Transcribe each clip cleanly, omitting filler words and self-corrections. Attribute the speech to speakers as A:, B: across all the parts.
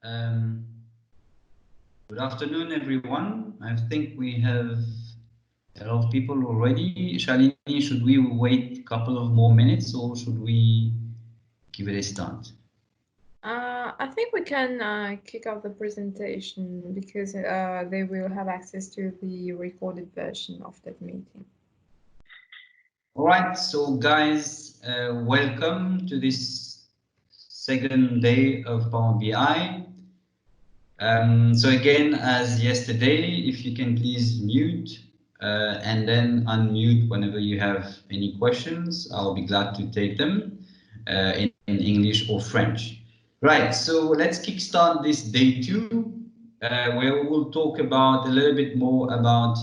A: Um, Good afternoon, everyone. I think we have a lot of people already. Shalini, should we wait a couple of more minutes or should we give it a start?
B: I think we can kick off the presentation because they will have access to the recorded version of that meeting.
A: All right, so guys, welcome to this second day of Power BI. So again, as yesterday, if you can please mute and then unmute whenever you have any questions, I'll be glad to take them in English or French. Right, so let's kickstart this day 2, where we will talk about a little bit more about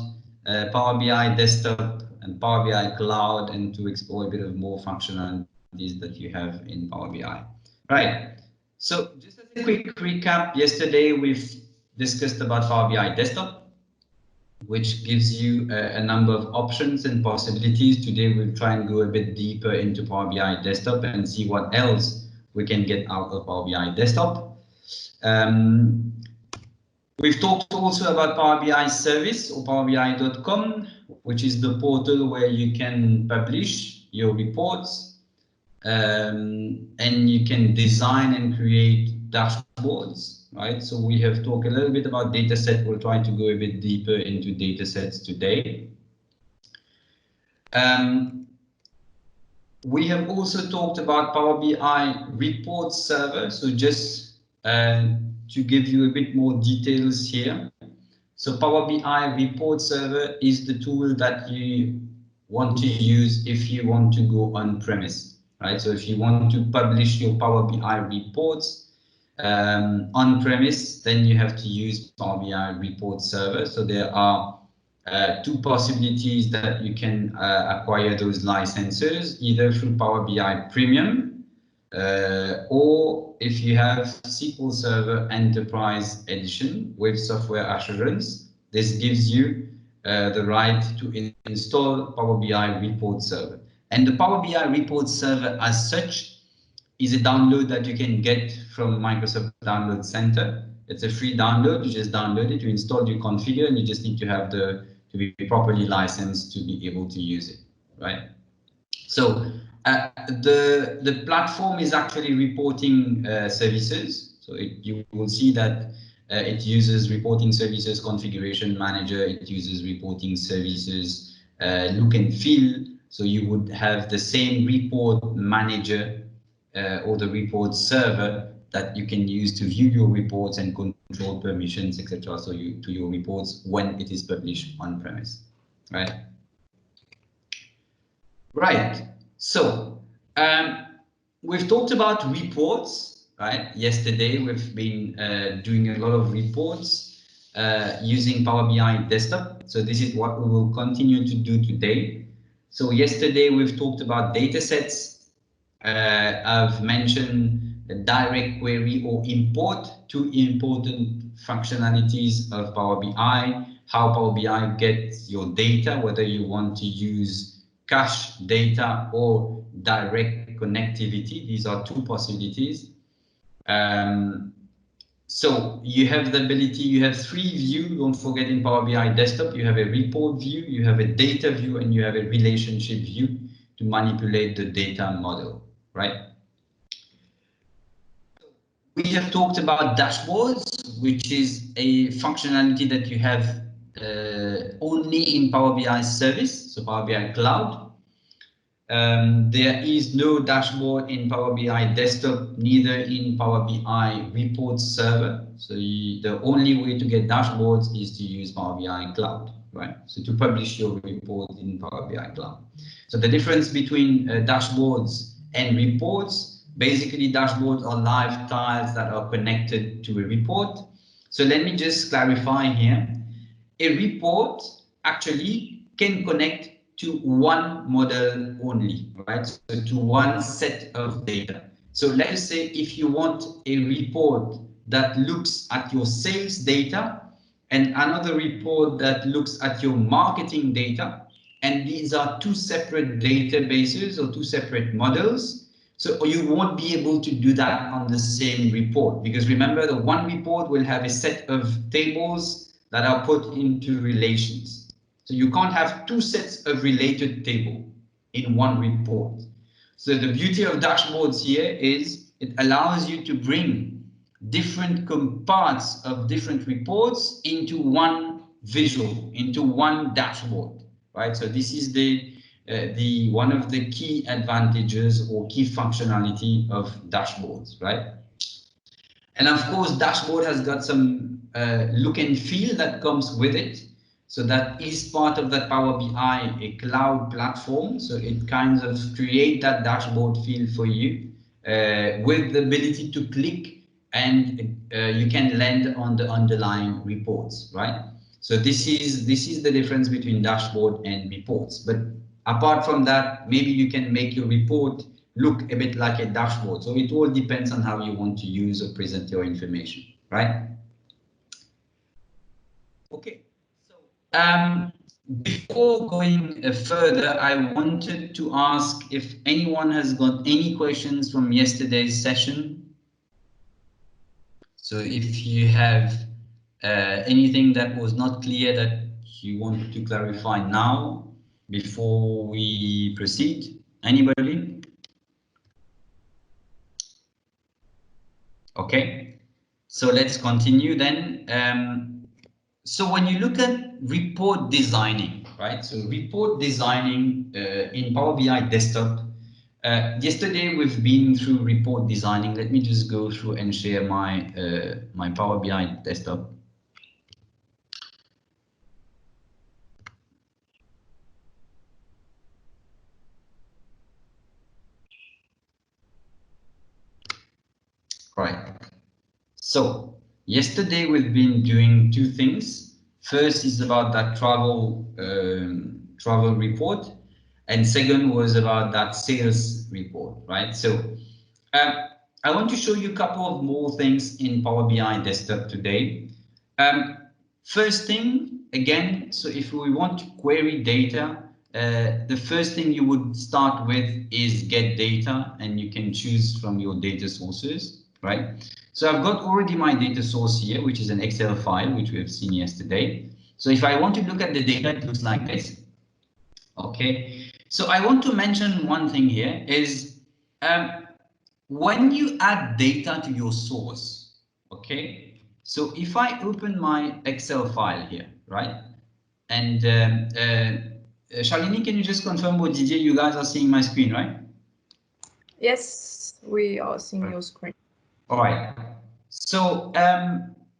A: Power BI Desktop and Power BI Cloud, and to explore a bit of more functionalities that you have in Power BI. Right. So just as a quick recap, yesterday we've discussed about Power BI Desktop, which gives you a number of options and possibilities. Today we'll try and go a bit deeper into Power BI Desktop and see what else we can get out of Power BI Desktop. We've talked also about Power BI Service or PowerBI.com, which is the portal where you can publish your reports, and you can design and create dashboards, right? So we have talked a little bit about dataset. We'll try to go a bit deeper into datasets today. We have also talked about Power BI Report Server. So just to give you a bit more details here. So Power BI Report Server is the tool that you want to use if you want to go on-premise, right? So if you want to publish your Power BI reports on-premise, then you have to use Power BI Report Server. So there are two possibilities that you can acquire those licenses, either through Power BI Premium, or if you have SQL Server Enterprise Edition with software assurance, this gives you the right to install Power BI Report Server. And the Power BI Report Server as such is a download that you can get from Microsoft Download Center. It's a free download. You just download it, you install, you configure, and you just need to have to be properly licensed to be able to use it, right? So the platform is actually reporting services. So you will see that it uses reporting services configuration manager. It uses reporting services look and feel. So you would have the same report manager or the report server that you can use to view your reports and control permissions, etc. So to your reports when it is published on premise, right? Right. So we've talked about reports, right? Yesterday we've been doing a lot of reports using Power BI Desktop. So this is what we will continue to do today. So yesterday we've talked about datasets. I've mentioned a direct query or import, two important functionalities of Power BI, how Power BI gets your data, whether you want to use cache data or direct connectivity. These are two possibilities. So you have the ability, you have three views, don't forget in Power BI Desktop, you have a report view, you have a data view, and you have a relationship view to manipulate the data model, right? We have talked about dashboards, which is a functionality that you have only in Power BI service, so Power BI Cloud. There is no dashboard in Power BI Desktop, neither in Power BI Report Server. So the only way to get dashboards is to use Power BI Cloud, right? So to publish your report in Power BI Cloud. So the difference between dashboards and reports, basically dashboards are live tiles that are connected to a report. So let me just clarify here. A report actually can connect to one model only, right? So to one set of data. So let's say if you want a report that looks at your sales data and another report that looks at your marketing data, and these are two separate databases or two separate models. So you won't be able to do that on the same report, because remember, the one report will have a set of tables that are put into relations. So you can't have two sets of related tables in one report. So the beauty of dashboards here is it allows you to bring different parts of different reports into one visual, into one dashboard, right? So this is the one of the key advantages or key functionality of dashboards, right? And of course, dashboard has got some look and feel that comes with it. So that is part of that Power BI, a cloud platform. So it kind of create that dashboard feel for you with the ability to click, and you can land on the underlying reports, right? So this is the difference between dashboard and reports. But apart from that, maybe you can make your report look a bit like a dashboard. So it all depends on how you want to use or present your information, right? Okay. So before going further, I wanted to ask if anyone has got any questions from yesterday's session. So if you have anything that was not clear that you want to clarify now before we proceed, anybody? Okay, so let's continue then. So when you look at report designing, right? So report designing in Power BI desktop. Yesterday we've been through report designing. Let me just go through and share my my Power BI desktop. Right. So yesterday we've been doing two things. First is about that travel report, and second was about that sales report, right? So I want to show you a couple of more things in Power BI desktop today. First thing, again, so if we want to query data, the first thing you would start with is get data, and you can choose from your data sources, right? So I've got already my data source here, which is an Excel file, which we have seen yesterday. So if I want to look at the data, it looks like this. Okay, so I want to mention one thing here is when you add data to your source, okay, so if I open my Excel file here, right, and Shalini, can you just confirm what Didier, you guys are seeing my screen, right?
B: Yes, we are seeing your screen.
A: All right, so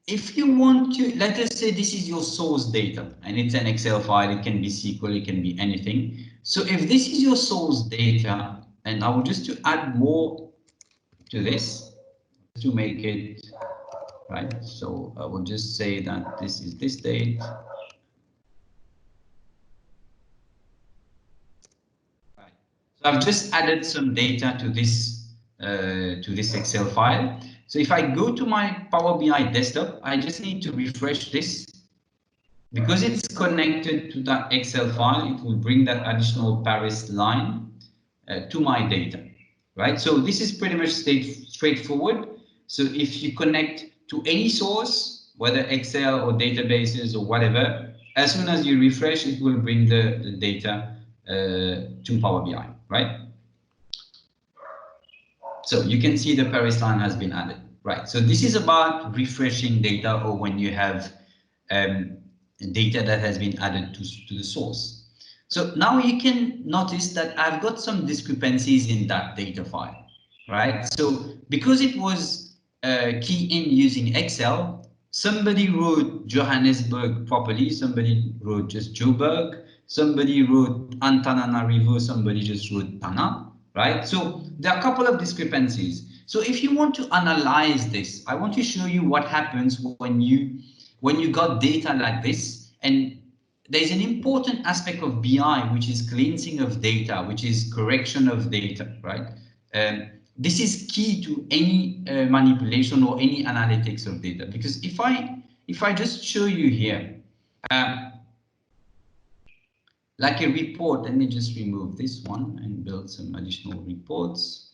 A: if you want to, let us say this is your source data and it's an Excel file, it can be SQL, it can be anything. So if this is your source data, and I will just to add more to this to make it right. So I will just say that this is this date. Right. So I've just added some data to this Excel file. So if I go to my Power BI desktop, I just need to refresh this. Because it's connected to that Excel file, it will bring that additional Paris line to my data, right? So this is pretty much straightforward. So if you connect to any source, whether Excel or databases or whatever, as soon as you refresh, it will bring the data to Power BI, right? So you can see the Paris line has been added, right? So this is about refreshing data, or when you have data that has been added to the source. So now you can notice that I've got some discrepancies in that data file, right? So because it was key in using Excel, somebody wrote Johannesburg properly, somebody wrote just Joburg, somebody wrote Antananarivo, somebody just wrote Tana, right? So there are a couple of discrepancies. So if you want to analyze this, I want to show you what happens when you got data like this. And there's an important aspect of BI, which is cleansing of data, which is correction of data, right? This is key to any manipulation or any analytics of data, because if I just show you here, like a report, let me just remove this one and build some additional reports.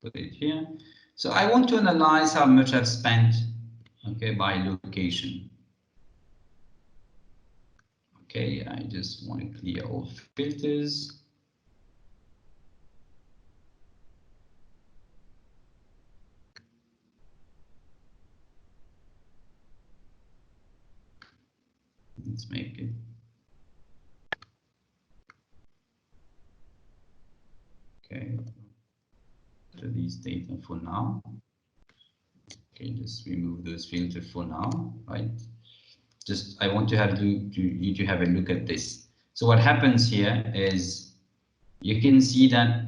A: put it here. So I want to analyze how much I've spent, okay, by location. Okay, I just want to clear all filters. Let's make it. Okay, these data for now. Okay, just remove those filters for now, right? Just I want to have you to have a look at this. So what happens here is you can see that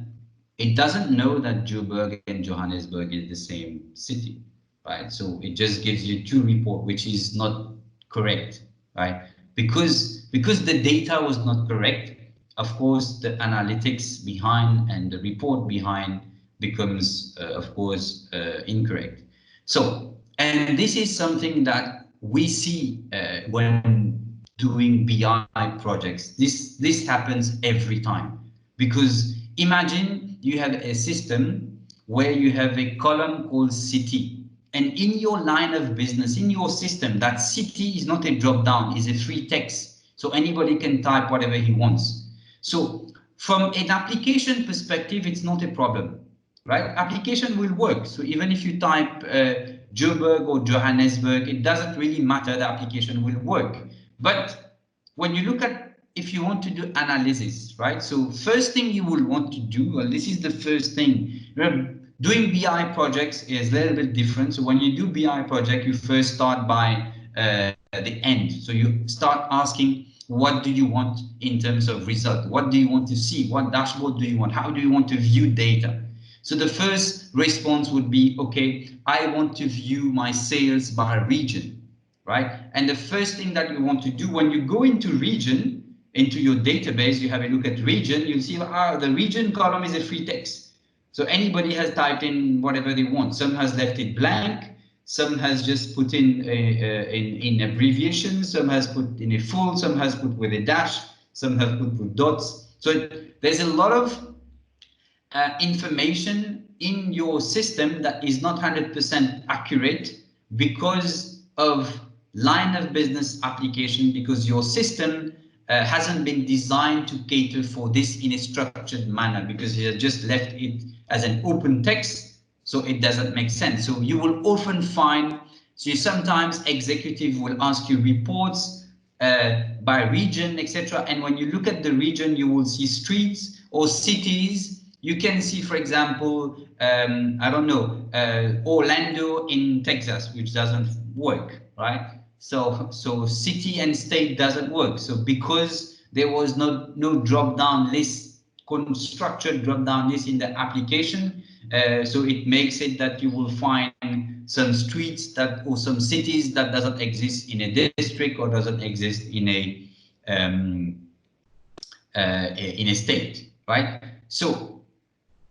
A: it doesn't know that Joburg and Johannesburg is the same city, right? So it just gives you two reports, which is not correct, right? Because the data was not correct, of course, the analytics behind and the report behind becomes, of course, incorrect. So, and this is something that we see when doing BI projects. This happens every time, because imagine you have a system where you have a column called city, and in your line of business, in your system, that city is not a drop down, is a free text, so anybody can type whatever he wants. So from an application perspective, it's not a problem, right? Application will work. So even if you type Joburg or Johannesburg, it doesn't really matter, the application will work. But when you look at, if you want to do analysis, right? So first thing you will want to do, well, this is the first thing. Doing BI projects is a little bit different. So when you do BI project, you first start by the end. So you start asking, what do you want in terms of result? What do you want to see? What dashboard do you want? How do you want to view data? So the first response would be, okay, I want to view my sales by region, right? And the first thing that you want to do when you go into region, into your database, you have a look at region, you'll see the region column is a free text. So anybody has typed in whatever they want. Some has left it blank, some has just put in in abbreviation, some has put in a full, some has put with a dash, some have put with dots. So there's a lot of information in your system that is not 100% accurate because of line of business application, because your system hasn't been designed to cater for this in a structured manner, because you have just left it as an open text, so it doesn't make sense. So you will often find, so sometimes executive will ask you reports by region, etc. And when you look at the region, you will see streets or cities. You can see, for example, I don't know, Orlando in Texas, which doesn't work, right? So city and state doesn't work. So because there was no drop-down list, structured drop-down list in the application, so it makes it that you will find some streets that, or some cities that doesn't exist in a district or doesn't exist in a state, right? So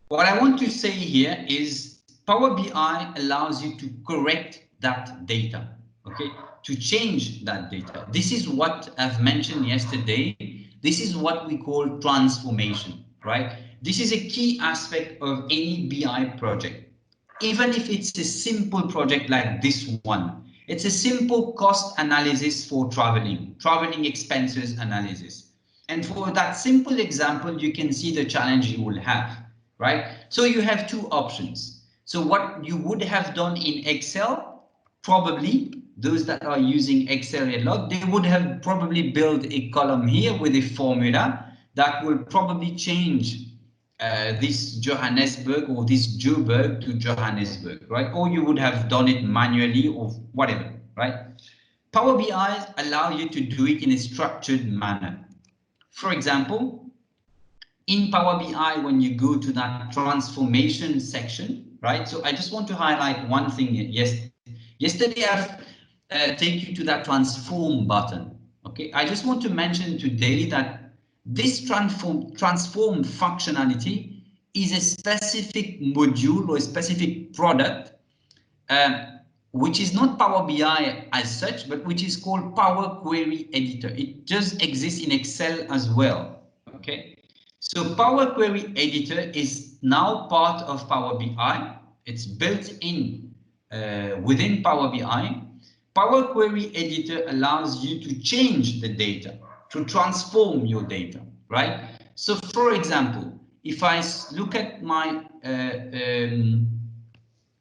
A: what I want to say here is Power BI allows you to correct that data, okay, to change that data. This is what I've mentioned yesterday. This is what we call transformation, right? This is a key aspect of any BI project. Even if it's a simple project like this one, it's a simple cost analysis for traveling expenses analysis. And for that simple example, you can see the challenge you will have, right? So you have two options. So what you would have done in Excel, probably those that are using Excel a lot, they would have probably built a column here with a formula that will probably change this Johannesburg or this Joburg to Johannesburg, right? Or you would have done it manually or whatever, right? Power BI allow you to do it in a structured manner. For example, in Power BI, when you go to that transformation section, right? So I just want to highlight one thing. Yesterday I've take you to that transform button. Okay, I just want to mention today that this transform functionality is a specific module or a specific product which is not Power BI as such, but which is called Power Query Editor. It just exists in Excel as well. Okay, so Power Query Editor is now part of Power BI. It's built in within Power BI. Power Query Editor allows you to change the data, to transform your data, right? So for example, if I look at my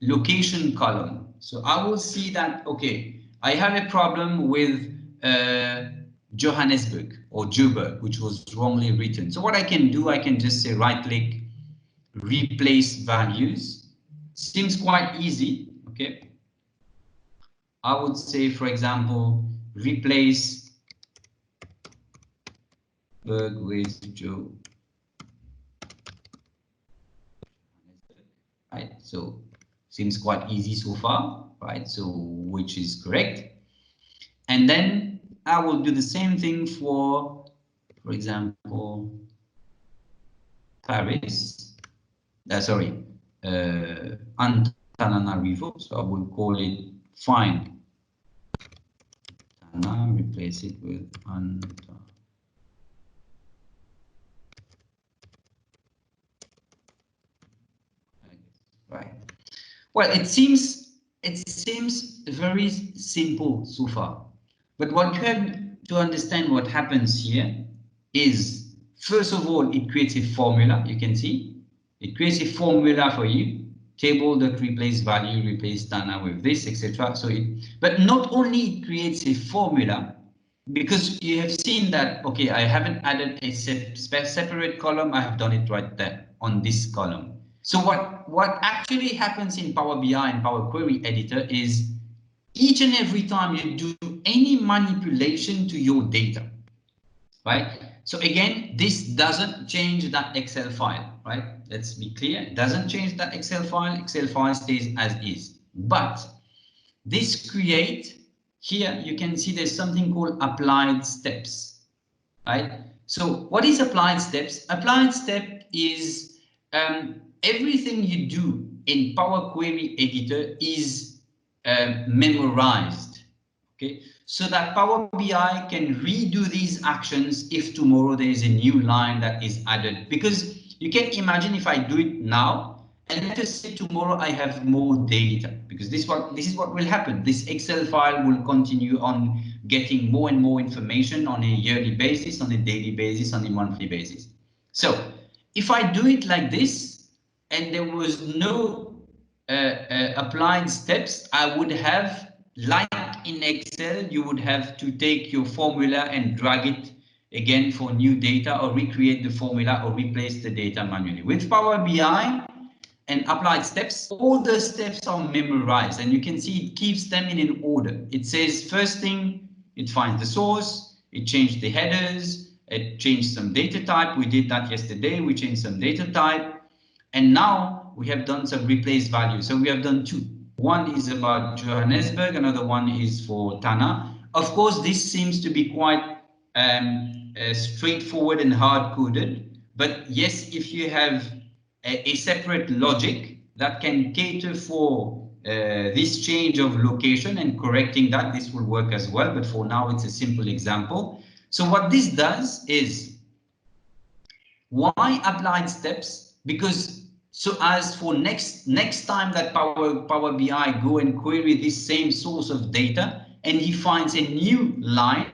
A: location column, so I will see that, okay, I have a problem with Johannesburg or Joburg, which was wrongly written. So what I can do, I can just say right click, replace values. Seems quite easy, okay? I would say, for example, replace Berg with Joe. Right, so seems quite easy so far, right? So which is correct. And then I will do the same thing for example, Paris. Sorry, Antananarivo. So I will call it find. Now replace it with Anta. Right. Well, it seems very simple so far, but what you have to understand what happens here is, first of all, it creates a formula. You can see it creates a formula for you. Table that replace value, replace Tana with this, etc. So but not only it creates a formula, because you have seen that, okay, I haven't added a separate column. I have done it right there on this column. So what actually happens in Power BI and Power Query Editor is each and every time you do any manipulation to your data, right? So again, this doesn't change that Excel file, right? Let's be clear. It doesn't change that Excel file. Excel file stays as is. But this create, here you can see there's something called applied steps, right? So what is applied steps? Applied step is everything you do in Power Query Editor is memorized, okay? So that Power BI can redo these actions if tomorrow there is a new line that is added. Because you can imagine if I do it now, and let us say tomorrow I have more data, because this is what will happen. This Excel file will continue on getting more and more information on a yearly basis, on a daily basis, on a monthly basis. So if I do it like this, and there was no applied steps, I would have, like in Excel, you would have to take your formula and drag it again for new data, or recreate the formula, or replace the data manually. With Power BI and applied steps, all the steps are memorized, and you can see it keeps them in an order. It says first thing, it finds the source, it changed the headers, it changed some data type. We did that yesterday. We changed some data type, and now we have done some replace value. So we have done two. One is about Johannesburg, another one is for Tana. Of course, this seems to be quite straightforward and hard-coded, but yes, if you have a separate logic that can cater for this change of location and correcting that, this will work as well. But for now, it's a simple example. So what this does is, why applied steps? Because so as for next time that Power BI go and query this same source of data and he finds a new line,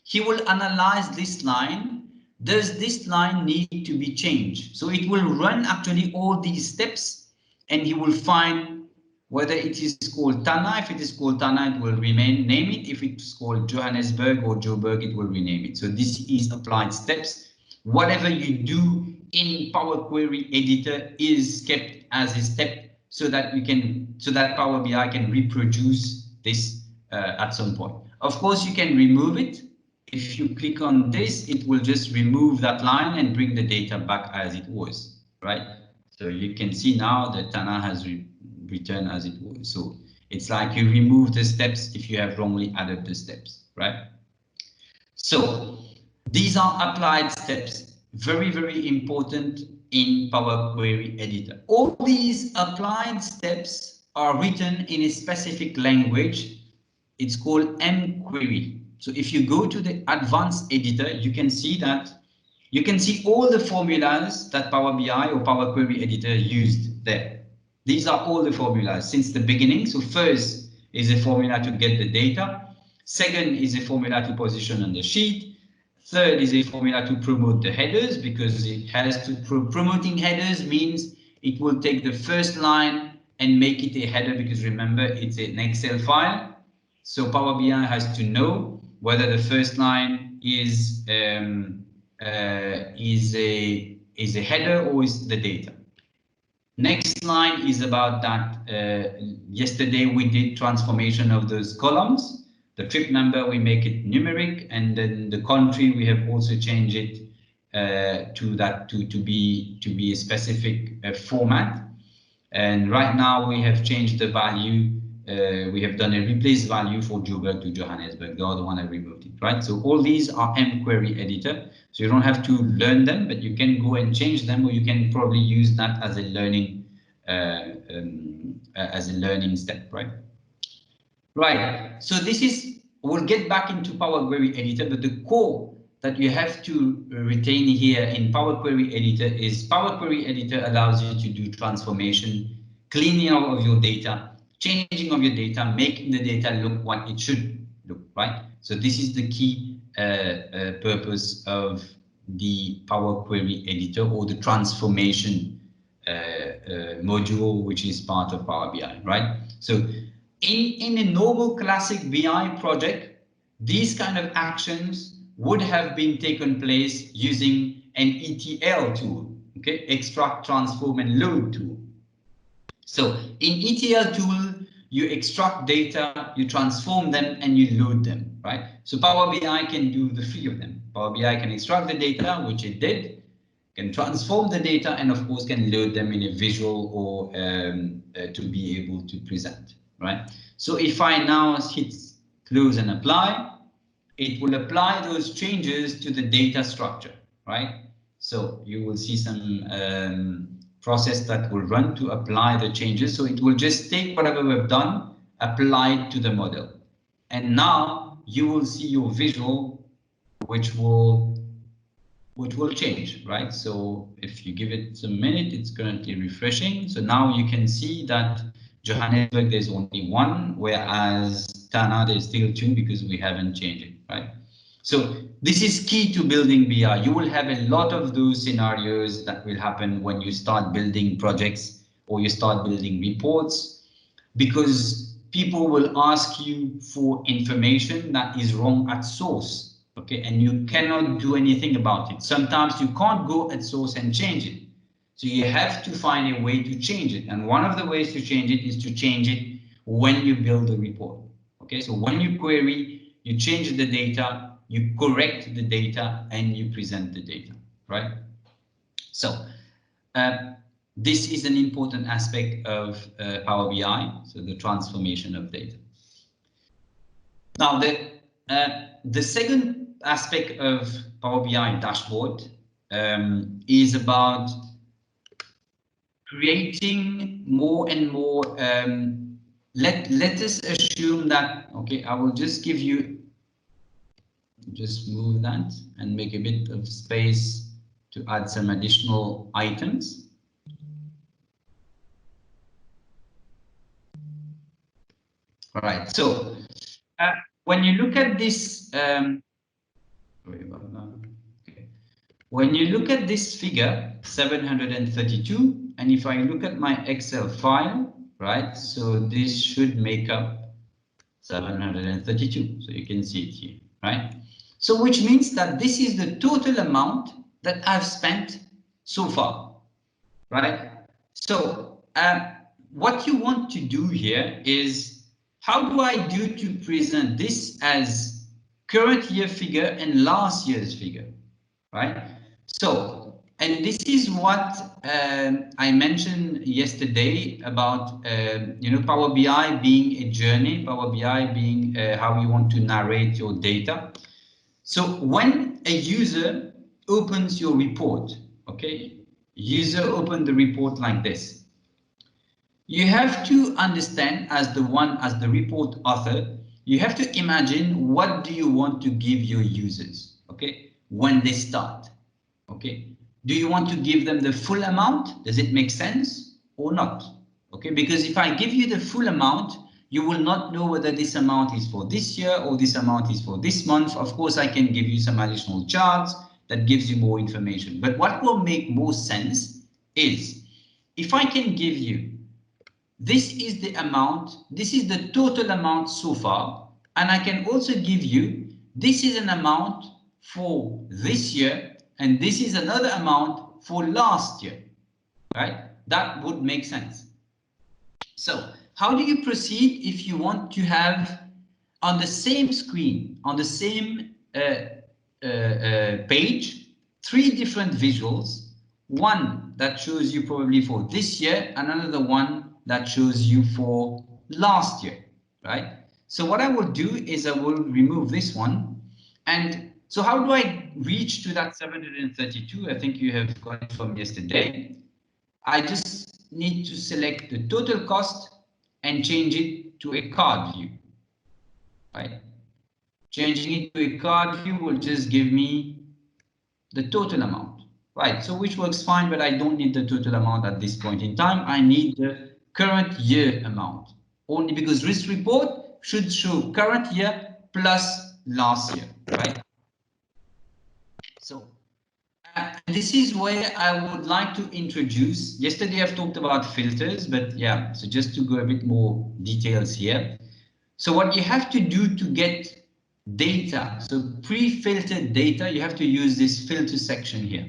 A: he will analyze this line. Does this line need to be changed? So it will run actually all these steps, and he will find whether it is called Tana. If it is called Tana, it will name it. If it's called Johannesburg or Joburg, it will rename it. So this is applied steps. Whatever you do in Power Query Editor is kept as a step, so that Power BI can reproduce this at some point. Of course, you can remove it. If you click on this, it will just remove that line and bring the data back as it was, right? So you can see now that Tana has returned as it was. So it's like you remove the steps if you have wrongly added the steps, right? So these are applied steps, very, very important in Power Query Editor. All these applied steps are written in a specific language. It's called mQuery. So if you go to the advanced editor, you can see that you can see all the formulas that Power BI or Power Query Editor used there. These are all the formulas since the beginning. So first is a formula to get the data. Second is a formula to position on the sheet. Third is a formula to promote the headers, because it has to promoting headers means it will take the first line and make it a header, because remember, it's an Excel file. So Power BI has to know whether the first line is a header or is the data. Next line is about that. Yesterday we did transformation of those columns. The trip number, we make it numeric, and then the country, we have also changed it to be a specific format. And right now we have changed the value. We have done a replace value for Joburg to Johannesburg. The other one I removed it, right? So all these are mQuery editor. So you don't have to learn them, but you can go and change them, or you can probably use that as a learning step, right? Right. So this is, we'll get back into Power Query Editor, but the core that you have to retain here in Power Query Editor is Power Query Editor allows you to do transformation, cleaning of your data, changing of your data, making the data look what it should look, right? So this is the key purpose of the Power Query Editor, or the transformation module, which is part of Power BI, right? So in a normal classic BI project, these kind of actions would have been taken place using an ETL tool, okay, extract, transform, and load tool. So in ETL tool, you extract data, you transform them, and you load them, right? So Power BI can do the three of them. Power BI can extract the data, which it did, can transform the data, and of course can load them in a visual or to be able to present, right? So if I now hit close and apply, it will apply those changes to the data structure, right? So you will see some process that will run to apply the changes. So it will just take whatever we've done, apply it to the model. And now you will see your visual, which will change, right? So if you give it a minute, it's currently refreshing. So now you can see that Johannesburg, there's only one, whereas Tana, there's still two, because we haven't changed it, right? So this is key to building BI. You will have a lot of those scenarios that will happen when you start building projects or you start building reports, because people will ask you for information that is wrong at source, okay, and you cannot do anything about it. Sometimes you can't go at source and change it. So you have to find a way to change it. And one of the ways to change it is to change it when you build a report. Okay, so when you query, you change the data, you correct the data, and you present the data, right? So this is an important aspect of Power BI, so the transformation of data. Now, the second aspect of Power BI dashboard is about creating more and more. Let us assume that, okay, I will just give you, just move that and make a bit of space to add some additional items. All right, so when you look at this, sorry about that. Okay. When you look at this figure, 732, and if I look at my Excel file, right, so this should make up 732. So you can see it here, right? So which means that this is the total amount that I've spent so far, right? So what you want to do here is, how do I do to present this as current year figure and last year's figure, right? So, and this is what I mentioned yesterday about, you know, Power BI being a journey, Power BI being how you want to narrate your data. So when a user opens your report, okay, user open the report like this, you have to understand, as the report author, you have to imagine what do you want to give your users, okay, when they start. Okay, do you want to give them the full amount? Does it make sense or not? Okay, because if I give you the full amount, you will not know whether this amount is for this year or this amount is for this month. Of course, I can give you some additional charts that gives you more information. But what will make more sense is if I can give you this is the amount, this is the total amount so far, and I can also give you this is an amount for this year and this is another amount for last year, right? That would make sense. So how do you proceed if you want to have on the same screen, on the same page, three different visuals, one that shows you probably for this year and another one that shows you for last year, right? So what I will do is I will remove this one. And so how do I reach to that 732? I think you have got it from yesterday. I just need to select the total cost and change it to a card view, right? Changing it to a card view will just give me the total amount, right? So which works fine, but I don't need the total amount at this point in time. I need the current year amount, only because risk report should show current year plus last year, right? So this is where I would like to introduce. Yesterday I've talked about filters, but yeah, so just to go a bit more details here. So what you have to do to get data, so pre-filtered data, you have to use this filter section here,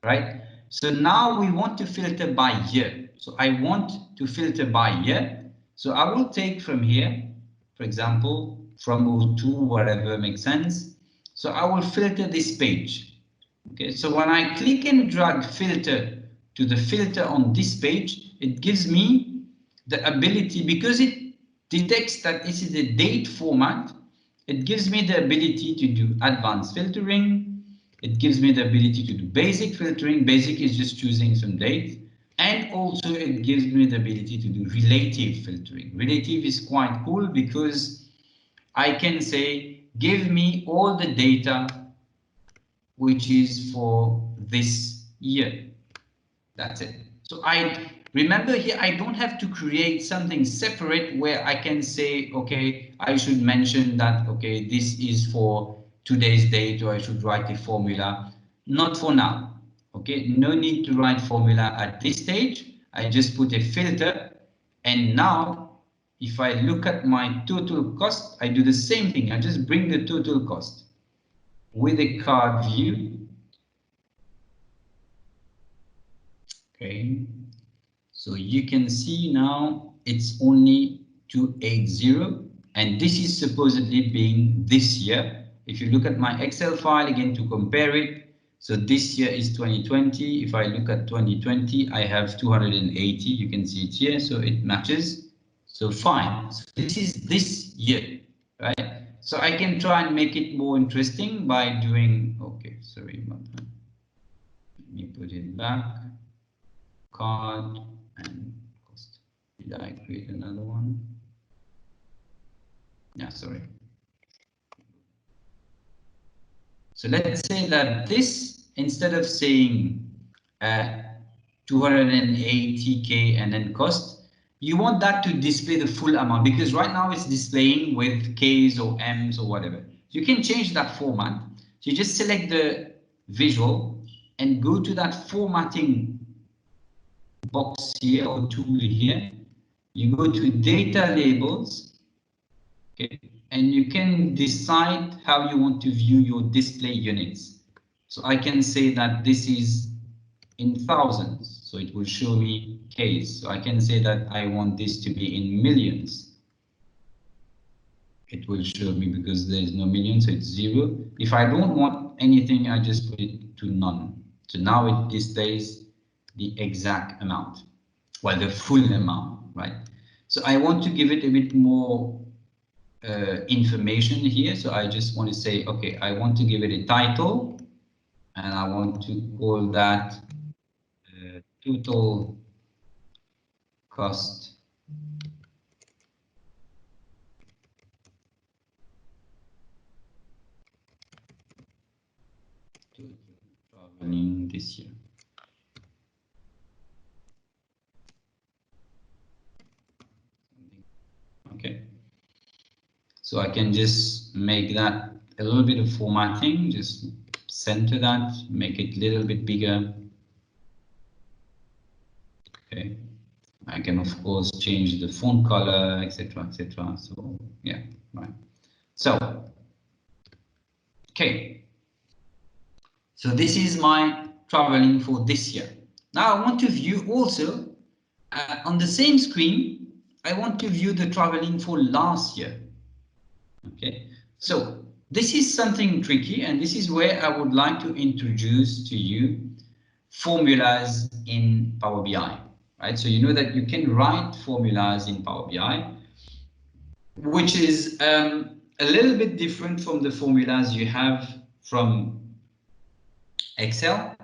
A: right? So now we want to filter by year. So I want to filter by year. So I will take from here, for example, from O2, whatever makes sense. So I will filter this page. Okay, so when I click and drag filter to the filter on this page, it gives me the ability, because it detects that this is a date format, it gives me the ability to do advanced filtering. It gives me the ability to do basic filtering. Basic is just choosing some date. And also it gives me the ability to do relative filtering. Relative is quite cool because I can say, give me all the data which is for this year. That's it. So I remember here, I don't have to create something separate where I can say, okay, I should mention that, okay, this is for today's date, or I should write a formula. Not for now. Okay, no need to write formula at this stage. I just put a filter, and now if I look at my total cost, I do the same thing. I just bring the total cost with a card view. Okay, so you can see now it's only 280, and this is supposedly being this year. If you look at my Excel file again to compare it, so this year is 2020. If I look at 2020, I have 280. You can see it here, so it matches. So fine. So this is this year, right? So I can try and make it more interesting by doing, okay, sorry, let me put it back. Card and cost. Did I create another one? Yeah, sorry. So let's say that this, instead of saying 280K and then cost, you want that to display the full amount, because right now it's displaying with Ks or Ms or whatever. You can change that format. So you just select the visual and go to that formatting box here or tool here. You go to data labels, okay, and you can decide how you want to view your display units. So I can say that this is in thousands, so it will show me Ks. So I can say that I want this to be in millions. It will show me, because there is no million, so it's 0. If I don't want anything, I just put it to none. So now it displays the exact amount, well, the full amount, right? So I want to give it a bit more information here. So I just want to say, okay, I want to give it a title, and I want to call that total cost traveling this year. Okay, so I can just make that a little bit of formatting, just center that, make it a little bit bigger. Okay, I can of course change the font color, etc., etc. So yeah, right. So okay, so this is my traveling for this year. Now I want to view also on the same screen. I want to view the traveling for last year. Okay, so this is something tricky, and this is where I would like to introduce to you formulas in Power BI, right? So you know that you can write formulas in Power BI, which is a little bit different from the formulas you have from Excel,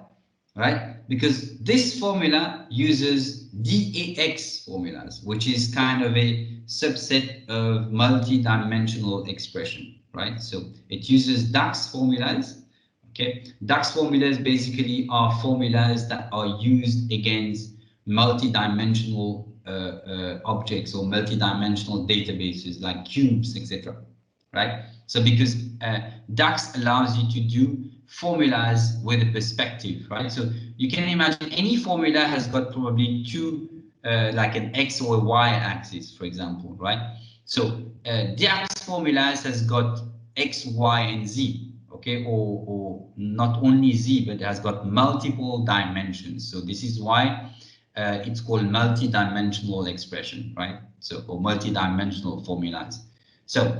A: right? Because this formula uses DAX formulas, which is kind of a subset of multi-dimensional expression, right? So it uses DAX formulas. Okay, DAX formulas basically are formulas that are used against multi-dimensional objects or multi-dimensional databases like cubes, etc. Right? So because DAX allows you to do formulas with a perspective, right? So you can imagine any formula has got probably two, like an X or a Y axis, for example, right? So DAX formulas has got X, Y, and Z, okay, or not only Z, but it has got multiple dimensions. So this is why it's called multi-dimensional expression, right? So, or multi-dimensional formulas. So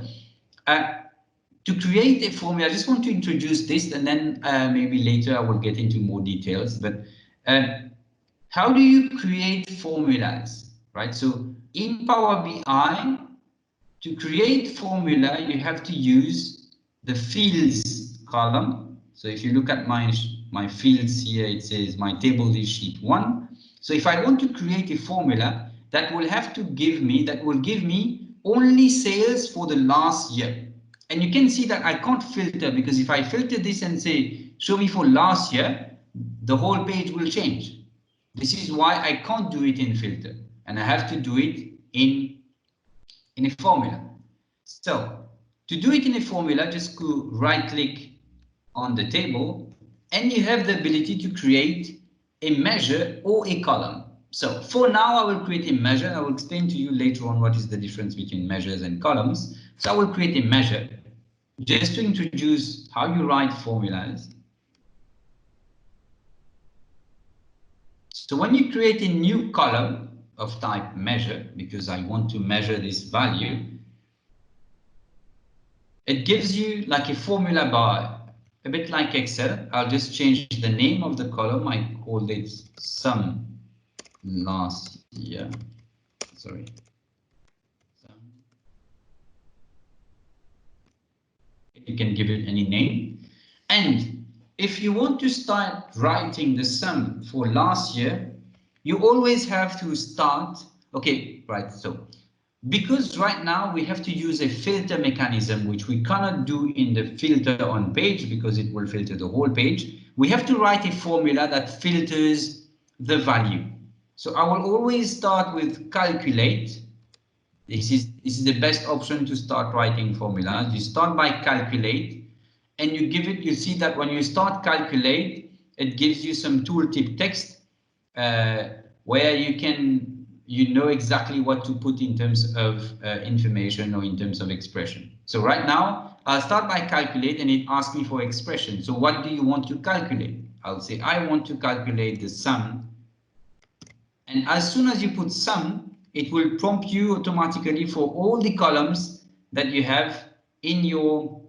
A: to create a formula, I just want to introduce this, and then maybe later I will get into more details. But how do you create formulas, right? So in Power BI, to create formula, you have to use the fields column. So if you look at my fields here, it says my table is sheet 1. So if I want to create a formula, that will have to give me, that will give me only sales for the last year. And you can see that I can't filter, because if I filter this and say, show me for last year, the whole page will change. This is why I can't do it in filter, and I have to do it in a formula. So to do it in a formula, just go right click on the table, and you have the ability to create a measure or a column. So for now, I will create a measure. I will explain to you later on what is the difference between measures and columns. So I will create a measure just to introduce how you write formulas. So when you create a new column of type measure, because I want to measure this value, it gives you like a formula bar, a bit like Excel. I'll just change the name of the column. I called it sum last year. Sorry. You can give it any name. And if you want to start writing the sum for last year, you always have to start. Okay, right. So because right now we have to use a filter mechanism, which we cannot do in the filter on page because it will filter the whole page. We have to write a formula that filters the value. So I will always start with calculate. This is the best option to start writing formulas. You start by calculate, and you give it. You see that when you start calculate, it gives you some tooltip text where you know exactly what to put in terms of information or in terms of expression. So right now, I'll start by calculate, and it asks me for expression. So what do you want to calculate? I'll say I want to calculate the sum. And as soon as you put sum, it will prompt you automatically for all the columns that you have in your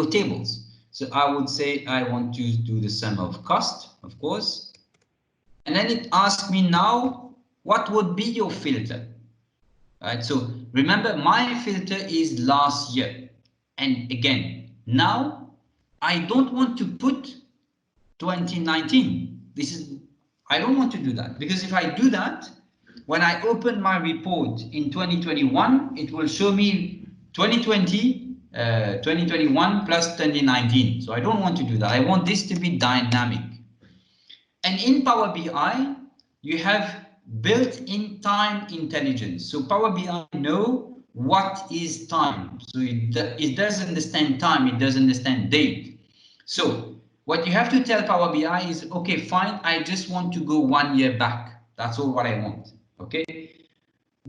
A: tables. So I would say I want to do the sum of cost, of course. And then it asks me now, what would be your filter? Right, so remember, my filter is last year. And again, now I don't want to put 2019. I don't want to do that, because if I do that, when I open my report in 2021, it will show me 2020 2021 plus 2019. So I don't want to do that. I want this to be dynamic. And in Power BI, you have built-in time intelligence. So Power BI know what is time. So it does understand time, it does understand date. So what you have to tell Power BI is, okay, fine, I just want to go 1 year back. That's all what I want. Okay.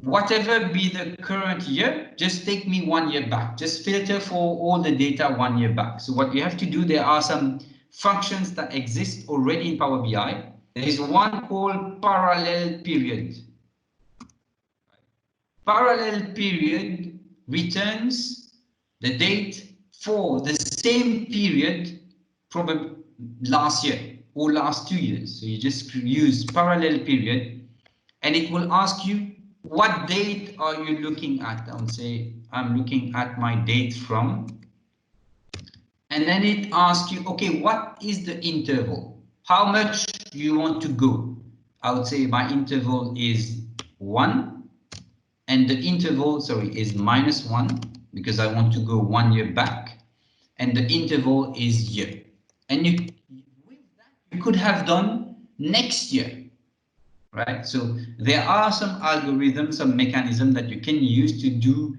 A: Whatever be the current year, just take me 1 year back. Just filter for all the data 1 year back. So what you have to do, there are some functions that exist already in Power BI. There is one called parallel period. Parallel period returns the date for the same period, probably last year or last 2 years. So you just use parallel period and it will ask you, what date are you looking at? I would say I'm looking at my date from, and then it asks you, okay, what is the interval? How much do you want to go? I would say my interval is 1, and the interval, sorry, is -1 because I want to go 1 year back, and the interval is year. And with that, you could have done next year. Right, so there are some algorithms, some mechanism that you can use to do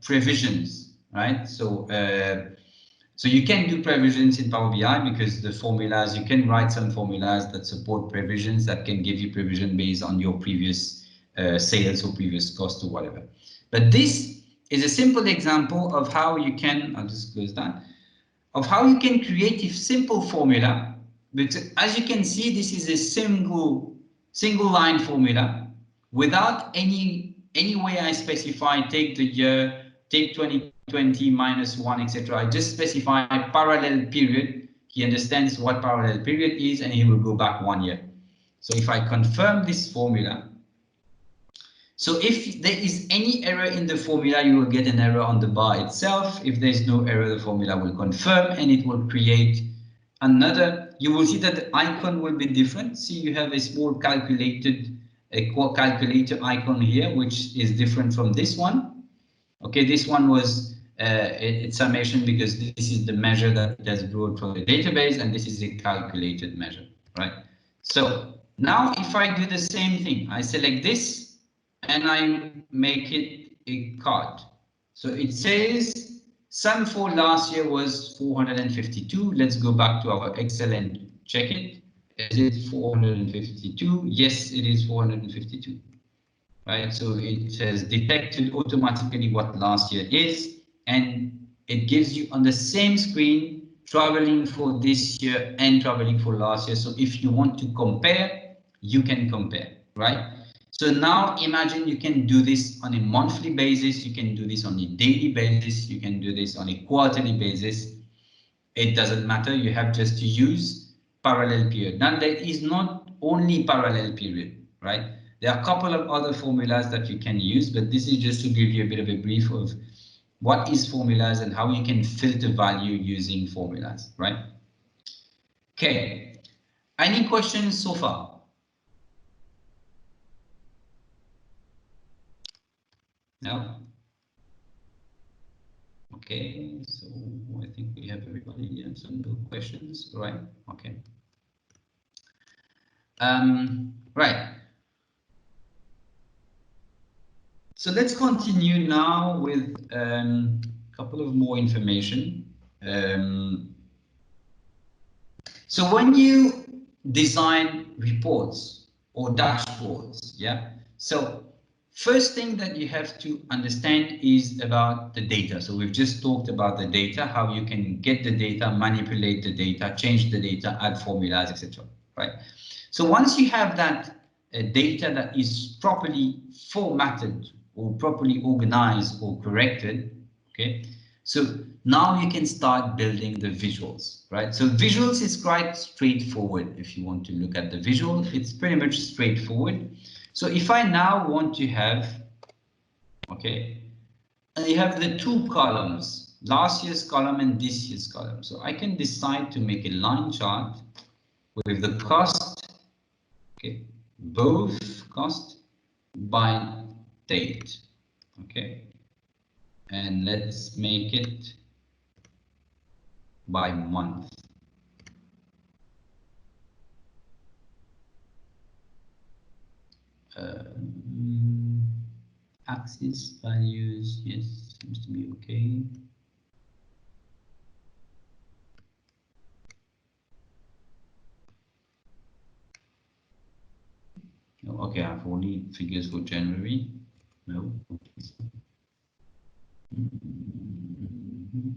A: previsions, right? So you can do previsions in Power BI because the formulas, you can write some formulas that support previsions that can give you prevision based on your previous sales or previous cost or whatever. But this is a simple example of how you can, I'll just close that, of how you can create a simple formula. But as you can see, this is a single line formula without any way I specify, take the year, take 2020 -1, etc. I just specify parallel period. He understands what parallel period is and he will go back 1 year. So if I confirm this formula, so if there is any error in the formula, you will get an error on the bar itself. If there's no error, the formula will confirm and it will create another. You will see that the icon will be different. See, you have a small calculator icon here, which is different from this one. Okay, this one was it's summation because this is the measure that it has brought from the database, and this is a calculated measure, right? So now if I do the same thing, I select this and I make it a card. So it says sum for last year was 452. Let's go back to our Excel and check it. Is it 452? Yes, it is 452. Right, so it has detected automatically what last year is, and it gives you on the same screen traveling for this year and traveling for last year. So if you want to compare, you can compare, right? So now imagine you can do this on a monthly basis, you can do this on a daily basis, you can do this on a quarterly basis. It doesn't matter, you have just to use parallel period. Now there is not only parallel period, right? There are a couple of other formulas that you can use, but this is just to give you a bit of a brief of what is formulas and how you can filter value using formulas, right? Okay, any questions so far? No? Okay, so I think we have everybody here. Some no questions, right? Okay. Right. So let's continue now with a couple of more information. So when you design reports or dashboards, yeah. So first thing that you have to understand is about the data. So we've just talked about the data, how you can get the data, manipulate the data, change the data, add formulas, etc. Right. So once you have that data that is properly formatted or properly organized or corrected, okay. So now you can start building the visuals, right? So visuals is quite straightforward. If you want to look at the visual, it's pretty much straightforward. So if I now want to have, okay, I have the two columns, last year's column and this year's column. So I can decide to make a line chart with the cost, okay, both cost by date, okay. and let's make it by month. Axis values, yes, seems to be okay. Okay, I have only figures for January. No.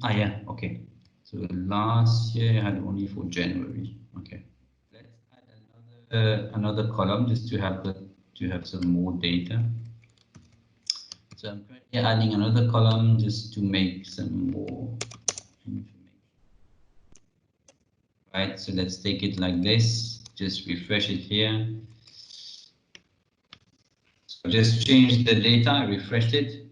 A: Ah, yeah, okay. So last year I had only for January. Okay. Let's add another column just to have some more data. So I'm currently adding another column just to make some more information. Right, so let's take it like this. Just refresh it here. So just change the data, refresh it.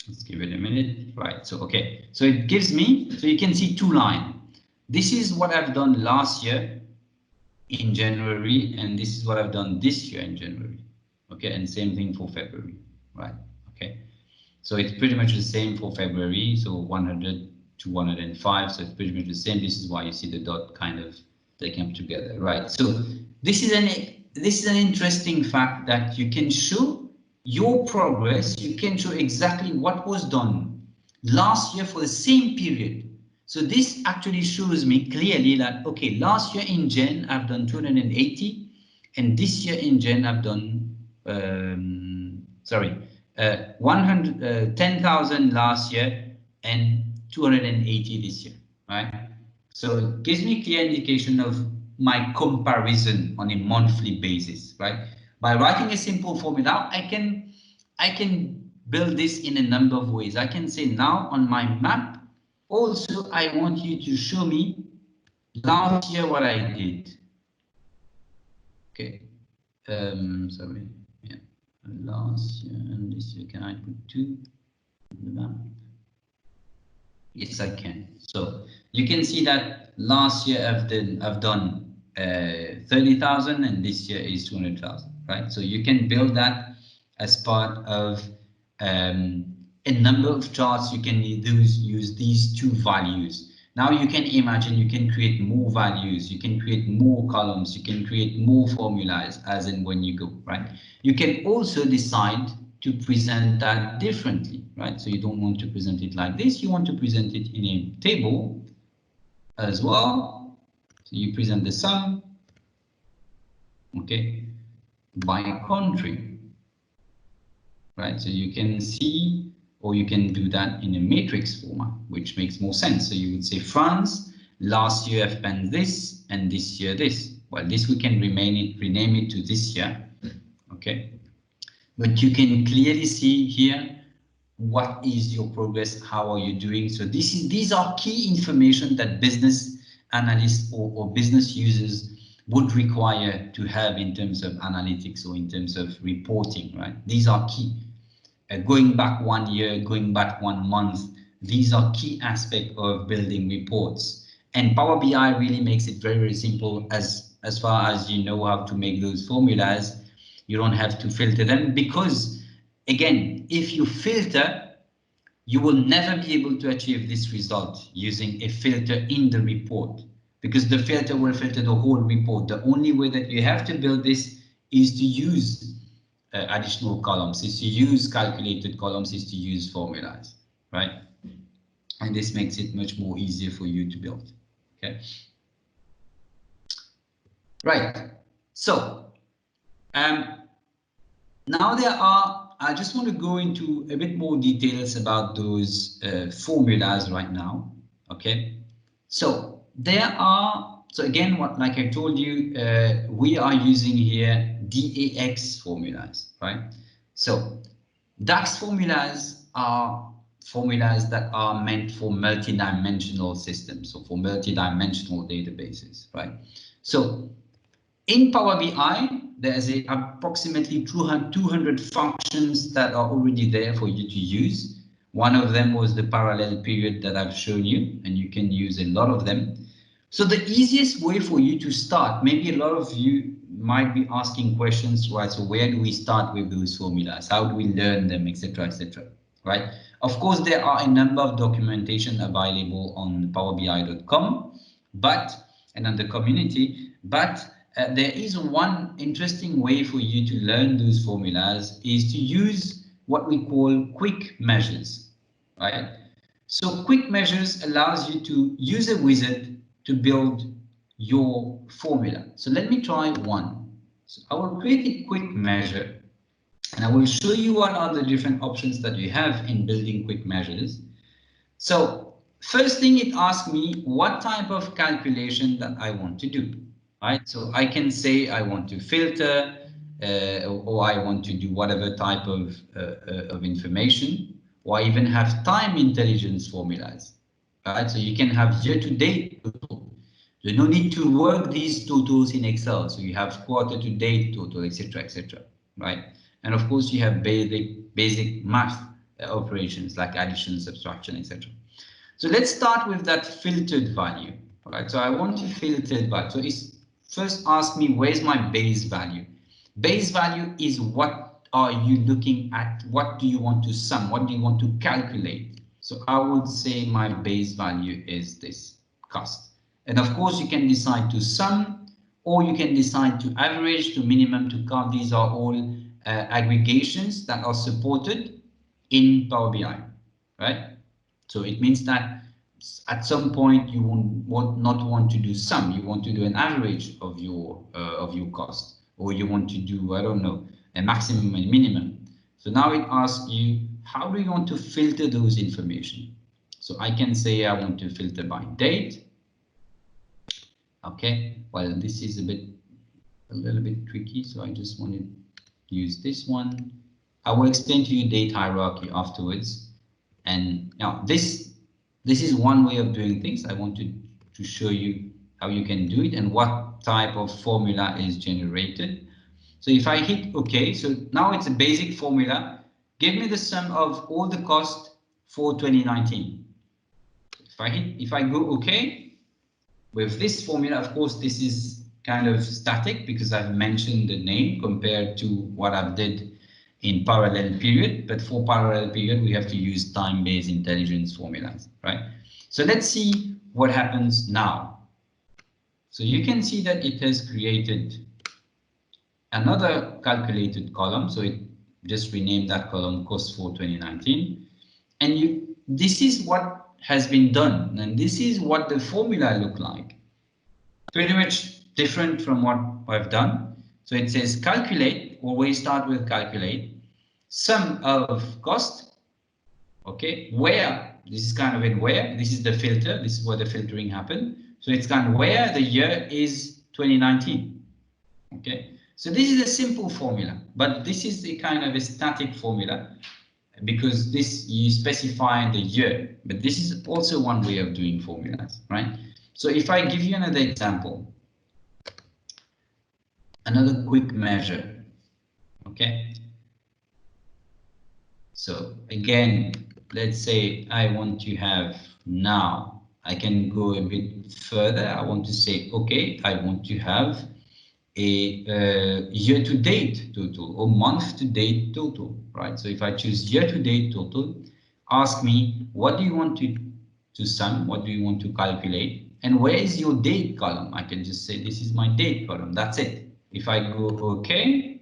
A: Let's give it a minute. Right, so okay. So it gives me, so you can see two lines. This is what I've done last year in January, and this is what I've done this year in January. Okay, and same thing for February. Right, okay. So it's pretty much the same for February. So 100 to 105. So it's pretty much the same. This is why you see the dot kind of taken up together. Right. So this is an interesting fact that you can show your progress. You can show exactly what was done last year for the same period. So this actually shows me clearly that, okay, last year in Jan, I've done 280, and this year in Jan, I've done, 10,000 last year and 280 this year, right? So it gives me clear indication of my comparison on a monthly basis, right? By writing a simple formula, I can build this in a number of ways. I can say now on my map, also I want you to show me last year what I did. Okay, sorry, yeah, last year and this year. Can I put 2 in the map? Yes, I can. So you can see that last year I've done 30,000 and this year is 200,000, right? So you can build that as part of a number of charts. You can use these two values. Now you can imagine you can create more values, you can create more columns, you can create more formulas as in when you go, right? You can also decide to present that differently, right? So you don't want to present it like this, you want to present it in a table as well. So you present the sum, okay, by country, right? So you can see, or you can do that in a matrix format, which makes more sense. So you would say France, last year I've spent this, and this year this. Well, this we can rename it to this year, okay? But you can clearly see here what is your progress, how are you doing. So these are key information that business analysts or business users would require to have in terms of analytics or in terms of reporting, right? These are key. Going back 1 year, going back 1 month, these are key aspects of building reports. And Power BI really makes it very, very simple as far as you know how to make those formulas. You don't have to filter them because, again, if you filter, you will never be able to achieve this result using a filter in the report because the filter will filter the whole report. The only way that you have to build this is to use additional columns, is to use calculated columns, is to use formulas, right? And this makes it much more easier for you to build, okay? Right, so now I just want to go into a bit more details about those formulas right now, okay? So so again, like I told you, we are using here DAX formulas, right? So DAX formulas are formulas that are meant for multi-dimensional systems, so for multi-dimensional databases, right? So in Power BI, there's approximately 200 functions that are already there for you to use. One of them was the parallel period that I've shown you, and you can use a lot of them. So the easiest way for you to start, maybe a lot of you might be asking questions, right? So where do we start with those formulas? How do we learn them, etc., right? Of course, there are a number of documentation available on powerbi.com, and on the community, but there is one interesting way for you to learn those formulas is to use what we call quick measures, right? So quick measures allows you to use a wizard to build your formula. So let me try one. So I will create a quick measure and I will show you what are the different options that you have in building quick measures. So first thing it asks me what type of calculation that I want to do, right? So I can say I want to filter or I want to do whatever type of information, or I even have time intelligence formulas, right? So you can have year-to-date total. You no need to work these totals in Excel. So you have quarter-to-date total, etc., right? And of course, you have basic math operations like addition, subtraction, etc. So let's start with that filtered value. All right, so I want to filter value. So it's first ask me where's my base value. Base value is what are you looking at? What do you want to sum? What do you want to calculate? So I would say my base value is this cost. And of course, you can decide to sum, or you can decide to average, to minimum, to count. These are all aggregations that are supported in Power BI, right? So it means that at some point you won't not want to do sum, you want to do an average of your cost, or you want to do, I don't know, a maximum and minimum. So now it asks you, how do you want to filter those information? So I can say I want to filter by date. Okay, well, this is a little bit tricky, so I just want to use this one. I will explain to you date hierarchy afterwards. And now this is one way of doing things. I want to show you how you can do it and what type of formula is generated. So if I hit OK, so now it's a basic formula. Give me the sum of all the cost for 2019. If I go OK, with this formula, of course, this is kind of static because I've mentioned the name compared to what I've did in parallel period. But for parallel period, we have to use time-based intelligence formulas, right? So let's see what happens now. So you can see that it has created another calculated column. So it just renamed that column cost for 2019. And this is what has been done, and this is what the formula look like. Pretty much different from what I've done. So it says calculate, always start with calculate, sum of cost, okay, where, this is kind of in where, this is the filter, this is where the filtering happened. So it's kind of where the year is 2019, okay. So this is a simple formula, but this is a kind of a static formula, because this you specify the year, but this is also one way of doing formulas, right? So if I give you another example, another quick measure, okay? So again, let's say I want to have now, I can go a bit further. I want to say, okay, I want to have a year-to-date total or month-to-date total, right? So if I choose year-to-date total, ask me, what do you want to sum? What do you want to calculate? And where is your date column? I can just say, this is my date column. That's it. If I go OK,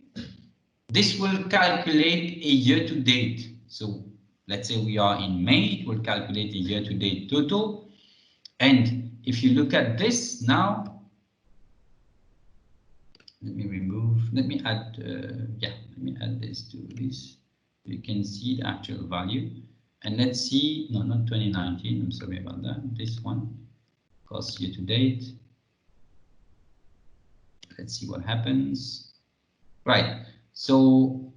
A: this will calculate a year-to-date. So let's say we are in May, it will calculate a year-to-date total. And if you look at this now, let me add this to this. You can see the actual value. And let's see, no, not 2019, I'm sorry about that. This one, cost year to date. Let's see what happens. Right, so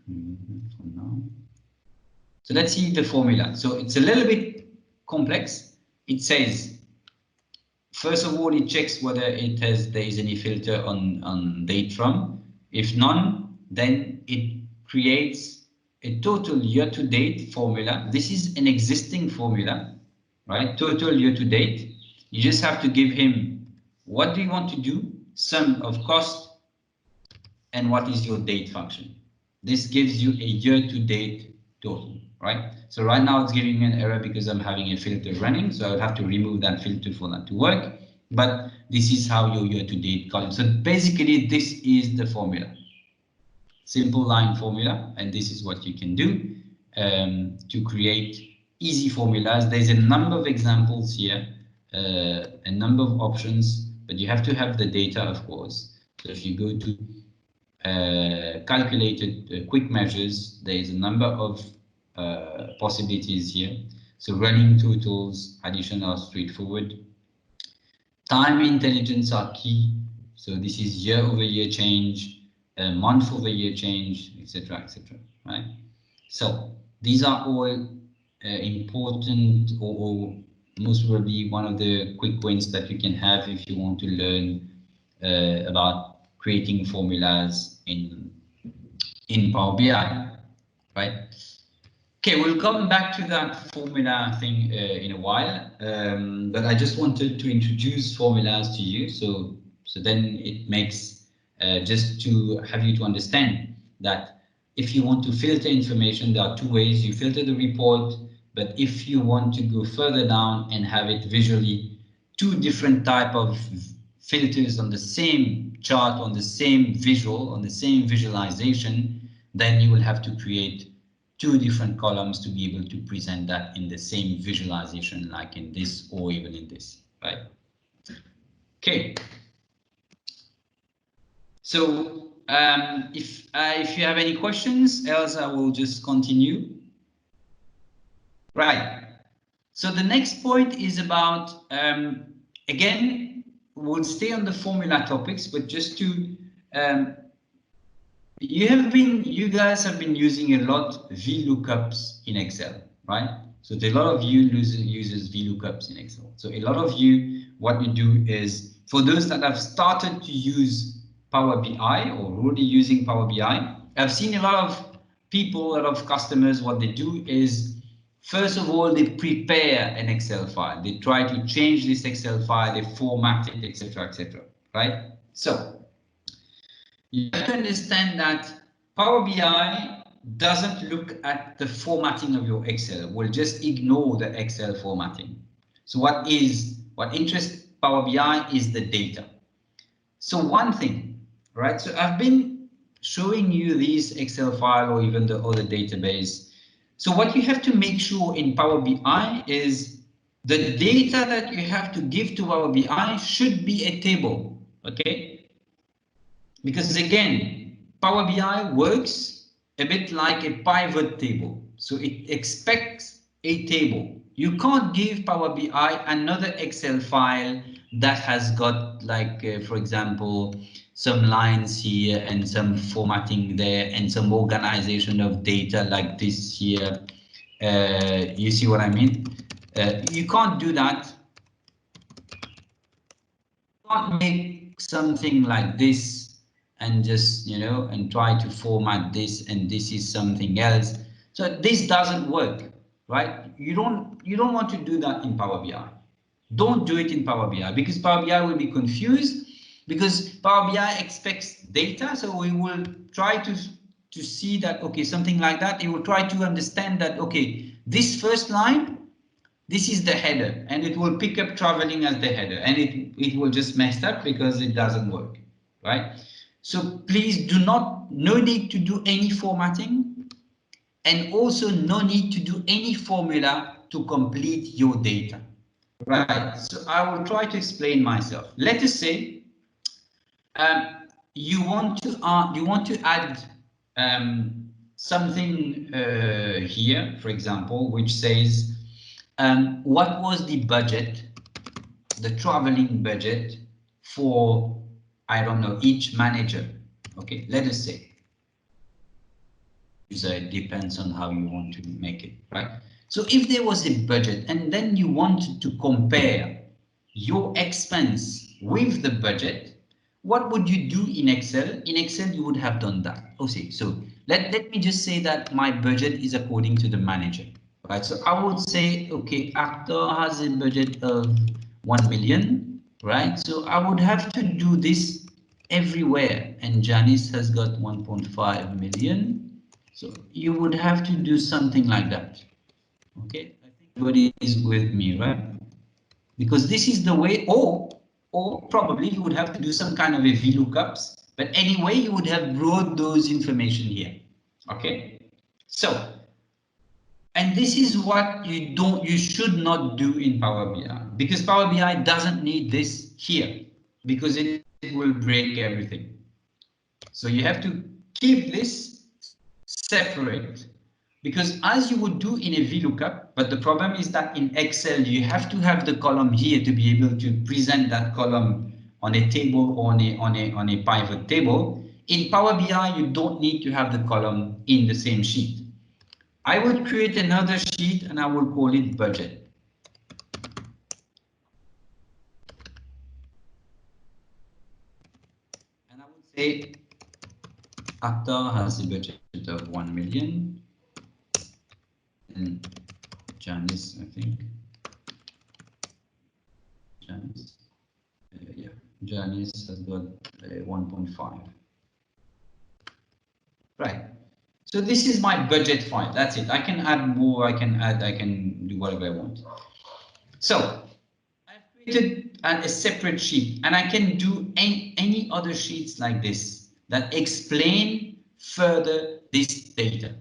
A: for now. So let's see the formula. So it's a little bit complex. It says, first of all, it checks whether there is any filter on date from. If none, then it creates a total year-to-date formula. This is an existing formula, right? Total year-to-date. You just have to give him what do you want to do, sum of cost, and what is your date function. This gives you a year-to-date total, right? So right now it's giving me an error because I'm having a filter running, so I would have to remove that filter for that to work. But this is how your year-to-date column. So basically, this is the formula. Simple line formula, and this is what you can do to create easy formulas. There's a number of examples here, a number of options, but you have to have the data, of course. So if you go to calculated quick measures, there is a number of possibilities here. So running totals, addition are straightforward. Time intelligence are key. So this is year-over-year change, month-over-year change, etc., etc. Right? So these are all important, or most probably one of the quick wins that you can have if you want to learn about creating formulas in Power BI, right? Okay, we'll come back to that formula thing in a while, but I just wanted to introduce formulas to you, so then it makes just to have you to understand that if you want to filter information, there are two ways. You filter the report, but if you want to go further down and have it visually, two different type of filters on the same chart, on the same visual, on the same visualization, then you will have to create two different columns to be able to present that in the same visualization, like in this or even in this, right? Okay. So if you have any questions, else I will just continue. Right. So the next point is about, again, we'll stay on the formula topics, but just to you guys have been using a lot VLOOKUPs in Excel, right? So a lot of you uses VLOOKUPs in Excel. So a lot of you, what you do is, for those that have started to use Power BI or already using Power BI, I've seen a lot of people, a lot of customers, what they do is, first of all, they prepare an Excel file. They try to change this Excel file, they format it, etc., right? So you have to understand that Power BI doesn't look at the formatting of your Excel. We'll just ignore the Excel formatting. So what interests Power BI is the data. So one thing, right? So I've been showing you this Excel file or even the other database. So what you have to make sure in Power BI is the data that you have to give to Power BI should be a table, okay? Because again, Power BI works a bit like a pivot table. So it expects a table. You can't give Power BI another Excel file that has got, like, for example, some lines here and some formatting there and some organization of data like this here. You see what I mean? You can't do that. You can't make something like this and just, you know, and try to format this and this is something else. So this doesn't work, right? You don't want to do that in Power BI. Don't do it in Power BI because Power BI will be confused, because Power BI expects data. So we will try to see that, okay, something like that. It will try to understand that, okay, this first line, this is the header, and it will pick up traveling as the header, and it will just mess up because it doesn't work, right? So please no need to do any formatting, and also no need to do any formula to complete your data, right? So I will try to explain myself. Let us say you want to add something here, for example, which says what was the budget, the traveling budget for, I don't know, each manager. Okay, let us say. It depends on how you want to make it, right? So if there was a budget and then you wanted to compare your expense with the budget, what would you do in Excel? In Excel, you would have done that. Okay, so let me just say that my budget is according to the manager, right? So I would say, okay, actor has a budget of 1 million, right? So I would have to do this everywhere, and Janice has got 1.5 million. So you would have to do something like that. Okay, I think everybody is with me, right? Because this is the way, or probably you would have to do some kind of a VLOOKUPs, but anyway, you would have brought those information here. Okay, so, and this is what you should not do in Power BI, because Power BI doesn't need this here, because it will break everything. So you have to keep this separate, because as you would do in a VLOOKUP, but the problem is that in Excel, you have to have the column here to be able to present that column on a table or on a pivot table. In Power BI, you don't need to have the column in the same sheet. I would create another sheet and I will call it budget. And I would say Akhtar has a budget of 1 million. And Janice, I think. Janice. Yeah, Janice has got 1.5. Right. So this is my budget file. That's it. I can add more. I can do whatever I want. So I've created a separate sheet, and I can do any other sheets like this that explain further this data.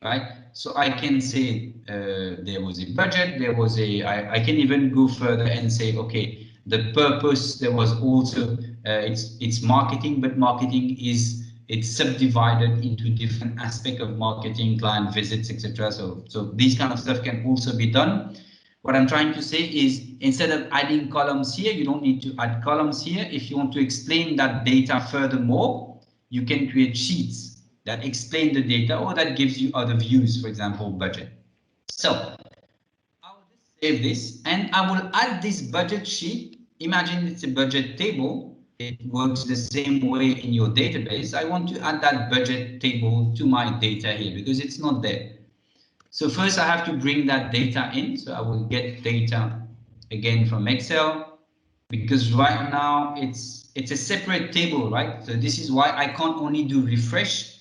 A: Right. So I can say there was a budget. I can even go further and say, okay, the purpose. There was also it's marketing, but marketing it's subdivided into different aspects of marketing, client visits, etc. So these kind of stuff can also be done. What I'm trying to say is, instead of adding columns here, you don't need to add columns here. If you want to explain that data furthermore, you can create sheets that explain the data or that gives you other views, for example, budget. So I will just save this and I will add this budget sheet. Imagine it's a budget table. It works the same way in your database. I want to add that budget table to my data here because it's not there. So first I have to bring that data in. So I will get data again from Excel, because right now it's a separate table, right? So this is why I can't only do refresh,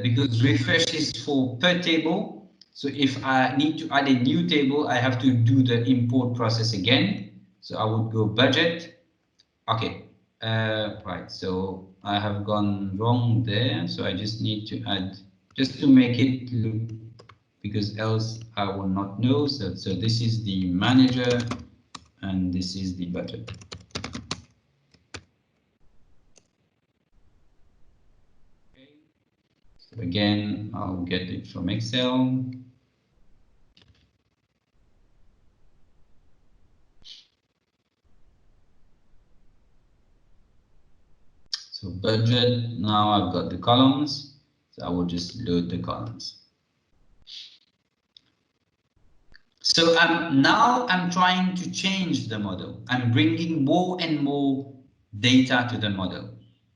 A: because refresh is for per table. So if I need to add a new table, I have to do the import process again. So I would go budget. Okay, right. So I have gone wrong there. So I just need to add, just to make it look, because else I will not know. So this is the manager and this is the budget. Okay. So again, I'll get it from Excel. So budget, now I've got the columns. So I will just load the columns. So now I'm trying to change the model. I'm bringing more and more data to the model.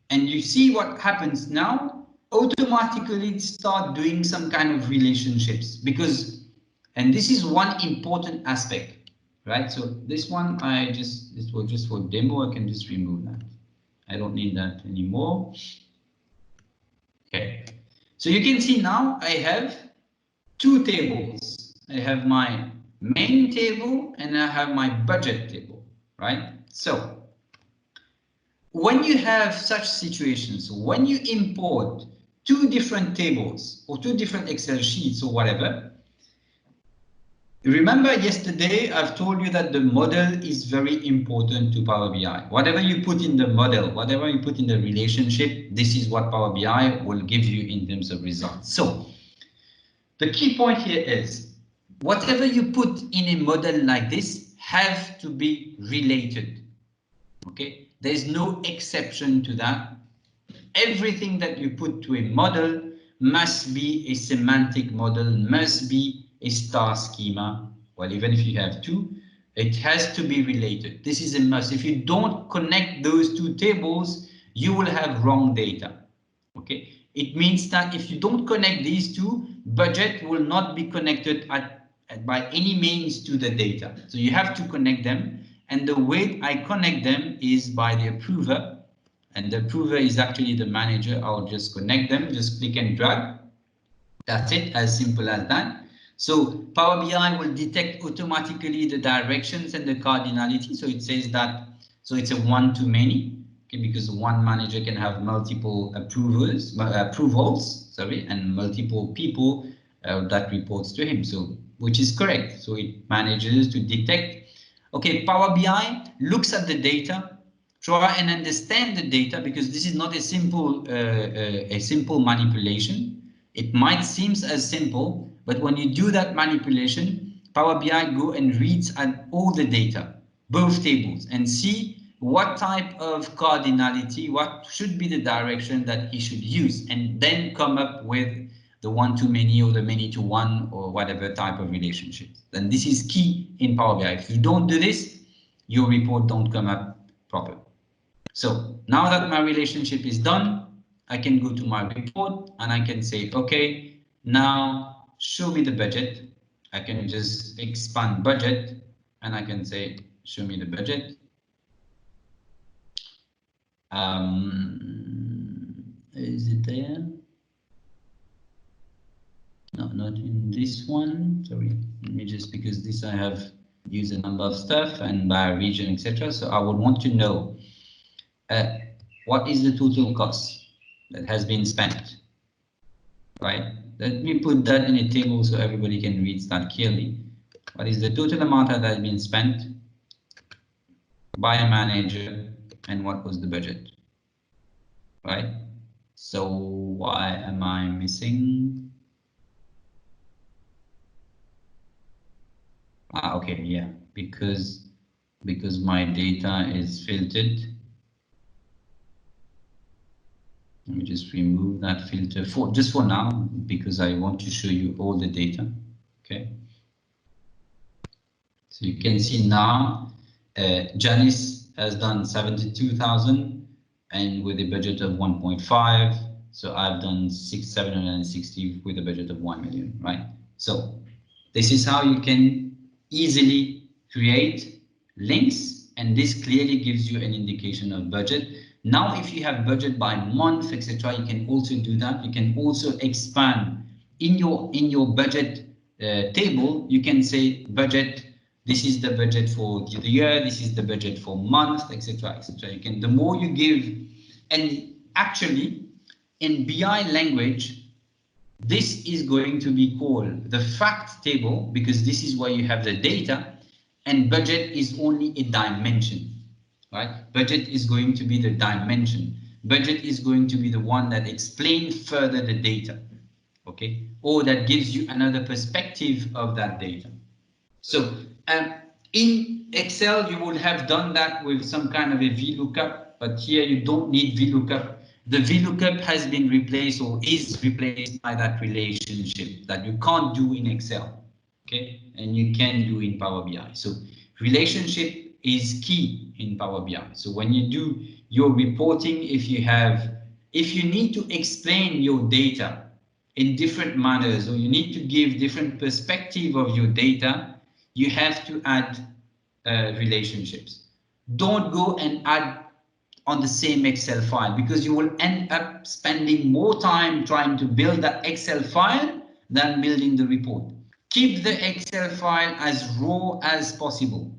A: And you see what happens now? Automatically start doing some kind of relationships, because, and this is one important aspect, right? So this one, this was just for demo. I can just remove that. I don't need that anymore. Okay. So you can see now I have two tables. I have my main table and I have my budget table, right? So when you have such situations, when you import two different tables or two different Excel sheets or whatever, remember yesterday I've told you that the model is very important to Power BI. Whatever you put in the model, whatever you put in the relationship, this is what Power BI will give you in terms of results. So the key point here is, whatever you put in a model like this have to be related. Okay, there's no exception to that. Everything that you put to a model must be a semantic model, must be a star schema. Well, even if you have two, it has to be related. This is a must. If you don't connect those two tables, you will have wrong data. Okay, it means that if you don't connect these two, budget will not be connected by any means to the data. So you have to connect them. And the way I connect them is by the approver. And the approver is actually the manager. I'll just connect them, just click and drag. That's it, as simple as that. So Power BI will detect automatically the directions and the cardinality. So it says that, so it's a one-to-many, okay, because one manager can have multiple approvals, and multiple people that reports to him. So, which is correct. So it manages to detect. Okay, Power BI looks at the data, try and understand the data, because this is not a simple manipulation. It might seem as simple, but when you do that manipulation, Power BI go and reads at all the data, both tables, and see what type of cardinality, what should be the direction that he should use, and then come up with the one-to-many or the many-to-one or whatever type of relationship. And this is key in Power BI. If you don't do this, your report don't come up proper. So now that my relationship is done, I can go to my report and I can say, okay, now show me the budget. I can just expand budget and I can say, show me the budget. Is it there? No, not in this one. Sorry, let me just, because this I have used a number of stuff and by region, etc. So I would want to know what is the total cost that has been spent, right? Let me put that in a table so everybody can read that clearly. What is the total amount that has been spent by a manager and what was the budget, right? So why am I missing? Okay, yeah, because my data is filtered. Let me just remove that filter just for now, because I want to show you all the data. Okay. So you can see now, Janice has done 72,000 and with a budget of 1.5. So I've done 760 with a budget of 1 million, right? So this is how you can easily create links, and this clearly gives you an indication of budget. Now, if you have budget by month, etc., you can also do that. You can also expand in your budget table. You can say budget. This is the budget for the year. This is the budget for month, etc., etc. You can. The more you give, and actually, in BI language, this is going to be called the fact table, because this is where you have the data, and budget is only a dimension, right? Budget is going to be the dimension. Budget is going to be the one that explains further the data, okay? Or that gives you another perspective of that data. So in Excel, you would have done that with some kind of a VLOOKUP, but here you don't need VLOOKUP. The VLOOKUP has been replaced or is replaced by that relationship that you can't do in Excel, okay? And you can do in Power BI. So relationship is key in Power BI. So when you do your reporting, if you need to explain your data in different manners, or you need to give different perspective of your data, you have to add relationships. Don't go and add on the same Excel file, because you will end up spending more time trying to build that Excel file than building the report. Keep the Excel file as raw as possible.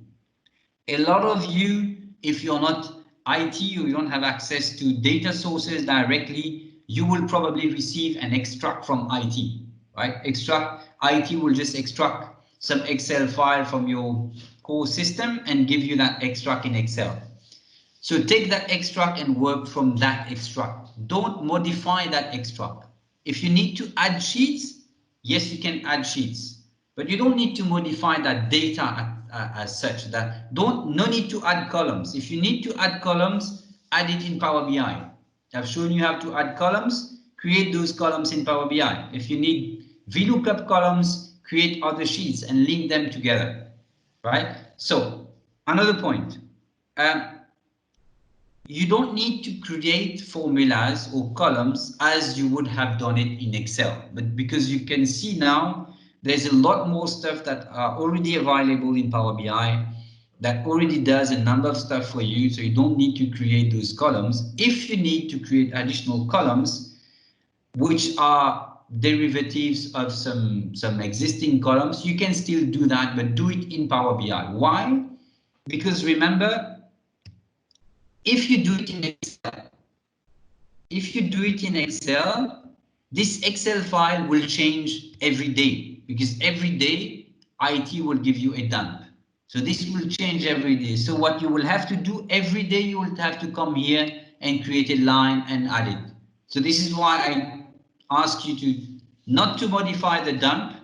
A: A lot of you, if you're not IT or you don't have access to data sources directly, you will probably receive an extract from IT, right? IT will just extract some Excel file from your core system and give you that extract in Excel. So take that extract and work from that extract. Don't modify that extract. If you need to add sheets, yes, you can add sheets, but you don't need to modify that data as such. No need to add columns. If you need to add columns, add it in Power BI. I've shown you how to add columns. Create those columns in Power BI. If you need VLOOKUP columns, create other sheets and link them together, right? So another point. You don't need to create formulas or columns as you would have done it in Excel, but because you can see now there's a lot more stuff that are already available in Power BI. that already does a number of stuff for you, so you don't need to create those columns. If you need to create additional columns, which are derivatives of some existing columns, you can still do that, but do it in Power BI. Why? Because remember, if you do it in Excel, this Excel file will change every day, because every day IT will give you a dump. So this will change every day. So what you will have to do every day, you will have to come here and create a line and add it. So this is why I ask you to not to modify the dump,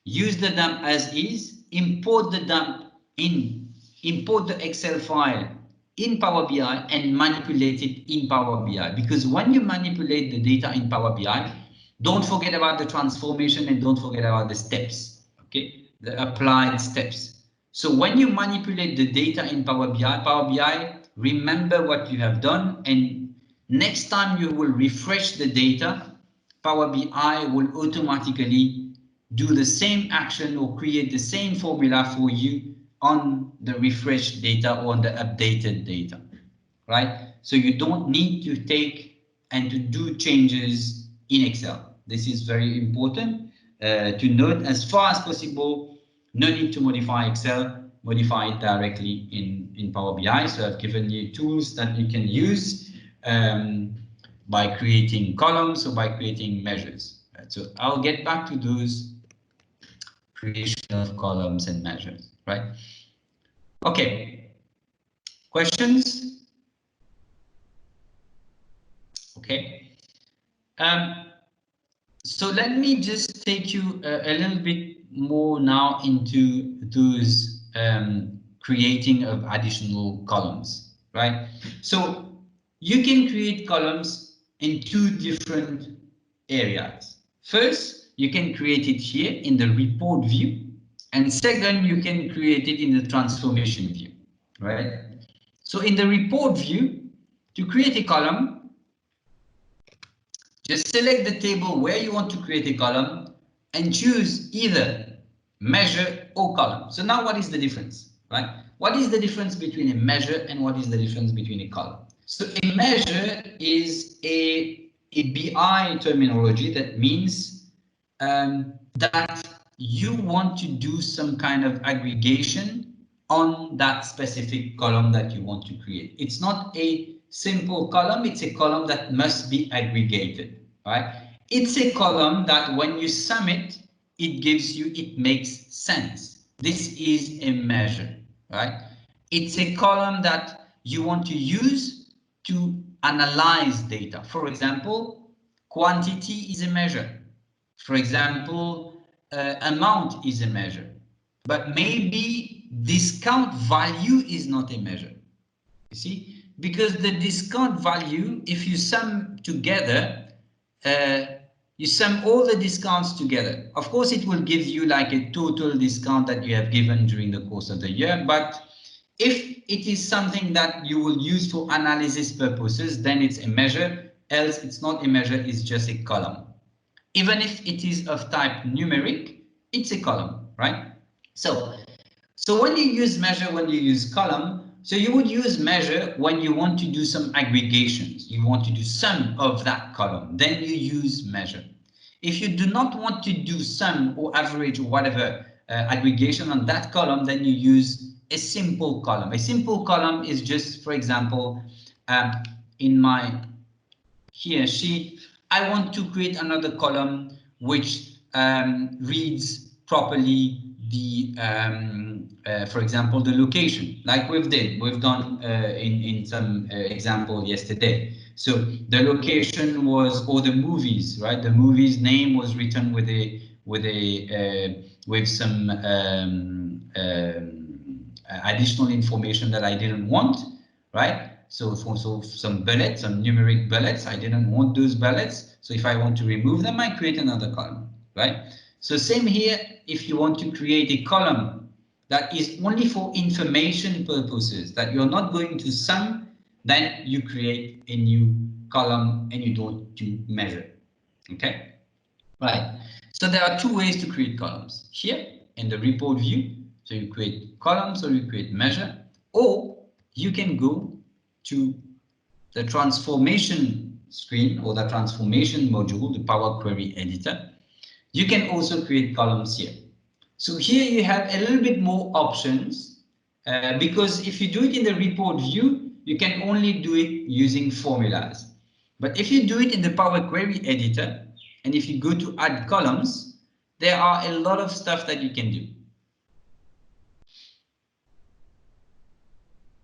A: use the dump as is, import the dump in, import the Excel file in Power BI and manipulate it in Power BI. Because when you manipulate the data in Power BI, don't forget about the transformation and don't forget about the steps, okay? The applied steps. So when you manipulate the data in Power BI, remember what you have done, and next time you will refresh the data, Power BI will automatically do the same action or create the same formula for you on the refreshed data or on the updated data, right? So you don't need to take and to do changes in Excel. This is very important to note. As far as possible, no need to modify Excel, modify it directly in Power BI. So I've given you tools that you can use by creating columns or by creating measures. Right? So I'll get back to those creation of columns and measures, right? Okay, questions? Okay. So let me just take you a little bit more now into those creating of additional columns, right? So you can create columns in two different areas. First, you can create it here in the report view, and second, you can create it in the transformation view, right? So in the report view, to create a column, just select the table where you want to create a column and choose either measure or column. So now what is the difference, right? What is the difference between a measure and what is the difference between a column? So a measure is a BI terminology that means that you want to do some kind of aggregation on that specific column that you want to create. It's not a simple column, it's a column that must be aggregated, right? It's a column that when you sum it, it gives you, it makes sense. This is a measure, right? It's a column that you want to use to analyze data. For example, quantity is a measure. For example, amount is a measure. But maybe discount value is not a measure. You see, because the discount value, if you sum together, you sum all the discounts together. Of course, it will give you like a total discount that you have given during the course of the year. But if it is something that you will use for analysis purposes, then it's a measure. Else, it's not a measure, it's just a column. Even if it is of type numeric, it's a column, right? So when you use measure, when you use column, so you would use measure when you want to do some aggregations. You want to do sum of that column, then you use measure. If you do not want to do sum or average or whatever aggregation on that column, then you use a simple column. A simple column is just, for example, in my here sheet, I want to create another column which reads properly the, for example, the location, like we've done in some example yesterday. So the location was, or the movies, right? The movie's name was written with some additional information that I didn't want, right? So some bullets, some numeric bullets, I didn't want those bullets. So if I want to remove them, I create another column, right? So same here, if you want to create a column that is only for information purposes, that you're not going to sum, then you create a new column and you don't do measure, okay? Right, so there are two ways to create columns. Here in the report view, so you create columns or you create measure. or you can go to the transformation screen or the transformation module, the Power Query editor. You can also create columns here. So here you have a little bit more options because if you do it in the report view, you can only do it using formulas. But if you do it in the Power Query editor, and if you go to add columns, there are a lot of stuff that you can do.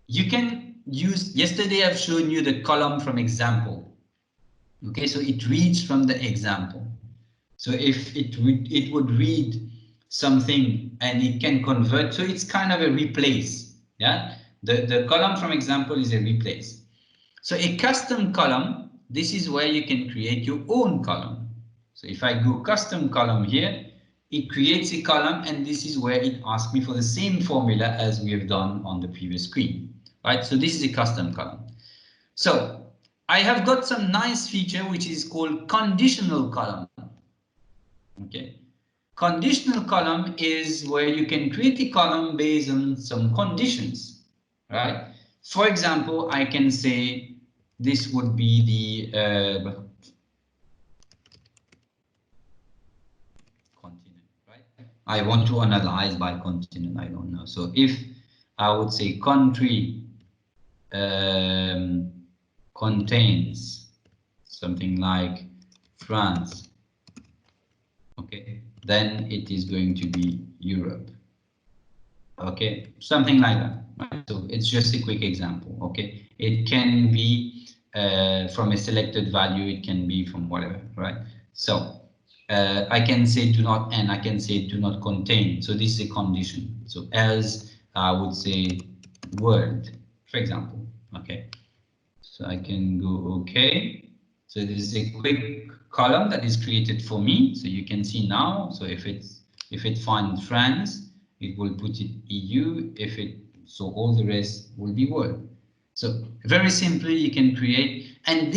A: You can use, yesterday I've shown you the column from example. Okay, so it reads from the example. So if it would read something and it can convert, so it's kind of a replace. Yeah, the column from example is a replace. So a custom column, this is where you can create your own column. So if I go custom column here, it creates a column, and this is where it asks me for the same formula as we have done on the previous screen. Right, so this is a custom column. So I have got some nice feature which is called conditional column. Okay, conditional column is where you can create a column based on some conditions, right? For example, I can say this would be the continent, right? I want to analyze by continent, I don't know. So if I would say country contains something like France, okay, then it is going to be Europe. Okay, something like that. Right? So it's just a quick example. Okay, it can be from a selected value, it can be from whatever, right? So I can say do not end, I can say do not contain. So this is a condition. So else I would say world, for example. Okay, so I can go okay. So this is a quick column that is created for me. So you can see now. So if it finds France, it will put it EU. So all the rest will be world. So very simply you can create, and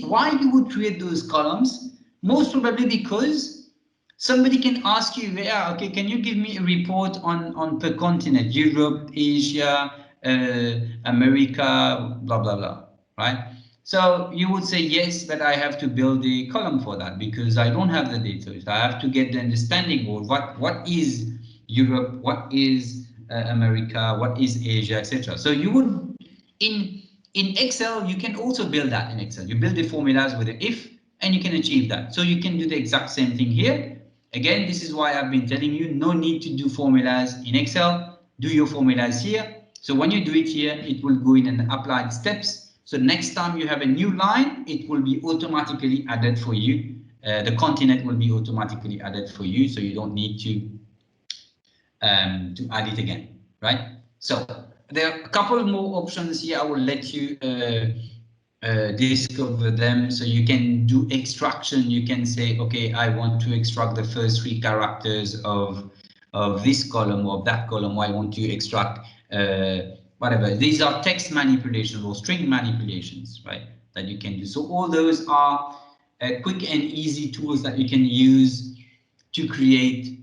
A: why you would create those columns? Most probably because somebody can ask you, yeah, okay, can you give me a report on per continent, Europe, Asia, America, blah blah blah, right? So you would say yes, but I have to build a column for that because I don't have the data. So I have to get the understanding of what is Europe, what is America, what is Asia, etc. So you would in Excel, you can also build that in Excel. You build the formulas with the if, and you can achieve that. So you can do the exact same thing here. Again, this is why I've been telling you, no need to do formulas in Excel. Do your formulas here. So when you do it here, it will go in and applied steps. So next time you have a new line, it will be automatically added for you. The continent will be automatically added for you, so you don't need to add it again, right? So there are a couple more options here. I will let you discover them. So you can do extraction. You can say, okay, I want to extract the first 3 characters of this column or of that column. I want to extract whatever. These are text manipulations or string manipulations, right? That you can do. So all those are quick and easy tools that you can use to create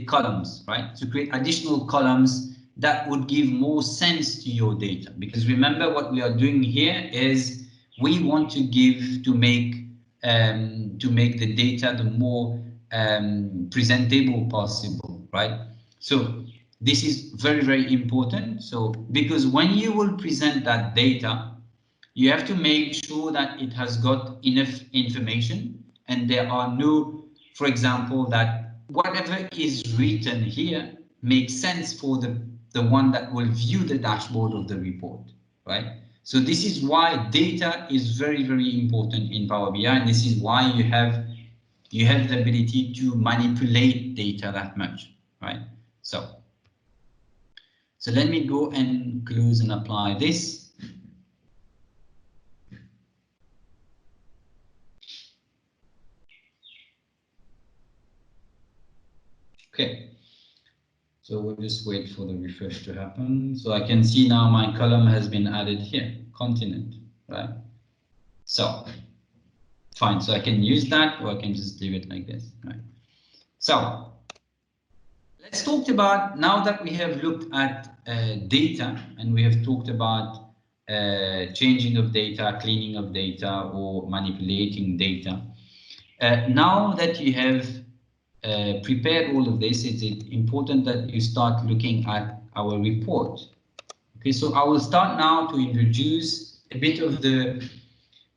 A: columns, right? To create additional columns that would give more sense to your data. Because remember, what we are doing here is we want to make the data the more presentable possible, right? So this is very, very important. So because when you will present that data, you have to make sure that it has got enough information and there are no, for example, that whatever is written here makes sense for the one that will view the dashboard of the report, right? So this is why data is very, very important in Power BI, and this is why you have the ability to manipulate data that much, right? So let me go and close and apply this. Okay, so we'll just wait for the refresh to happen. So I can see now my column has been added here, continent, right? So fine, so I can use that or I can just leave it like this, right? So let's talk about, now that we have looked at data and we have talked about changing of data, cleaning of data, or manipulating data. Now that you have prepared all of this, it's important that you start looking at our report. Okay, so I will start now to introduce a bit of the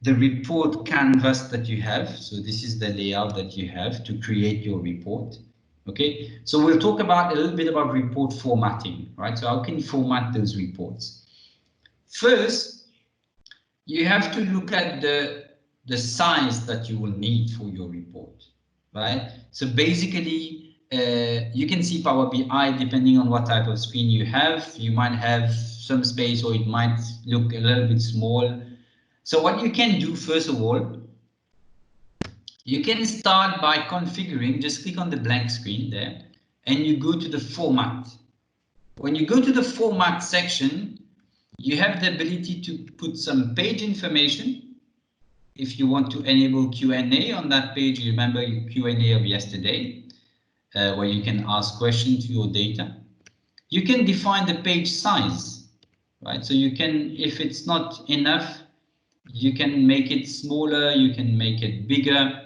A: report canvas that you have. So this is the layout that you have to create your report. Okay, so we'll talk about a little bit about report formatting, right? So how can you format those reports? First, you have to look at the size that you will need for your report, right? So basically, you can see Power BI, depending on what type of screen you have. You might have some space, or it might look a little bit small. So what you can do, first of all, you can start by configuring, just click on the blank screen there, and you go to the format. When you go to the format section, you have the ability to put some page information. If you want to enable Q&A on that page, you remember your Q&A of yesterday, where you can ask questions to your data. You can define the page size, right? So you can, if it's not enough, you can make it smaller, you can make it bigger.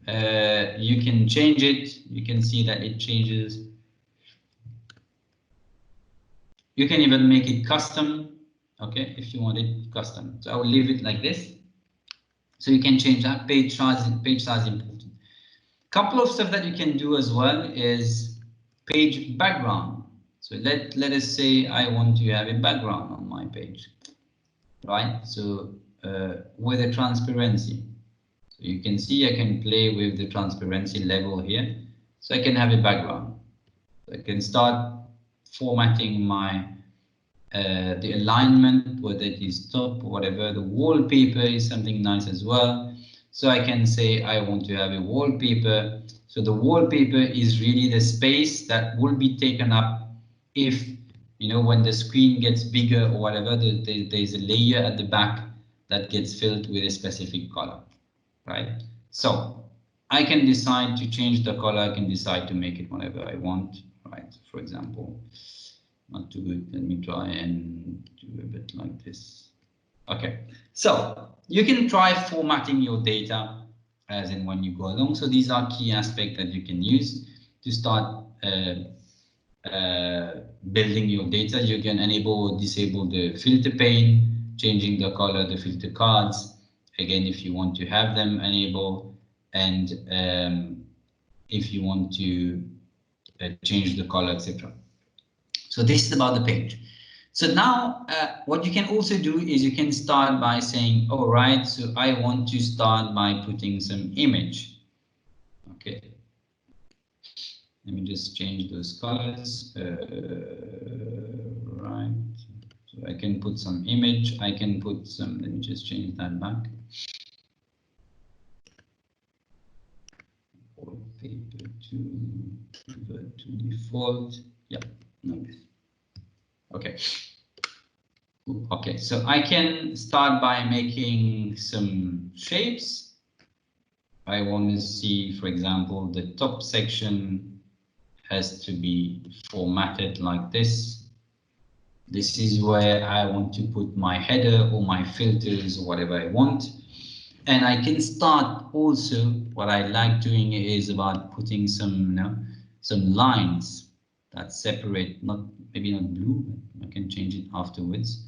A: You can change it. You can see that it changes. You can even make it custom, okay, if you want it custom. So I will leave it like this. So you can change that page size important. Couple of stuff that you can do as well is page background. So let us say I want to have a background on my page, right? So with a transparency. So you can see I can play with the transparency level here. So I can have a background. So I can start formatting my the alignment, whether it is top or whatever. The wallpaper is something nice as well. So I can say I want to have a wallpaper. So the wallpaper is really the space that will be taken up if, you know, when the screen gets bigger or whatever, there's a layer at the back that gets filled with a specific color, right? So I can decide to change the color. I can decide to make it whatever I want, right? For example, not too good. Let me try and do a bit like this. Okay, so you can try formatting your data as in when you go along. So these are key aspects that you can use to start building your data. You can enable or disable the filter pane, changing the color, the filter cards. Again, if you want to have them enable, and if you want to change the color, etc. So this is about the page. So now what you can also do is you can start by saying, all right, so I want to start by putting some image. Okay. Let me just change those colors. Right. So I can put some image. I can put some, let me just change that back. Wallpaper to default. Yeah, like this. Okay. Okay, so I can start by making some shapes. I want to see, for example, the top section has to be formatted like this. This is where I want to put my header or my filters or whatever I want. And I can start also, what I like doing is about putting some, you know, some lines that separate, not maybe not blue, but I can change it afterwards.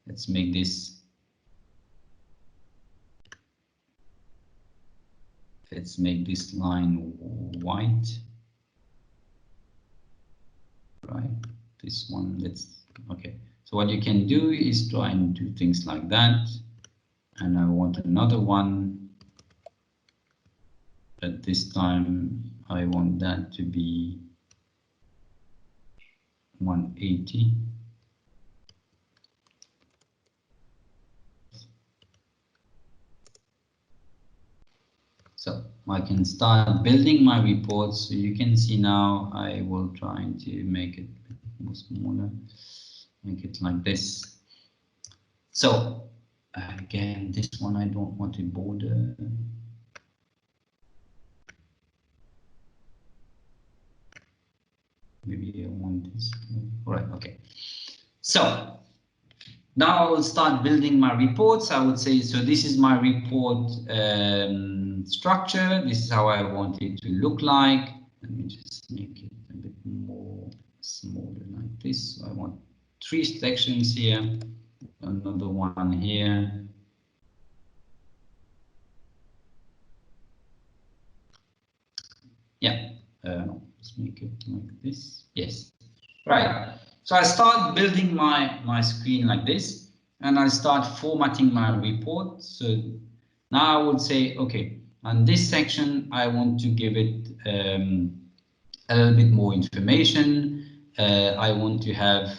A: Let's make this. Let's make this line white. Right, this one, let's, okay. So what you can do is try and do things like that. And I want another one. But this time I want that to be 180. So I can start building my reports. So you can see now I will try to make it more smaller, make it like this. So again, this one I don't want a border. maybe I want this. All right, okay. So now I will start building my reports. I would say, so this is my report structure. This is how I want it to look like. Let me just make it a bit more smaller like this. So I want 3 sections here, another one here. Yeah, let's make it like this. Yes, right. So I start building my screen like this, and I start formatting my report. So now I would say, okay, on this section, I want to give it a little bit more information. I want to have,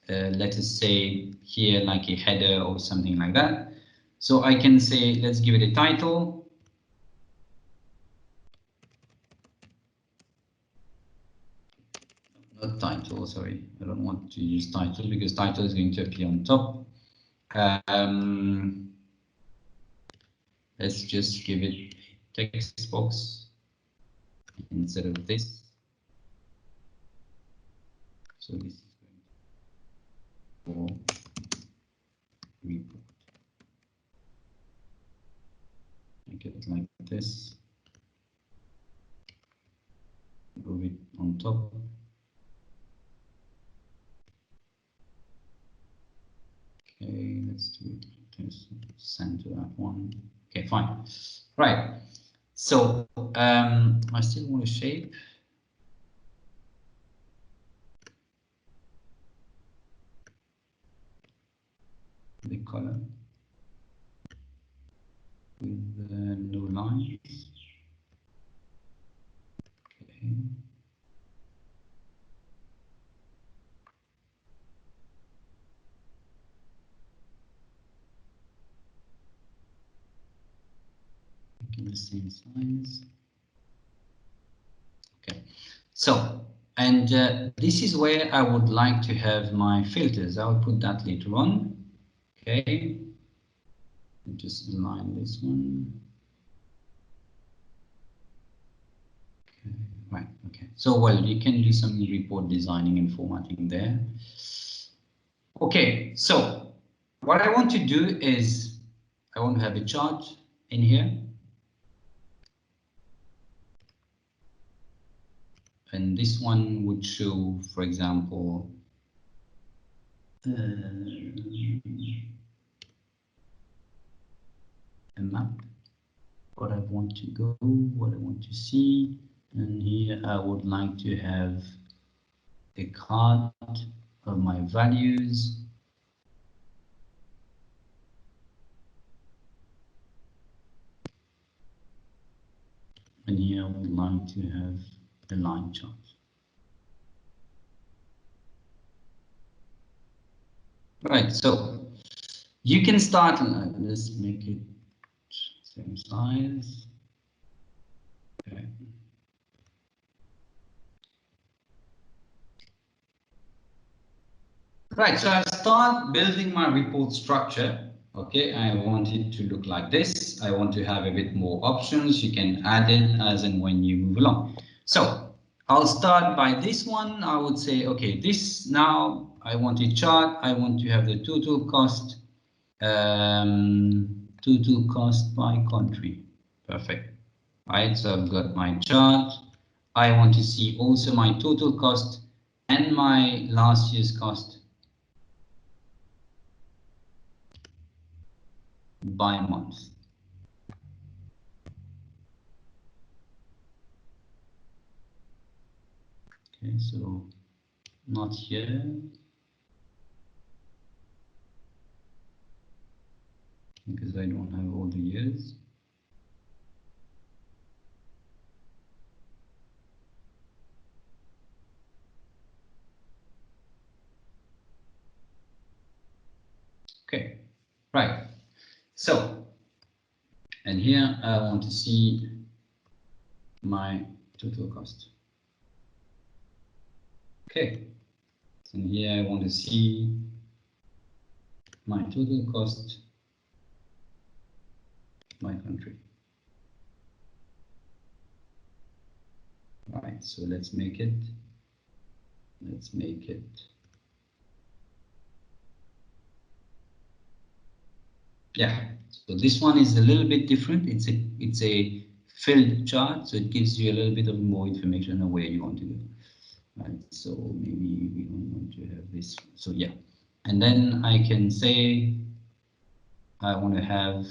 A: let us say here, like a header or something like that. So I can say, let's give it a title. Not title, sorry. I don't want to use title because title is going to appear on top. Let's just give it a text box instead of this. So this is going to be report. Make it like this. Move it on top. Okay, let's do it like this. Center that one. Okay, fine. Right. So I still want a shape. The color with no lines. Okay. Making the same size. Okay, so and this is where I would like to have my filters. I'll put that later on. Okay, just align this one. Okay, right. Okay. So well, you can do some report designing and formatting there. Okay. So what I want to do is I want to have a chart in here. And this one would show, for example, a map, what I want to go, what I want to see. And here I would like to have a card of my values. And here I would like to have a line chart. Right, so you can start, let's make it same size. Okay. Right, so I start building my report structure. Okay, I want it to look like this. I want to have a bit more options. You can add it as and when you move along. So I'll start by this one. I would say, okay, this now I want a chart. I want to have the total cost by country. Perfect. Right, so I've got my chart. I want to see also my total cost and my last year's cost by month. Okay, so not here. Because I don't have all the years. Okay, right. So, and here I want to see my total cost. Okay, and here I want to see my total cost by country. Right, so let's make it Let's make it. Yeah, so this one is a little bit different. It's a filled chart, so it gives you a little bit of more information on where you want to go. Right, so maybe we don't want to have this. So yeah, and then I can say I want to have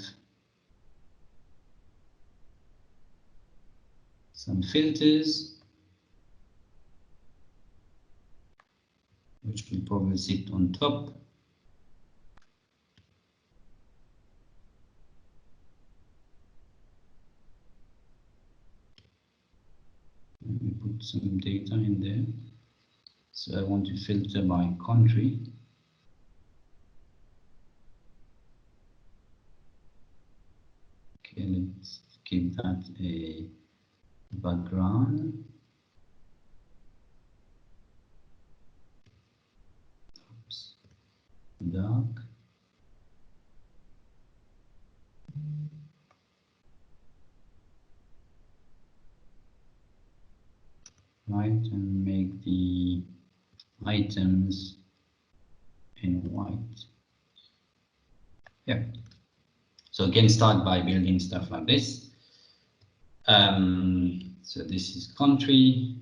A: some filters, which will probably sit on top. Let me put some data in there. So I want to filter by country. Okay, let's give that a background. Oops. Dark. Right, and make the items in white. Yeah. So again, start by building stuff like this. So this is country.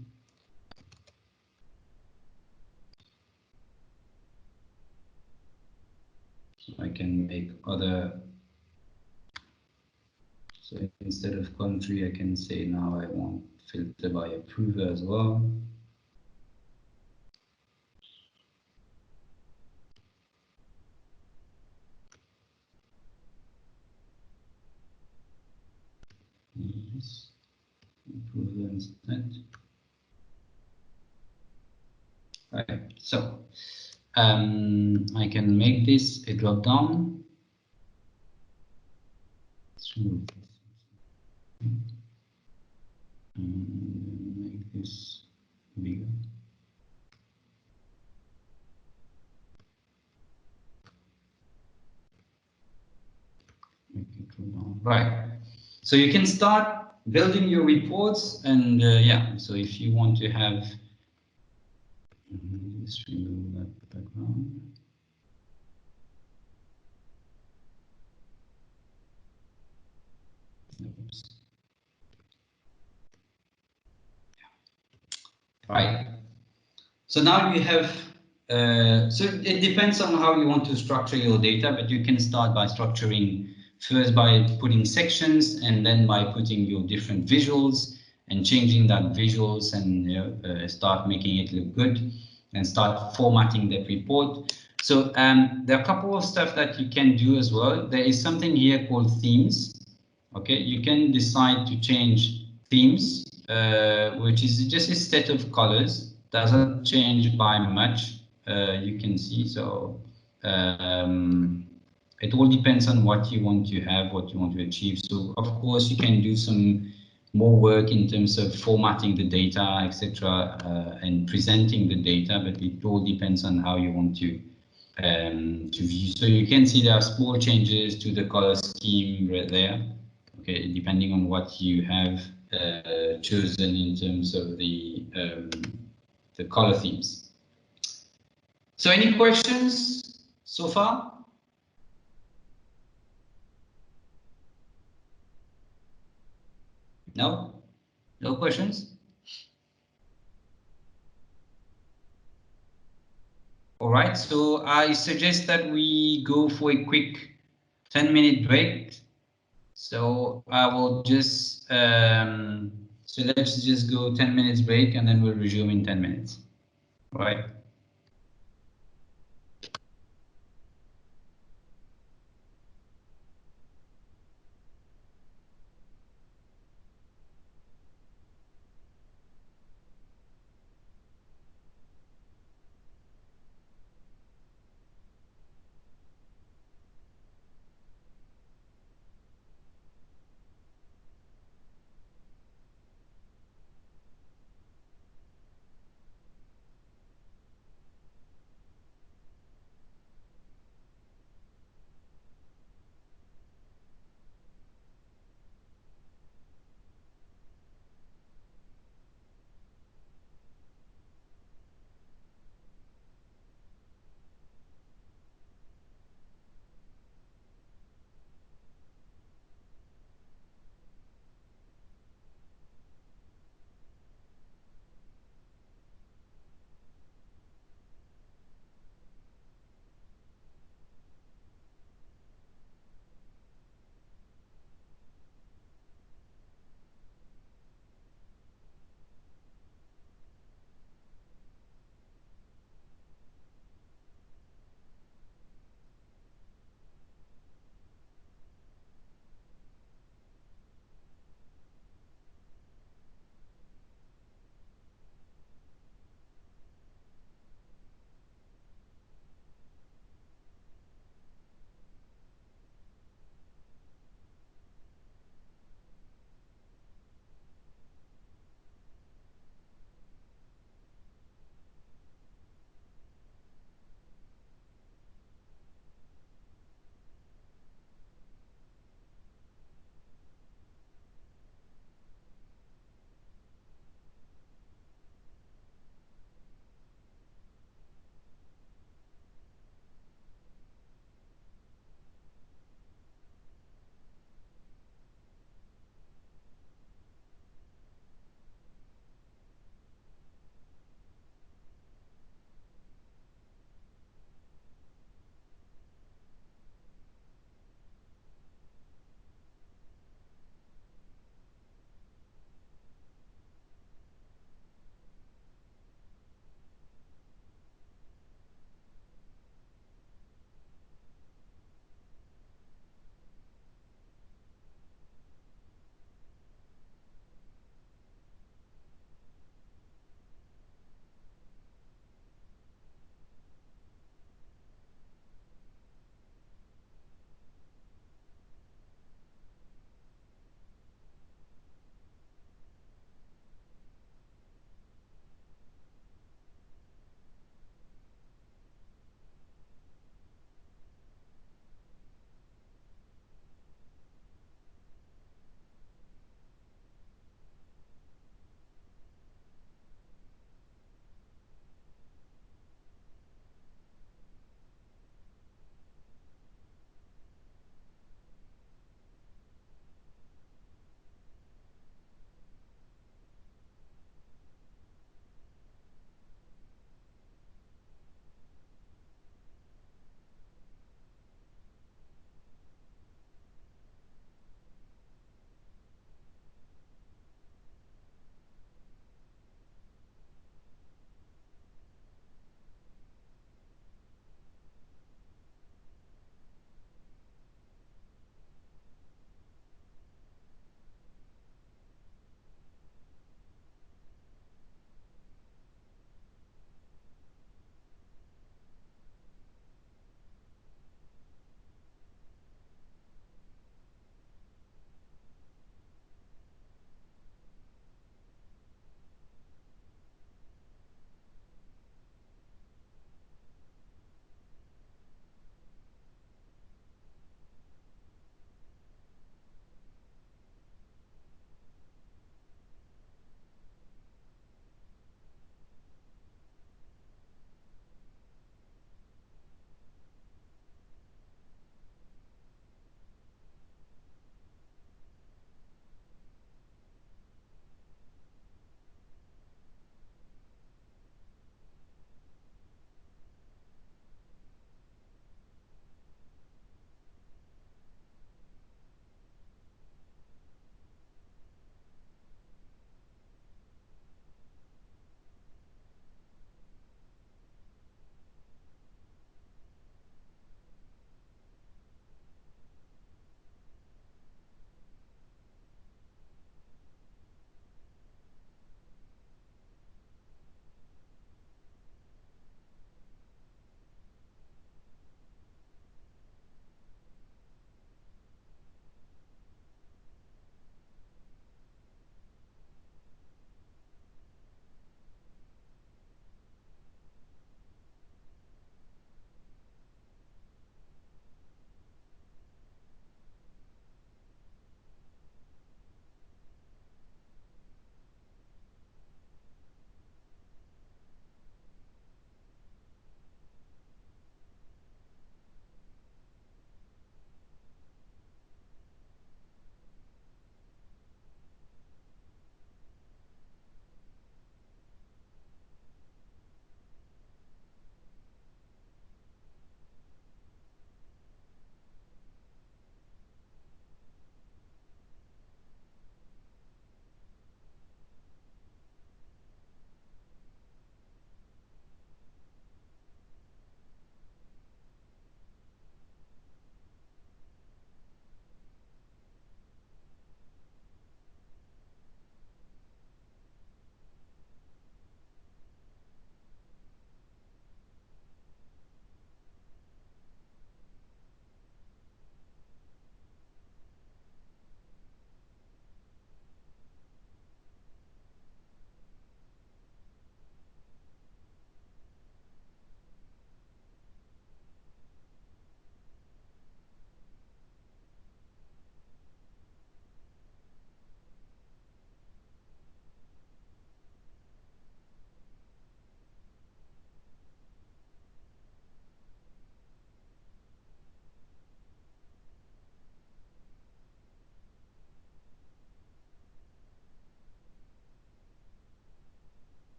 A: So I can make other. So instead of country, I can say now I want filter by approver as well. Yes, approver instead. Right. So I can make this a drop down. Make this bigger. Make it drop down. Right. So you can start building your reports, and yeah. So if you want to have, just remove that background. Oops. Right. So now you have, so it depends on how you want to structure your data, but you can start by structuring first by putting sections and then by putting your different visuals and changing that visuals and start making it look good and start formatting that report. So there are a couple of stuff that you can do as well. There is something here called themes. Okay, you can decide to change themes, which is just a set of colors, doesn't change by much. You can see, so it all depends on what you want to have, what you want to achieve. So of course you can do some more work in terms of formatting the data, etc., and presenting the data, but it all depends on how you want to view. So you can see there are small changes to the color scheme right there. Okay, depending on what you have chosen in terms of the color themes. So any questions so far? No? No questions? All right, so I suggest that we go for a quick 10-minute break. So I will just, so let's just go 10 minutes break and then we'll resume in 10 minutes. All right.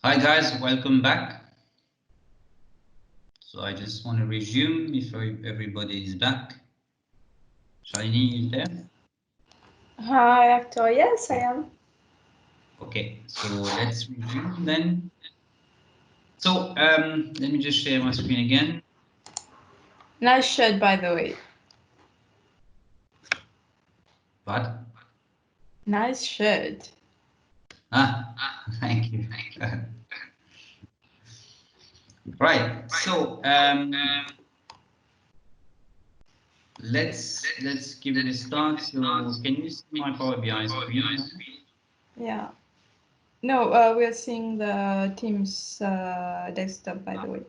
A: Hi guys, welcome back. So I just want to resume if everybody is back. Shalini, you there?
B: Hi, Actor. Yes, I am.
A: Okay, so let's resume then. So let me just share my screen again.
B: Nice shirt, by the way.
A: What?
B: Nice shirt.
A: Thank you. Right. So let's give it a start. So can you see my Power BI screen now?
B: Yeah. No, we're seeing the Teams desktop, by the way.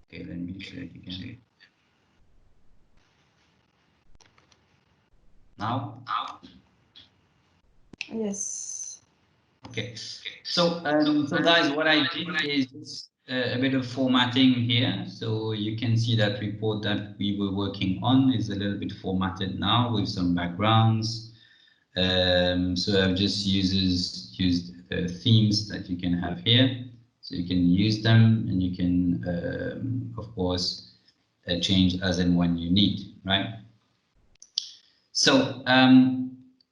A: Okay, let me share it again. Now?
B: Yes.
A: Okay. So guys, what I did is just a bit of formatting here. So you can see that report that we were working on is a little bit formatted now with some backgrounds. So I've just used themes that you can have here. So you can use them and you can, of course, change as and when you need, right? So,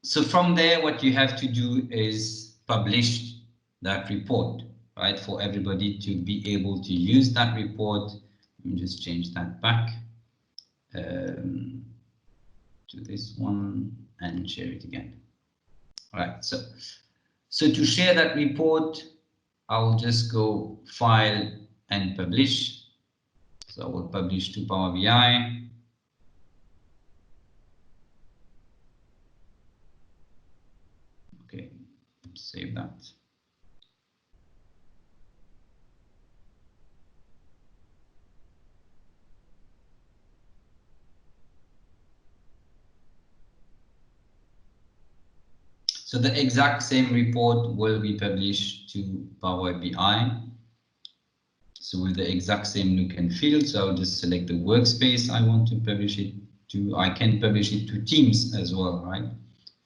A: so from there, what you have to do is publish that report, right? For everybody to be able to use that report. Let me just change that back to this one and share it again. All right, so to share that report, I will just go File and Publish. So I will publish to Power BI. Okay, save that. So the exact same report will be published to Power BI. So with the exact same look and feel, so I'll just select the workspace I want to publish it to. I can publish it to Teams as well, right?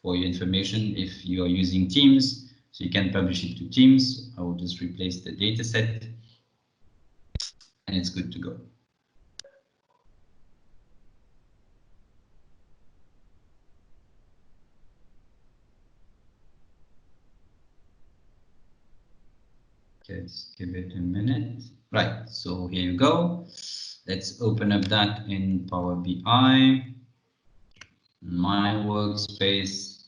A: For your information, if you are using Teams, so you can publish it to Teams. I will just replace the data set and it's good to go. Just give it a minute. Right, so here you go. Let's open up that in Power BI. My workspace.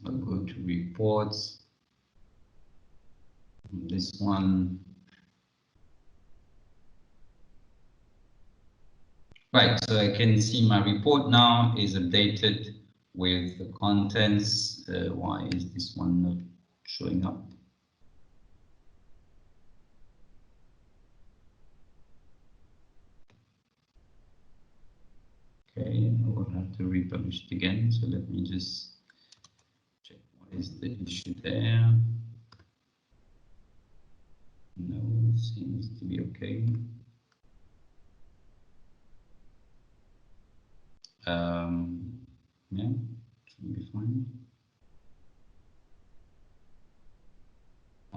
A: I'll go to reports. This one. Right, so I can see my report now is updated with the contents. Why is this one not showing up? Okay, I will have to republish it again. So let me just check what is the issue there. No, seems to be okay. Yeah, should be fine.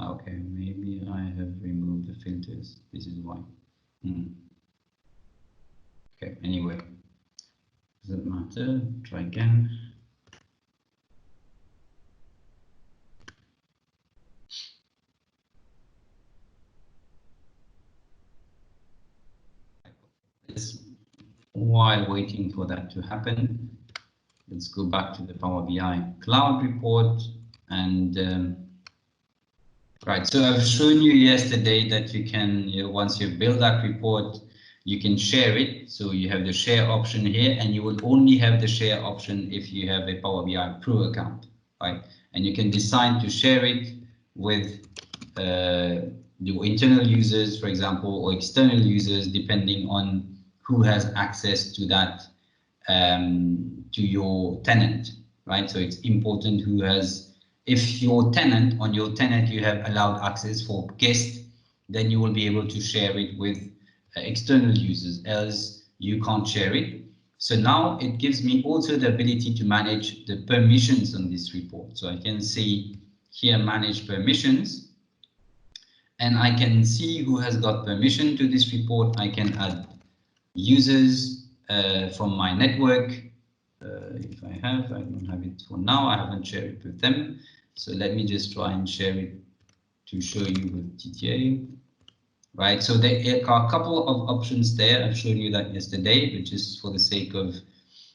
A: Okay, maybe I have removed the filters. This is why. Okay, anyway, doesn't matter. Try again. While waiting for that to happen, let's go back to the Power BI cloud report and right. So I've shown you yesterday that you can, once you build that report, you can share it. So you have the share option here, and you will only have the share option if you have a Power BI Pro account, right? And you can decide to share it with your internal users, for example, or external users, depending on who has access to that, to your tenant, right? So it's important who has, if your tenant, on your tenant, you have allowed access for guests, then you will be able to share it with external users, else you can't share it. So now it gives me also the ability to manage the permissions on this report. So I can see here manage permissions, and I can see who has got permission to this report. I can add users from my network. If I don't have it for now. I haven't shared it with them. So let me just try and share it to show you with TTA. Right, so there are a couple of options there. I've shown you that yesterday, but just for the sake of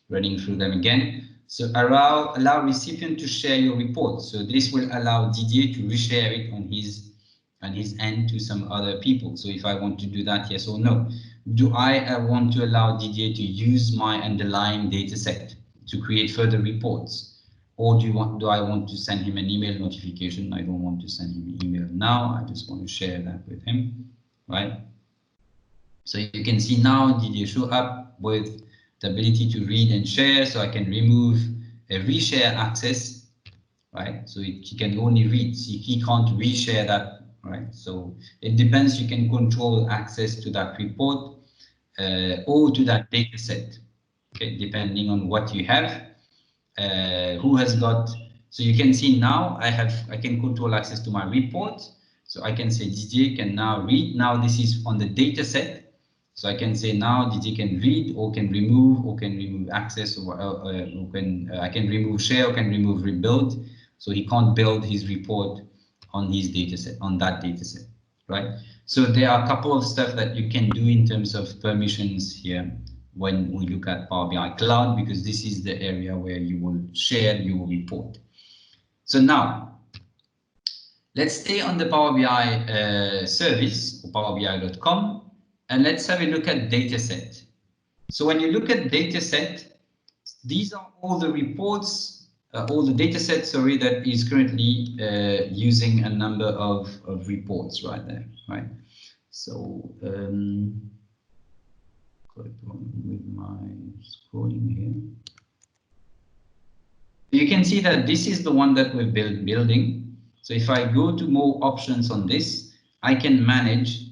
A: running through them again. So allow recipient to share your report. So this will allow Didier to reshare it on his end to some other people. So if I want to do that, yes or no. Do I want to allow Didier to use my underlying data set to create further reports? Or do I want to send him an email notification? I don't want to send him an email now. I just want to share that with him, right? So you can see now Didier show up with the ability to read and share. So I can remove a reshare access, right? So he can only read, so he can't reshare that, right? So it depends. You can control access to that report or to that data set, okay, depending on what you have, who has got. So you can see now I can control access to my report. So I can say Didier can now read. Now this is on the data set. So I can say now Didier can read or can remove access, or I can remove share or can remove rebuild. So he can't build his report on his data set, on that data set, right? So there are a couple of stuff that you can do in terms of permissions here when we look at Power BI Cloud, because this is the area where you will share your report. So now let's stay on the Power BI service, or powerbi.com. And let's have a look at dataset. So when you look at dataset, these are all the reports, all the datasets, sorry, that is currently using a number of reports right there, right? So got it wrong with my scrolling here. You can see that this is the one that we're building. So if I go to more options on this, I can manage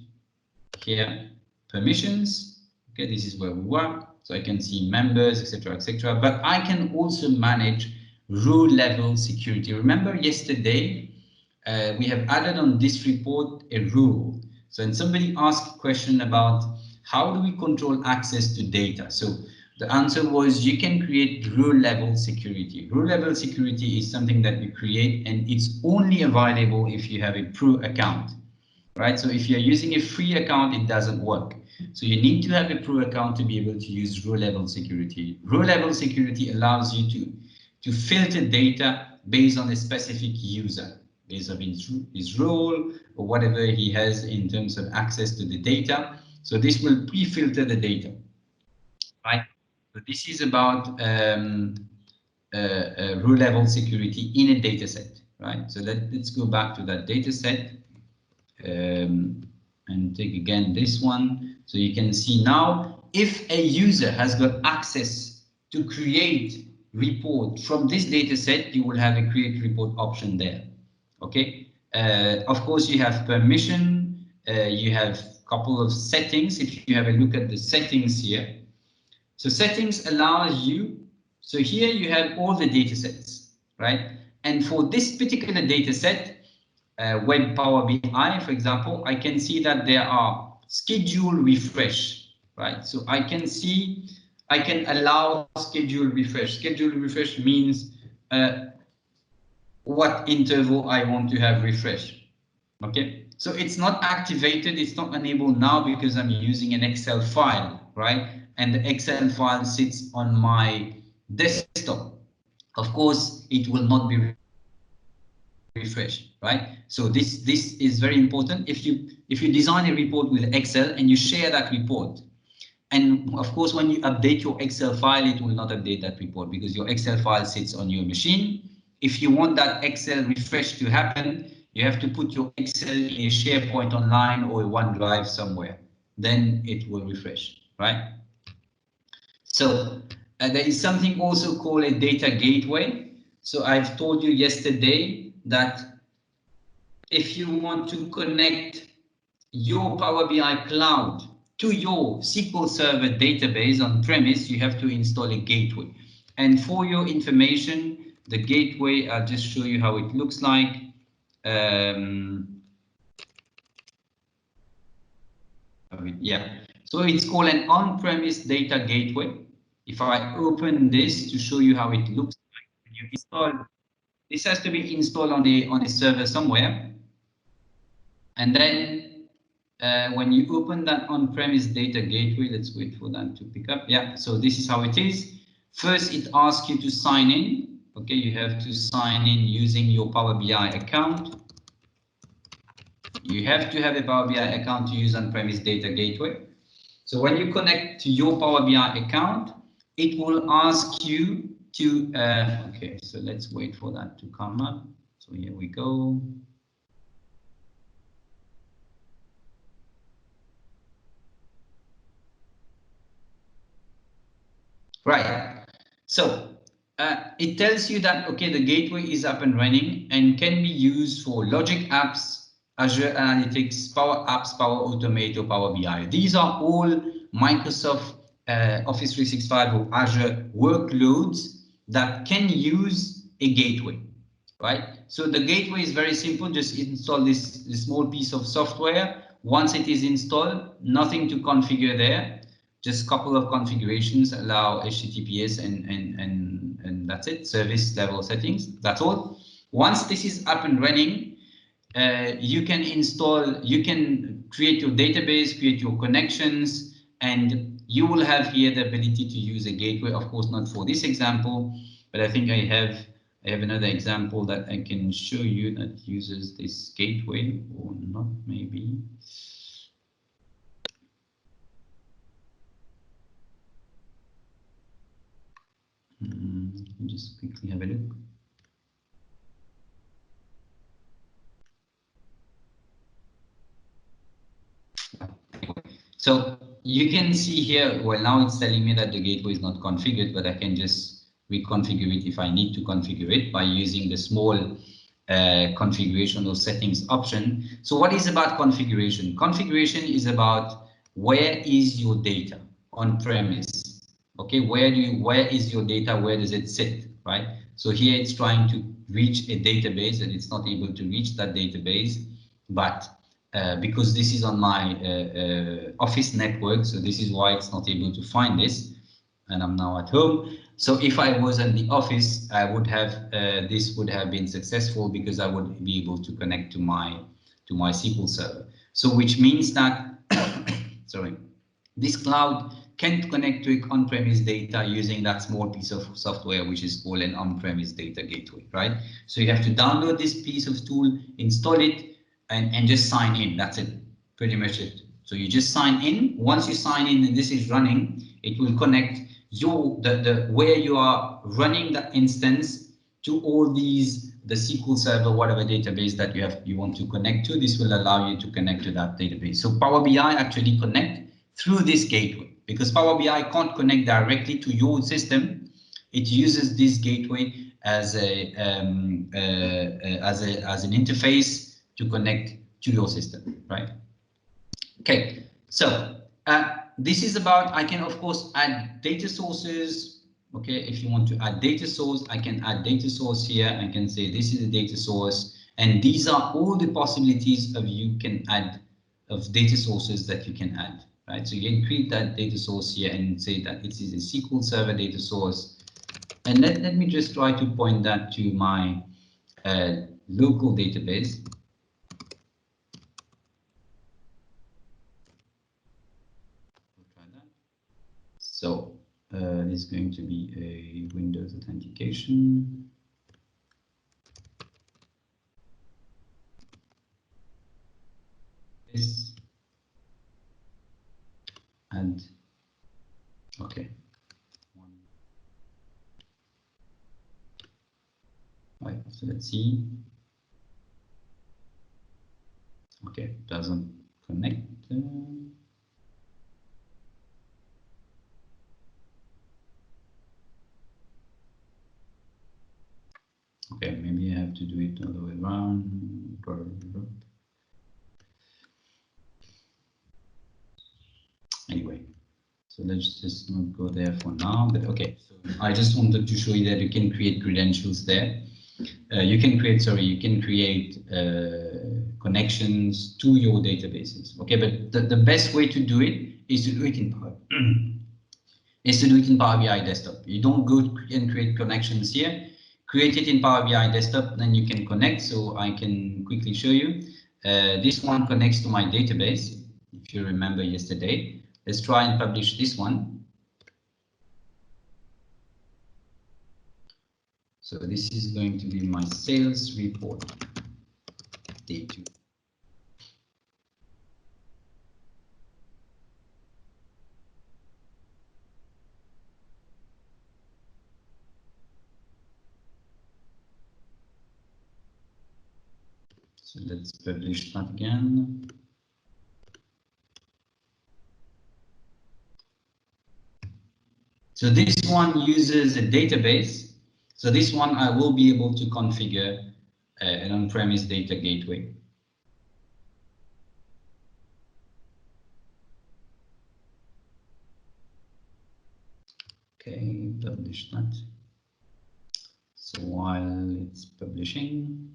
A: here permissions. Okay, this is where we were. So I can see members, etc., etc. But I can also manage rule level security. Remember yesterday, we have added on this report a rule. So when somebody asked a question about how do we control access to data? So the answer was you can create rule level security. Rule level security is something that you create, and it's only available if you have a pro account. Right, so if you're using a free account, it doesn't work. So you need to have a pro account to be able to use row level security. Row level security allows you to filter data based on a specific user, based on his role or whatever he has in terms of access to the data. So this will pre-filter the data, right? So this is about row level security in a data set, right? So let's go back to that data set. And take again this one. So you can see now if a user has got access to create report from this data set, you will have a create report option there. Okay. Of course, you have permission. You have a couple of settings. If you have a look at the settings here. So settings allows you. So here you have all the data sets, right? And for this particular data set, Web Power BI, for example, I can see that there are schedule refresh, right? So I can see, I can allow schedule refresh. Schedule refresh means what interval I want to have refresh. Okay, so it's not activated, it's not enabled now because I'm using an Excel file, right? And the Excel file sits on my desktop. Of course, it will not be refresh, right? So this is very important. If you design a report with Excel and you share that report, and of course when you update your Excel file, it will not update that report because your Excel file sits on your machine. If you want that Excel refresh to happen, you have to put your Excel in a SharePoint online or a OneDrive somewhere. Then it will refresh, right? So there is something also called a data gateway. So I've told you yesterday that if you want to connect your Power BI cloud to your SQL Server database on premise, you have to install a gateway. And for your information, the gateway, I'll just show you how it looks like. Yeah, so it's called an on-premise data gateway. If I open this to show you how it looks like when you install, this has to be installed on a server somewhere. And then when you open that on-premise data gateway, let's wait for that to pick up. Yeah, so this is how it is. First, it asks you to sign in. Okay, you have to sign in using your Power BI account. You have to have a Power BI account to use on-premise data gateway. So when you connect to your Power BI account, it will ask you to, okay, so let's wait for that to come up. So here we go. Right. So it tells you that, okay, the gateway is up and running and can be used for Logic Apps, Azure Analytics, Power Apps, Power Automate, or Power BI. These are all Microsoft Office 365 or Azure workloads that can use a gateway, right? So the gateway is very simple. Just install this small piece of software. Once it is installed, nothing to configure there. Just a couple of configurations, allow HTTPS and that's it. Service level settings. That's all. Once this is up and running, you can install, you can create your database, create your connections, and you will have here the ability to use a gateway. Of course, not for this example, but I think I have another example that I can show you that uses this gateway or not, maybe. Just quickly have a look. So you can see here, well, now it's telling me that the gateway is not configured, but I can just reconfigure it if I need to configure it by using the small configuration or settings option. So what is about configuration? Configuration is about where is your data on premise? Okay, where is your data? Where does it sit, right? So here it's trying to reach a database and it's not able to reach that database, but because this is on my office network, so this is why it's not able to find this, and I'm now at home. So if I was in the office, I would have this would have been successful because I would be able to connect to my SQL server. So which means that sorry, this cloud can't connect to on-premise data using that small piece of software, which is called an on-premise data gateway, right? So you have to download this piece of tool, install it, and just sign in. That's it, pretty much it. So you just sign in. Once you sign in and this is running, it will connect where you are running the instance to all these, the SQL Server, whatever database that you want to connect to. This will allow you to connect to that database. So Power BI actually connect through this gateway, because Power BI can't connect directly to your system. It uses this gateway as an interface to connect to your system, right? Okay, so this is about, I can of course add data sources. Okay, if you want to add data source, I can add data source here. I can say this is a data source, and these are all the possibilities of you can add of data sources that you can add, right? So you can create that data source here and say that this is a SQL Server data source. And let me just try to point that to my local database. So this is going to be a Windows authentication. This and okay. Right, so let's see. Okay, doesn't connect. Okay, maybe I have to do it all the way around. So let's just not go there for now, but okay. So I just wanted to show you that you can create credentials there. You can create connections to your databases. Okay, but the best way to do it is to do it in Power BI desktop. You don't go and create connections here. Create it in Power BI desktop, then you can connect. So I can quickly show you. This one connects to my database. If you remember yesterday, let's try and publish this one. So this is going to be my sales report day 2. So let's publish that again. So this one uses a database. So this one I will be able to configure an on-premise data gateway. Okay, publish that. So while it's publishing,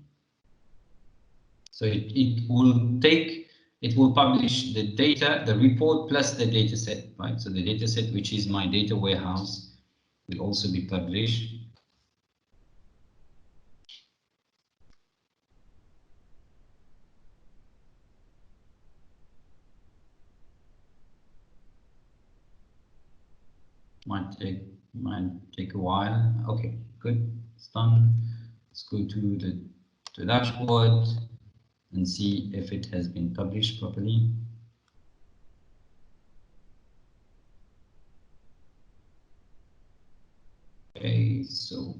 A: so it will publish the data, the report plus the data set, right? So the data set, which is my data warehouse, will also be published. Might take a while. Okay, good, it's done. Let's go to the dashboard and see if it has been published properly. Okay, so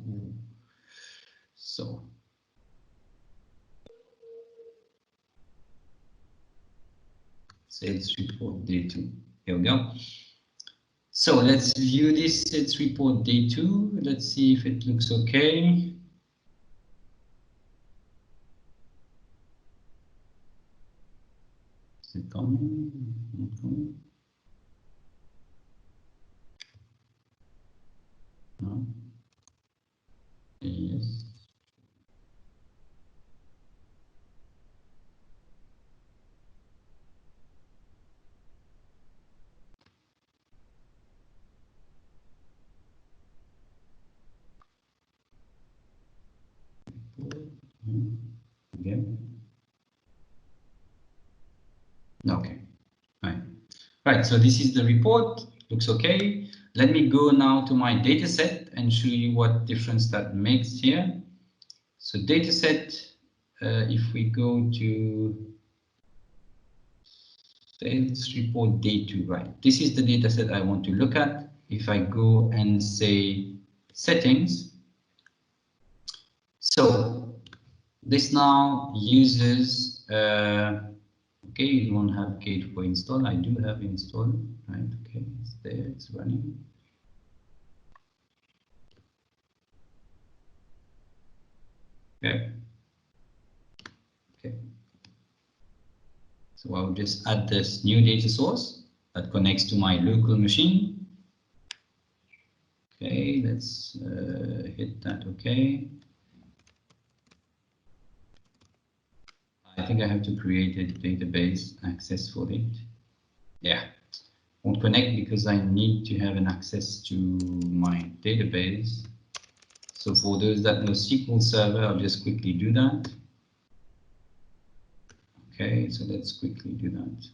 A: sales report day 2. Here we go. So let's view this sales report day 2. Let's see if it looks okay. Is it coming? Not coming? No. Yes. Again. Okay. Right. So this is the report. Looks okay. Let me go now to my data set and show you what difference that makes here. So data set, if we go to sales report day 2, right? This is the data set I want to look at. If I go and say settings, so this now uses, okay, you don't have gateway install. I do have install, right? Okay, it's there, it's running. Okay. Okay. So I'll just add this new data source that connects to my local machine. Okay, let's hit that. Okay. I think I have to create a database access for it. Yeah, won't connect because I need to have an access to my database. So for those that know SQL Server, I'll just quickly do that. Okay, so let's quickly do that.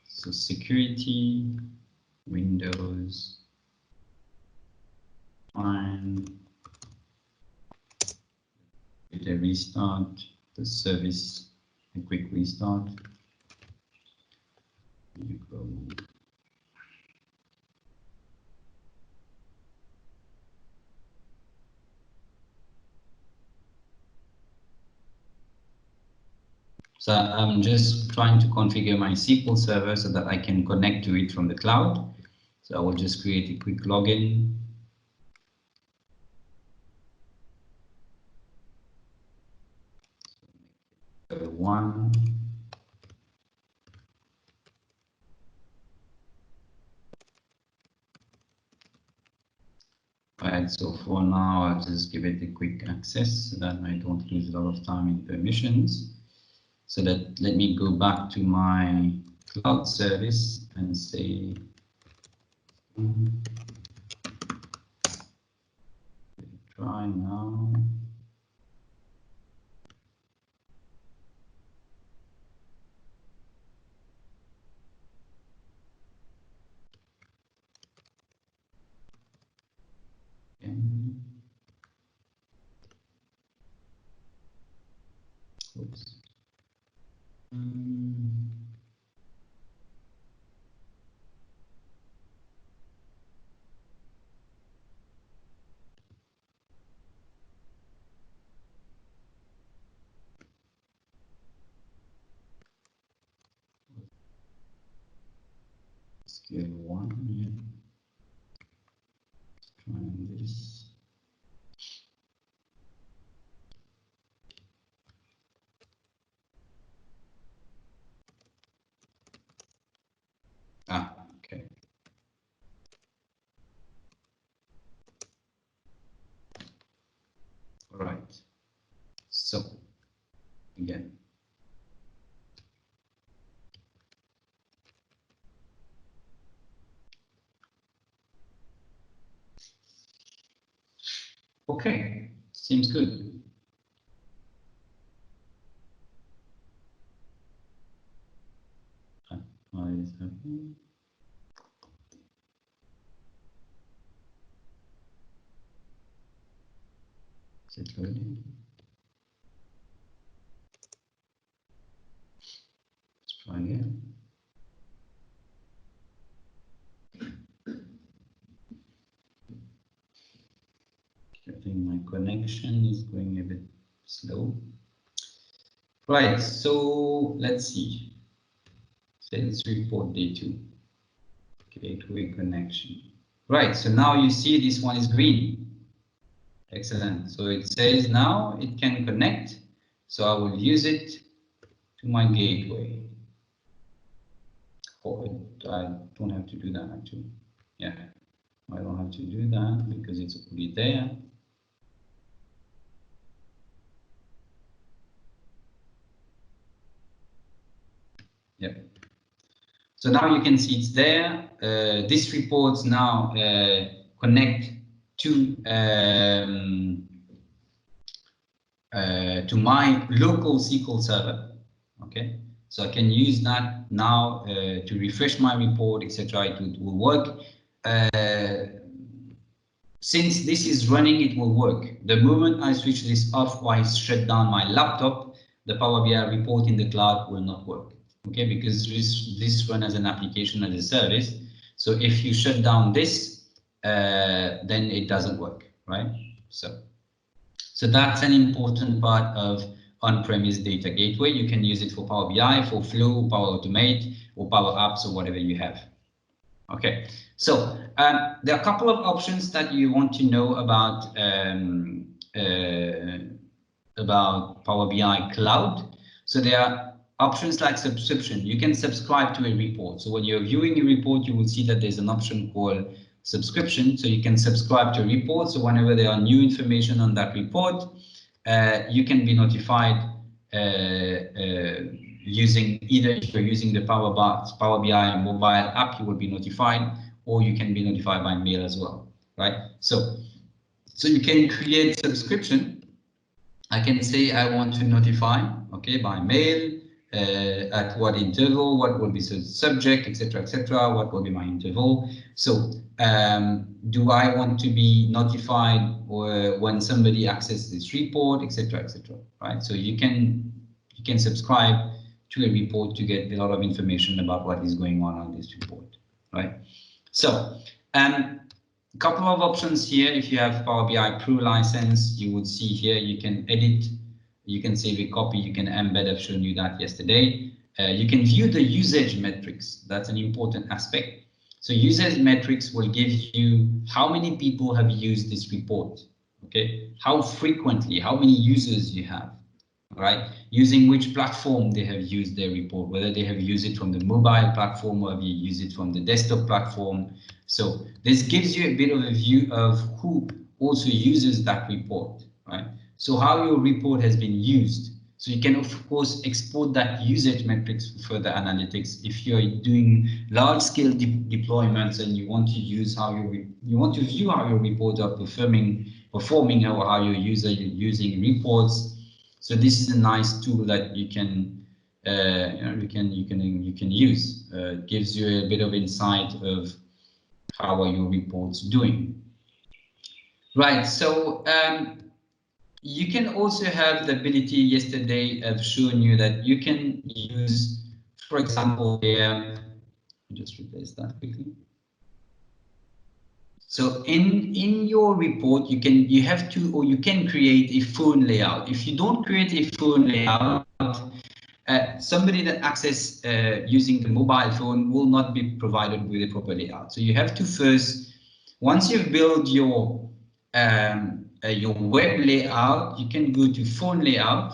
A: So security, Windows, fine. Hit a restart, the service, a quick restart. You go. So I'm just trying to configure my SQL Server so that I can connect to it from the cloud. So I will just create a quick login. One. Right, so for now, I'll just give it a quick access so that I don't lose a lot of time in permissions. So that let me go back to my cloud service and say, try now. Oops. Scale 1. Try this. Okay. All right. So again. Okay, seems good. What is happening? Is it loading? Let's try again. I think my connection is going a bit slow. Right, so let's see. Sales report day 2. Gateway connection. Right, so now you see this one is green. Excellent. So it says now it can connect. So I will use it to my gateway. Oh, I don't have to do that actually. Yeah, I don't have to do that because it's already there. Yep. So now you can see it's there. This reports now connect to my local SQL server. Okay, so I can use that now to refresh my report, etc. It will work. Since this is running, it will work. The moment I switch this off or I shut down my laptop, the Power BI report in the cloud will not work. Okay, because this run as an application as a service. So if you shut down this, then it doesn't work, right? So that's an important part of on-premise data gateway. You can use it for Power BI, for Flow, Power Automate, or Power Apps, or whatever you have. Okay, so there are a couple of options that you want to know about Power BI Cloud. So there are options like subscription. You can subscribe to a report. So when you're viewing a report, you will see that there's an option called subscription. So you can subscribe to a report. So whenever there are new information on that report, you can be notified using either if you're using the Power BI mobile app, you will be notified, or you can be notified by mail as well, right? So you can create subscription. I can say I want to notify, okay, by mail, at what interval, what will be the subject, etc., etc., what will be my interval. So do I want to be notified or when somebody accesses this report, etc., etc., right? So you can subscribe to a report to get a lot of information about what is going on this report, right? So a couple of options here. If you have Power BI Pro license, you would see here you can edit, you can save a copy, you can embed. I've shown you that yesterday. You can view the usage metrics. That's an important aspect. So usage metrics will give you how many people have used this report, okay? How frequently, how many users you have, right? Using which platform they have used their report, whether they have used it from the mobile platform or you use it from the desktop platform. So this gives you a bit of a view of also uses that report, right? So how your report has been used. So you can, of course, export that usage metrics for further analytics. If you're doing large-scale deployments and you want to use how you want to view how your reports are performing, or how your user is using reports. So this is a nice tool that you can you can use. It gives you a bit of insight of how are your reports doing. Right. So you can also have the ability, yesterday I've shown you that you can use, for example, just replace that quickly. So in your report, you can create a phone layout. If you don't create a phone layout, somebody that access using the mobile phone will not be provided with a proper layout. So you have to first, once you've built your web layout, you can go to phone layout.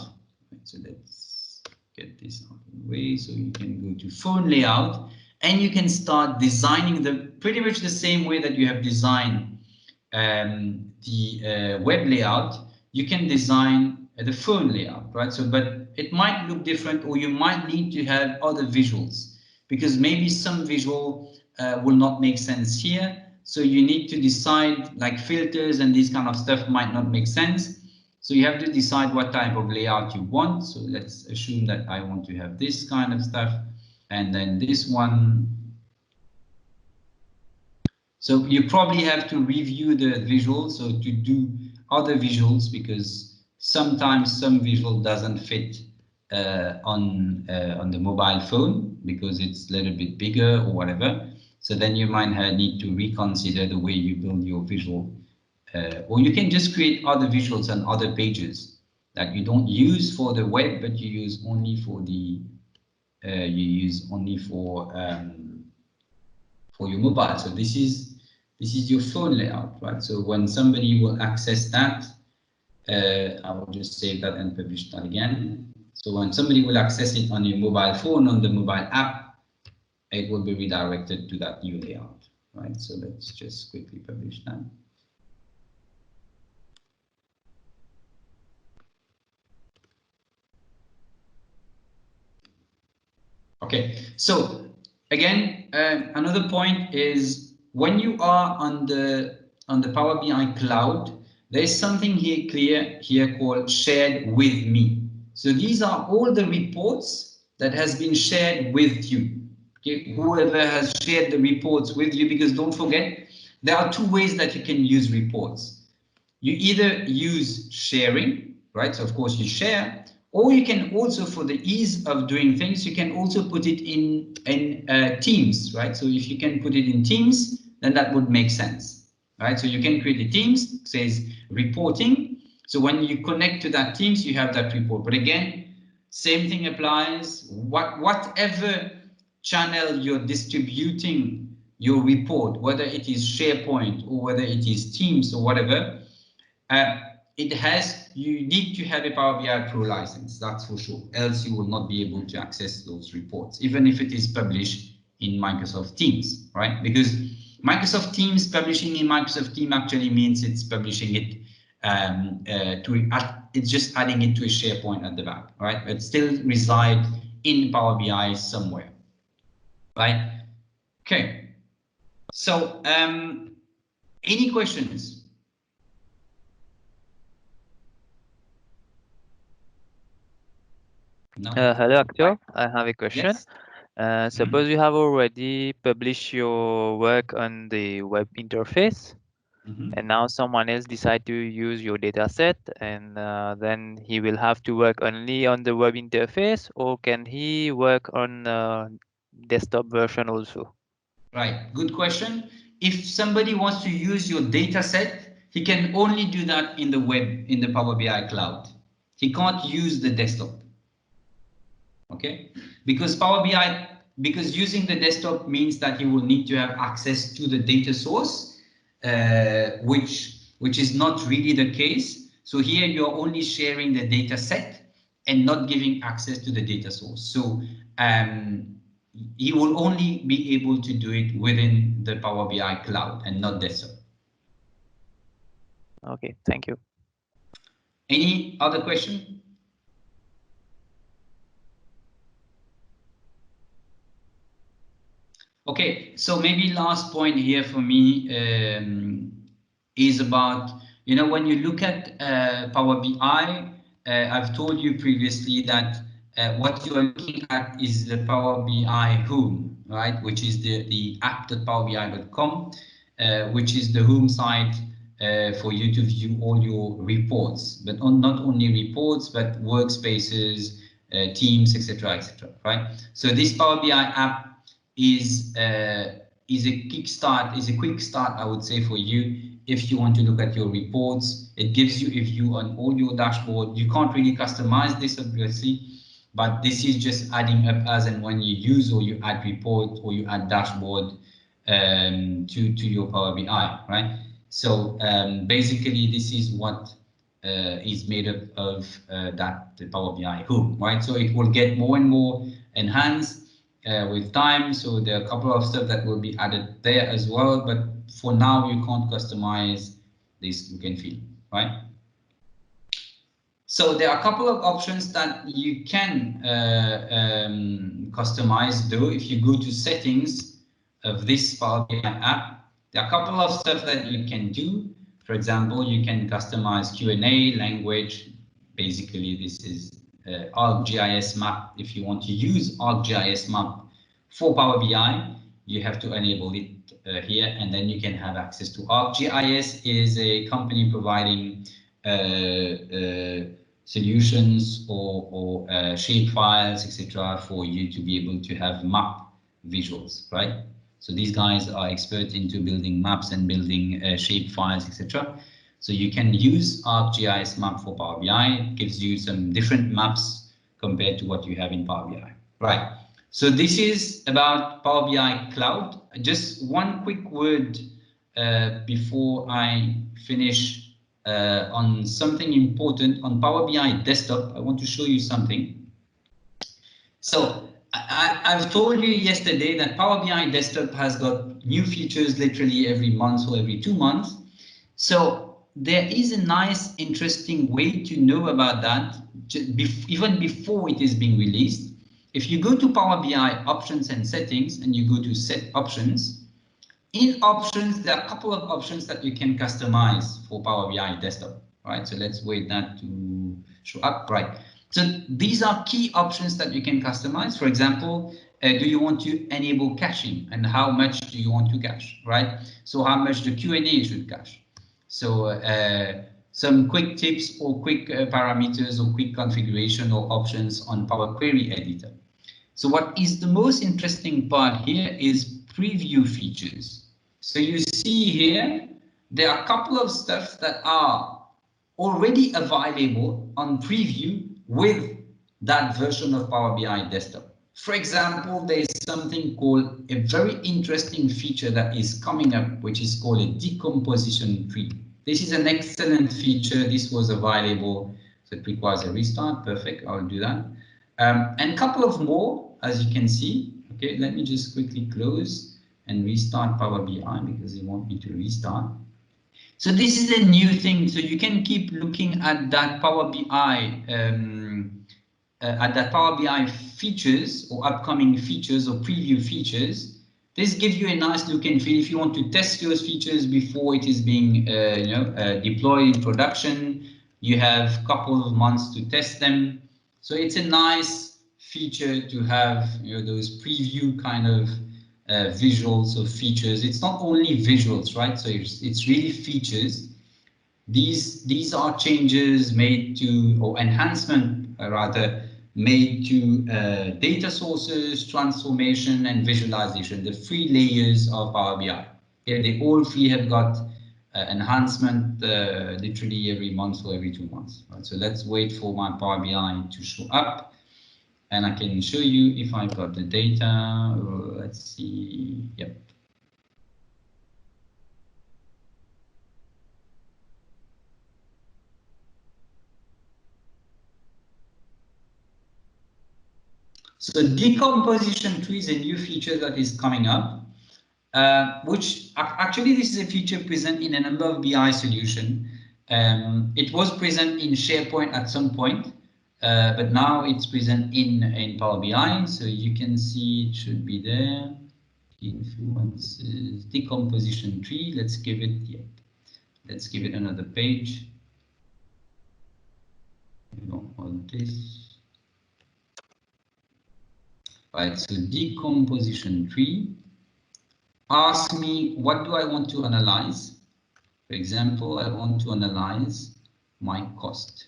A: So let's get this out of the way. So you can go to phone layout and you can start designing pretty much the same way that you have designed the web layout. You can design the phone layout, right? So, but it might look different, or you might need to have other visuals, because maybe some visual will not make sense here. So you need to decide, like filters and this kind of stuff might not make sense. So you have to decide what type of layout you want. So let's assume that I want to have this kind of stuff, and then this one. So you probably have to review the visuals, so to do other visuals, because sometimes some visual doesn't fit on the mobile phone because it's a little bit bigger or whatever. So then you might need to reconsider the way you build your visual, or you can just create other visuals on other pages that you don't use for the web, but you use only for the for your mobile. So this is your phone layout, right? So when somebody will access that, I will just save that and publish that again. So when somebody will access it on your mobile phone, on the mobile app, it will be redirected to that new layout, right? So let's just quickly publish that. Okay, so again, another point is when you are on the Power BI cloud, there is something here called shared with me. So these are all the reports that has been shared with you. Okay, whoever has shared the reports with you, because don't forget, there are two ways that you can use reports. You either use sharing, right? So of course you share, or you can also, for the ease of doing things, you can also put it in Teams, right? So if you can put it in Teams, then that would make sense, right? So you can create a Teams, says reporting. So when you connect to that Teams, you have that report. But again, same thing applies. Whatever channel you're distributing your report, whether it is SharePoint or whether it is Teams or whatever, you need to have a Power BI Pro license, that's for sure. Else you will not be able to access those reports, even if it is published in Microsoft Teams, right? Because Microsoft Teams, publishing in Microsoft Teams actually means it's publishing it it's just adding it to a SharePoint at the back, right? It still resides in Power BI somewhere, right? Okay. So any questions? No?
C: Hello, Actor. I have a question.
A: Yes.
C: Suppose you have already published your work on the web interface, and now someone else decide to use your data set, and then he will have to work only on the web interface, or can he work on desktop version also?
A: Right, good question. If somebody wants to use your data set, he can only do that in the web, in the Power BI cloud. He can't use the desktop. Okay, because because using the desktop means that he will need to have access to the data source, which is not really the case. So here you're only sharing the data set and not giving access to the data source. So he will only be able to do it within the Power BI cloud and not desktop.
C: Okay, thank you.
A: Any other question? Okay, so maybe last point here for me is about, you know, when you look at Power BI, I've told you previously that what you are looking at is the Power BI home, right? Which is the app.powerbi.com, which is the home site for you to view all your reports, but not only reports, but workspaces, teams, etc., right? So this Power BI app is a quick start, I would say, for you if you want to look at your reports. It gives you a view on all your dashboard. You can't really customize this, obviously, but this is just adding up as and when you use or you add report or you add dashboard to your Power BI, right? So basically, this is what is made up of the Power BI home, right? So it will get more and more enhanced with time. So there are a couple of stuff that will be added there as well, but for now you can't customize this look and feel, right? So there are a couple of options that you can customize though. If you go to settings of this Power BI app, there are a couple of stuff that you can do. For example, you can customize Q&A language. Basically, this is ArcGIS map. If you want to use ArcGIS map for Power BI, you have to enable it here, and then you can have access to ArcGIS. Is a company providing solutions or shape files, etc., for you to be able to have map visuals, right? So these guys are expert into building maps and building shape files, etc. So you can use ArcGIS map for Power BI. It gives you some different maps compared to what you have in Power BI, right? So this is about Power BI Cloud. Just one quick word before I finish on something important on Power BI Desktop. I want to show you something. So I've told you yesterday that Power BI Desktop has got new features literally every month or every 2 months. So there is a nice, interesting way to know about that even before it is being released. If you go to Power BI options and settings and you go to set options, in options, there are a couple of options that you can customize for Power BI Desktop, right? So let's wait that to show up, right? So these are key options that you can customize. For example, do you want to enable caching and how much do you want to cache, right? So how much the Q&A should cache. So some quick tips or quick parameters or quick configuration or options on Power Query Editor. So what is the most interesting part here is preview features. So you see here, there are a couple of stuff that are already available on preview with that version of Power BI Desktop. For example, there is something called a very interesting feature that is coming up, which is called a decomposition tree. This is an excellent feature. This was available, so it requires a restart. Perfect, I'll do that. And a couple of more, as you can see. Okay, let me just quickly close and restart Power BI because they want me to restart. So this is a new thing. So you can keep looking at that Power BI features or upcoming features or preview features. This gives you a nice look and feel if you want to test those features before it is being deployed in production. You have a couple of months to test them. So it's a nice feature to have, those preview kind of visuals of features. It's not only visuals, right? So it's really features. These are changes made to, or enhancement rather, made to data sources, transformation, and visualization, the 3 layers of Power BI. Okay, they all 3 have got enhancement literally every month or every 2 months. Right? So let's wait for my Power BI to show up, and I can show you if I've got the data. Let's see. Yep. So decomposition tree is a new feature that is coming up, which actually this is a feature present in a number of BI solutions. It was present in SharePoint at some point, but now it's present in Power BI. So you can see it should be there. Influences, decomposition tree. Let's give it, let's give it another page. We don't want this. Right, so decomposition tree. Ask me, what do I want to analyze? For example, I want to analyze my cost.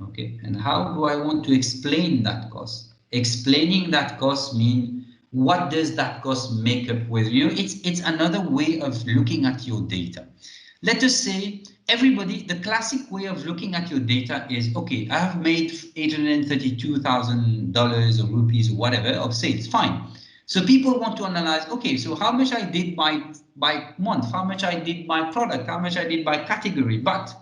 A: Okay, and how do I want to explain that cost? Explaining that cost means what does that cost make up with? You know, it's another way of looking at your data. Let us say everybody, the classic way of looking at your data is, okay, I have made $832,000 or rupees or whatever of sales, fine. So people want to analyze, okay, so how much I did by month, how much I did by product, how much I did by category, but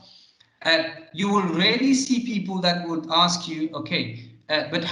A: you will rarely see people that would ask you, okay, but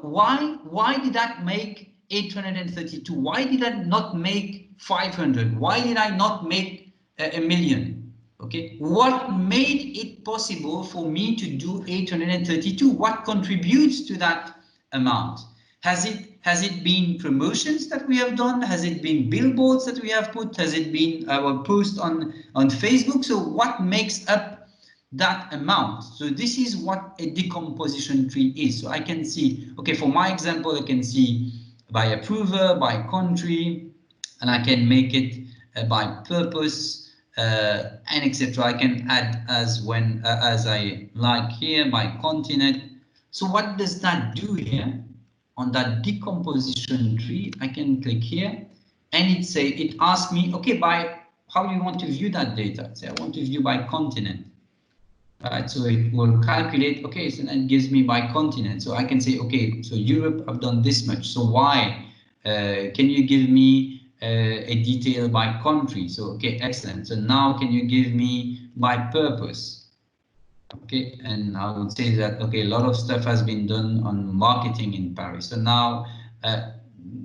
A: why did that make 832? Why did I not make 500? Why did I not make a million? Okay, what made it possible for me to do 832? What contributes to that amount? Has it been promotions that we have done? Has it been billboards that we have put? Has it been our post on Facebook? So what makes up that amount? So this is what a decomposition tree is. So I can see, okay, for my example, I can see by approver, by country, and I can make it by purpose, and etc. I can add as I like here by continent. So what does that do here? On that decomposition tree, I can click here, and it asks me, okay, by how do you want to view that data? Say I want to view by continent. Right, so it will calculate, okay, so that gives me by continent. So I can say, okay, so Europe, I've done this much. So why? Can you give me a detail by country? So, okay, excellent. So now can you give me by purpose? Okay, and I would say that, okay, a lot of stuff has been done on marketing in Paris. So now,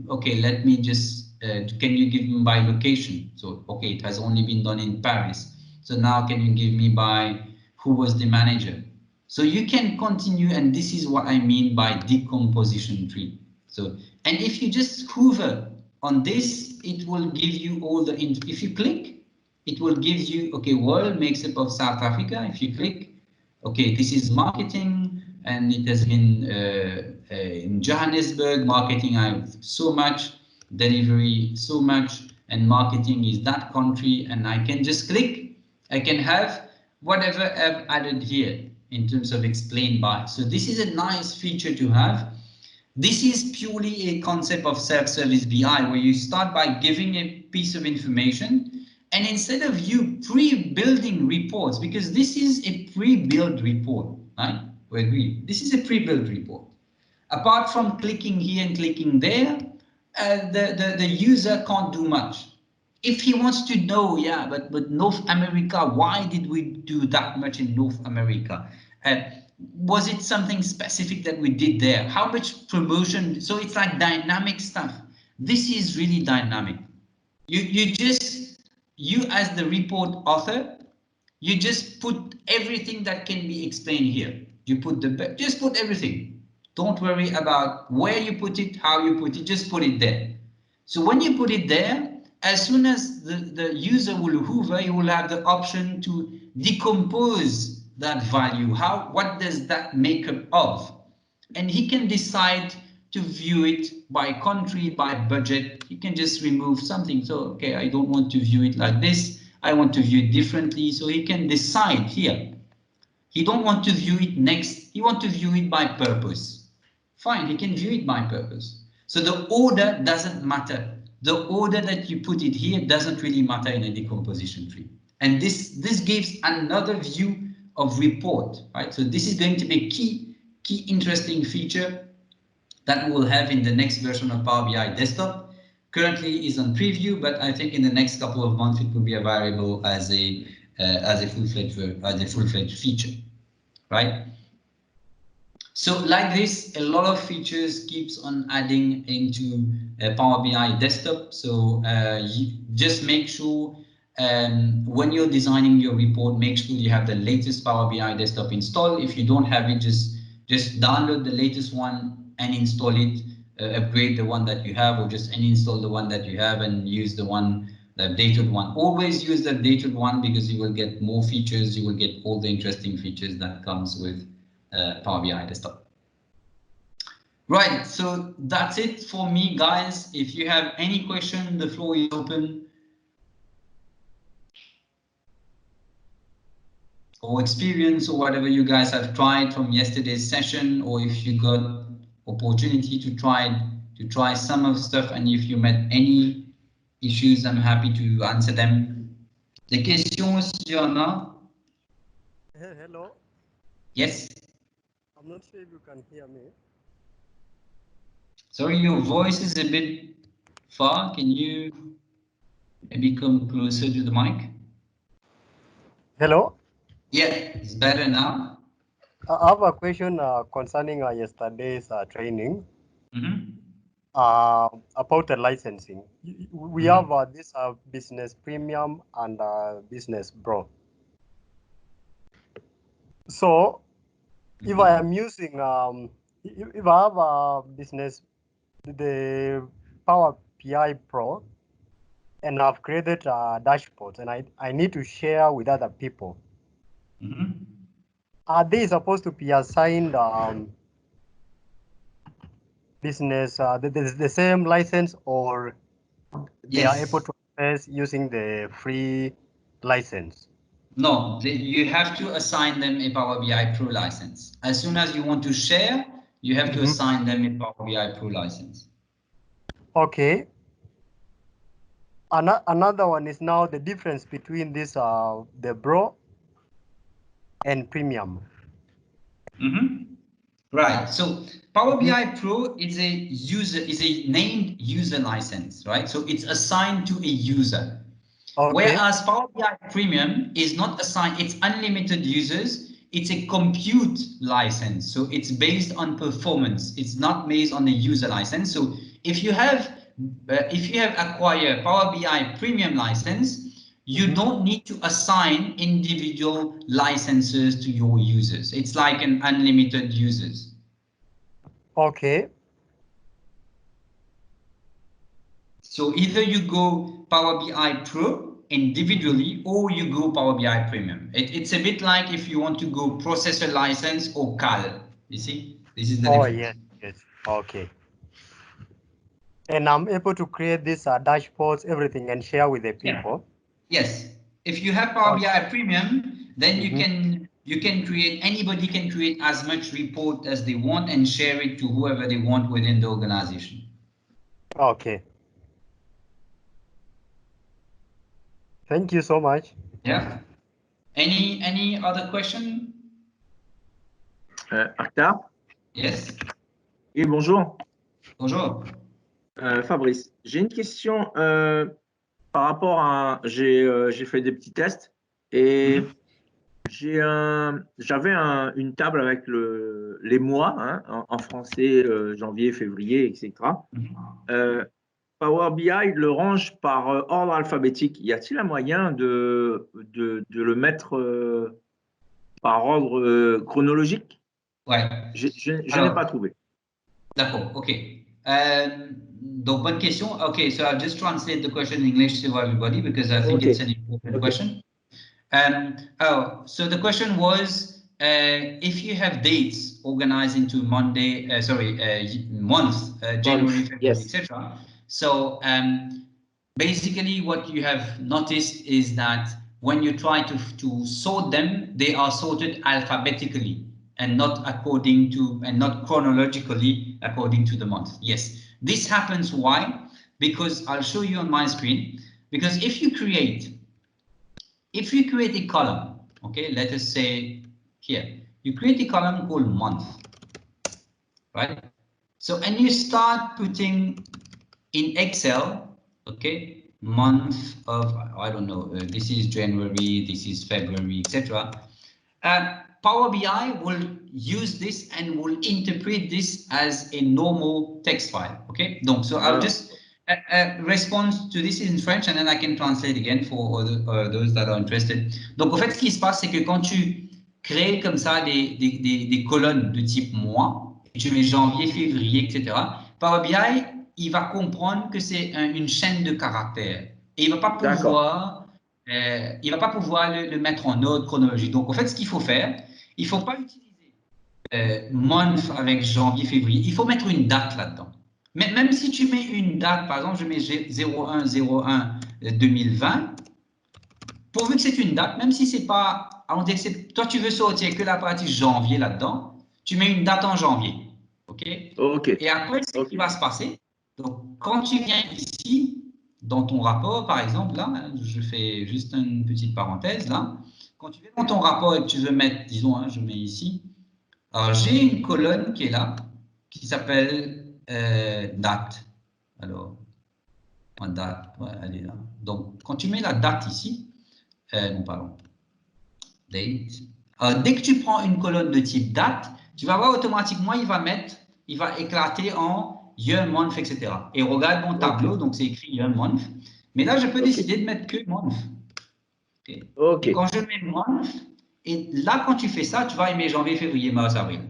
A: okay, let me just, can you give me by location? So, okay, it has only been done in Paris. So now can you give me by who was the manager? So you can continue, and this is what I mean by decomposition tree. So, and if you just hover on this, it will give you all the, if you click, it will give you, okay, world makes up of South Africa. If you click, okay, this is marketing, and it has been in Johannesburg, marketing I have so much, delivery so much, and marketing is that country, and I can just click, I can have whatever I've added here in terms of explain by. So this is a nice feature to have. This is purely a concept of self-service BI, where you start by giving a piece of information, and instead of you pre-building reports, because this is a pre-built report, right? We agree. This is a pre-built report. Apart from clicking here and clicking there, the user can't do much. If he wants to know, yeah, but North America, why did we do that much in North America? Was it something specific that we did there? How much promotion? So it's like dynamic stuff. This is really dynamic. You as the report author, you just put everything that can be explained here. You put just put everything. Don't worry about where you put it, how you put it, just put it there. So when you put it there, as soon as the user will hover, you will have the option to decompose that value. What does that make up of? And he can decide to view it by country, by budget. You can just remove something. So, okay, I don't want to view it like this. I want to view it differently. So he can decide here. He don't want to view it next. He wants to view it by purpose. Fine, he can view it by purpose. So the order doesn't matter. The order that you put it here doesn't really matter in a decomposition tree. And this gives another view of report, right? So this is going to be a key interesting feature that we'll have in the next version of Power BI Desktop. Currently is on preview, but I think in the next couple of months it will be available as a full-fledged feature, right? So like this, a lot of features keeps on adding into Power BI Desktop. So you just make sure when you're designing your report, make sure you have the latest Power BI desktop installed. If you don't have it, just download the latest one and install it. Upgrade the one that you have, or just uninstall the one that you have and use the updated one. Always use the updated one, because you will get more features. You will get all the interesting features that comes with Power BI desktop. Right, so that's it for me, guys. If you have any question, the floor is open. Or experience, or whatever you guys have tried from yesterday's session, or if you got opportunity to try some of the stuff, and if you met any issues, I'm happy to answer them. Des questions, s'il y en a?
D: Hello.
A: Yes.
D: I'm not sure if you can hear me.
A: Sorry, your voice is a bit far. Can you maybe come closer to the mic?
D: Hello.
A: Yeah, it's better now.
D: I have a question concerning yesterday's training. About the licensing. We have this business premium and business pro. So if I am using, if I have a business, the Power BI Pro, and I've created dashboards, and I need to share with other people, are they supposed to be assigned business the same license, or they are able to access using the free license?
A: No, you have to assign them a Power BI Pro license. As soon as you want to share, you have to assign them a Power BI Pro license.
D: Okay. Another one is now the difference between this the Pro and Premium.
A: Right. So Power BI Pro is a named user license, right? So it's assigned to a user. Okay. Whereas Power BI Premium is not assigned, it's unlimited users. It's a compute license. So it's based on performance. It's not based on the user license. So if you have acquired Power BI Premium license, you don't need to assign individual licenses to your users. It's like an unlimited users.
D: Okay.
A: So either you go Power BI Pro individually, or you go Power BI Premium. It's a bit like if you want to go processor license or CAL. You see, this is the difference.
D: Yes. Okay. And I'm able to create these dashboards, everything, and share with the people.
A: Yeah. Yes. If you have Power BI Premium, then you can create, anybody can create as much report as they want and share it to whoever they want within the organization.
D: Okay. Thank you so much.
A: Yeah. Any other question?
E: Akhtar?
A: Yes.
E: Oui, bonjour.
A: Bonjour.
E: Fabrice, j'ai une question par rapport à... J'ai fait des petits tests et j'avais une table avec les mois en français, janvier, février, etc. Power BI le range par ordre alphabétique. Y a-t-il un moyen de le mettre par ordre chronologique?
A: Ouais.
E: Je n'ai pas trouvé.
A: D'accord, ok. Donc, bonne question. Okay, so I'll just translate the question in English to everybody, because I think it's an important question. So the question was, if you have dates organized into Monday, month, January, February, etc. So basically what you have noticed is that when you try to sort them, they are sorted alphabetically and not according to, and not chronologically according to the month. Yes, this happens. Why? Because I'll show you on my screen. Because if you create a column, okay, let us say here, you create a column called month, right? So, and you start putting in Excel, okay, month of, I don't know, this is January, this is February, etc. Power BI will use this and will interpret this as a normal text file, okay? Donc, so I'll just response to this in French, and then I can translate again for those that are interested. Donc, en fait, ce qui se passe, c'est que quand tu crées comme ça des colonnes de type mois, et tu mets janvier, février, etc., Power BI, il va comprendre que c'est une chaîne de caractères. Et il ne va pas pouvoir, le mettre en ordre chronologique. Donc, en fait, ce qu'il faut faire, il ne faut pas utiliser month avec janvier, février. Il faut mettre une date là-dedans. Mais même si tu mets une date, par exemple, je mets 01/01/2020, pourvu que c'est une date, même si c'est pas, toi tu veux sortir que la partie janvier là-dedans, tu mets une date en janvier, ok? Et après, ce qui va se passer, donc quand tu viens ici, dans ton rapport, par exemple, là, je fais juste une petite parenthèse, là, quand tu viens dans ton rapport et que tu veux mettre, disons, je mets ici, alors j'ai une colonne qui est là, qui s'appelle date. Alors, en date, ouais, elle est là. Donc, quand tu mets la date ici, non, pardon, date. Alors, dès que tu prends une colonne de type date, tu vas voir automatiquement, il va éclater en year, month, etc. Et regarde mon tableau, donc c'est écrit year, month. Mais là, je peux décider de mettre que month. Et quand je mets month, et là, quand tu fais ça, tu vas aimer janvier, février, mars, avril.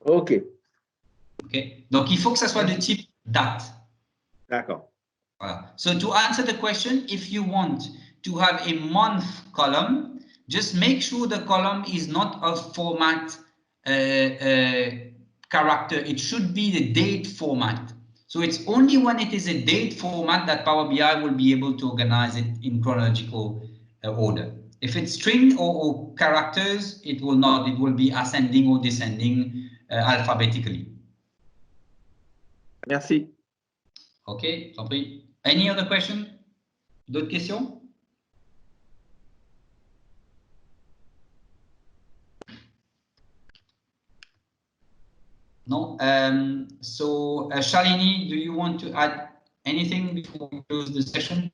E: OK.
A: Donc, il faut que ça soit de type date.
E: D'accord.
A: Voilà. So, to answer the question, if you want to have a month column, just make sure the column is not of format character. It should be the date format. So, it's only when it is a date format that Power BI will be able to organize it in chronological order. If it's string or characters, it will not. It will be ascending or descending alphabetically.
E: Merci.
A: OK, t'en prie. Any other question? D'autres questions? No. So, Shalini, do you want to add anything before we close the session?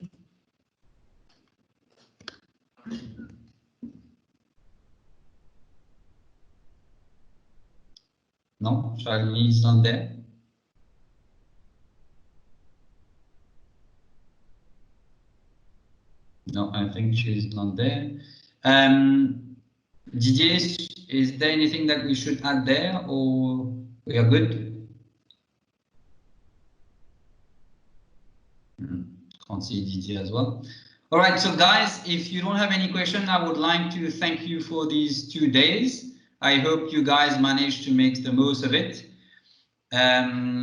A: No, Shalini is not there. No, I think she's not there. Didier, is there anything that we should add there, or we are good? Can't see Didier as well. All right, so guys, if you don't have any question, I would like to thank you for these 2 days. I hope you guys managed to make the most of it.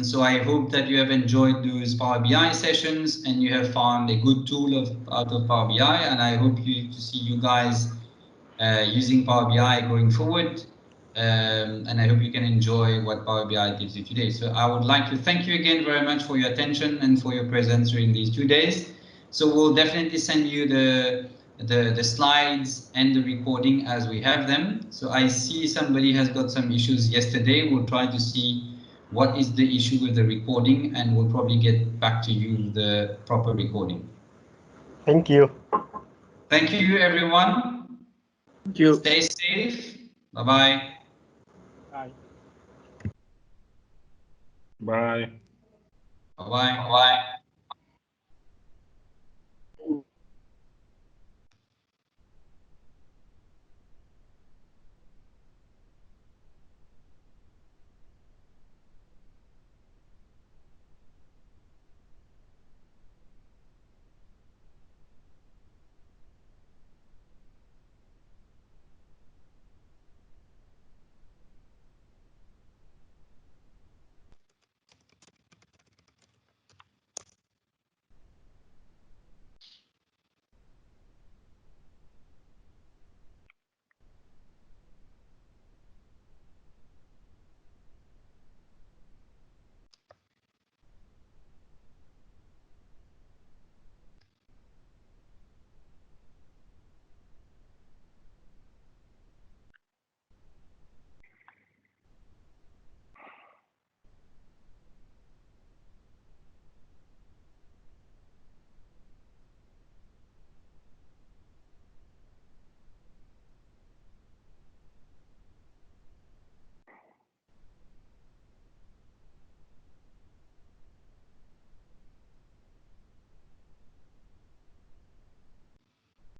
A: So I hope that you have enjoyed those Power BI sessions and you have found a good tool out of Power BI, and I hope to see you guys using Power BI going forward. And I hope you can enjoy what Power BI gives you today. So I would like to thank you again very much for your attention and for your presence during these 2 days. So we'll definitely send you the slides and the recording as we have them. So I see somebody has got some issues yesterday. We'll try to see what is the issue with the recording, and we'll probably get back to you with the proper recording.
D: Thank you.
A: Thank you, everyone.
E: Thank you.
A: Stay safe. Bye-bye.
D: Bye.
F: Bye.
A: Bye-bye. Bye-bye.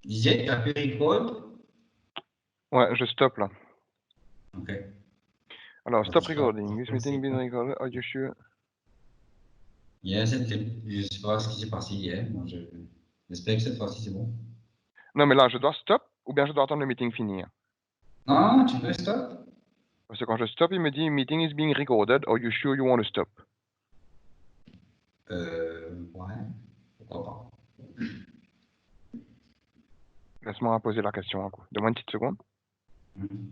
A: Didier, tu as pu record?
F: Ouais, je stoppe là.
A: Ok.
F: Alors, stop recording. This meeting being recorded. Are you sure?
A: Yes, je sais pas ce qui s'est passé hier. J'espère que cette fois-ci c'est bon.
F: Non, mais là, je dois stop ou bien je dois attendre le meeting finir?
A: Non, tu peux stop.
F: Parce que quand je stop, il me dit meeting is being recorded. Are you sure you want to stop?
A: Ouais. Pourquoi pas.
F: Laisse-moi poser la question un coup. Donne-moi une petite seconde.
A: Mhm.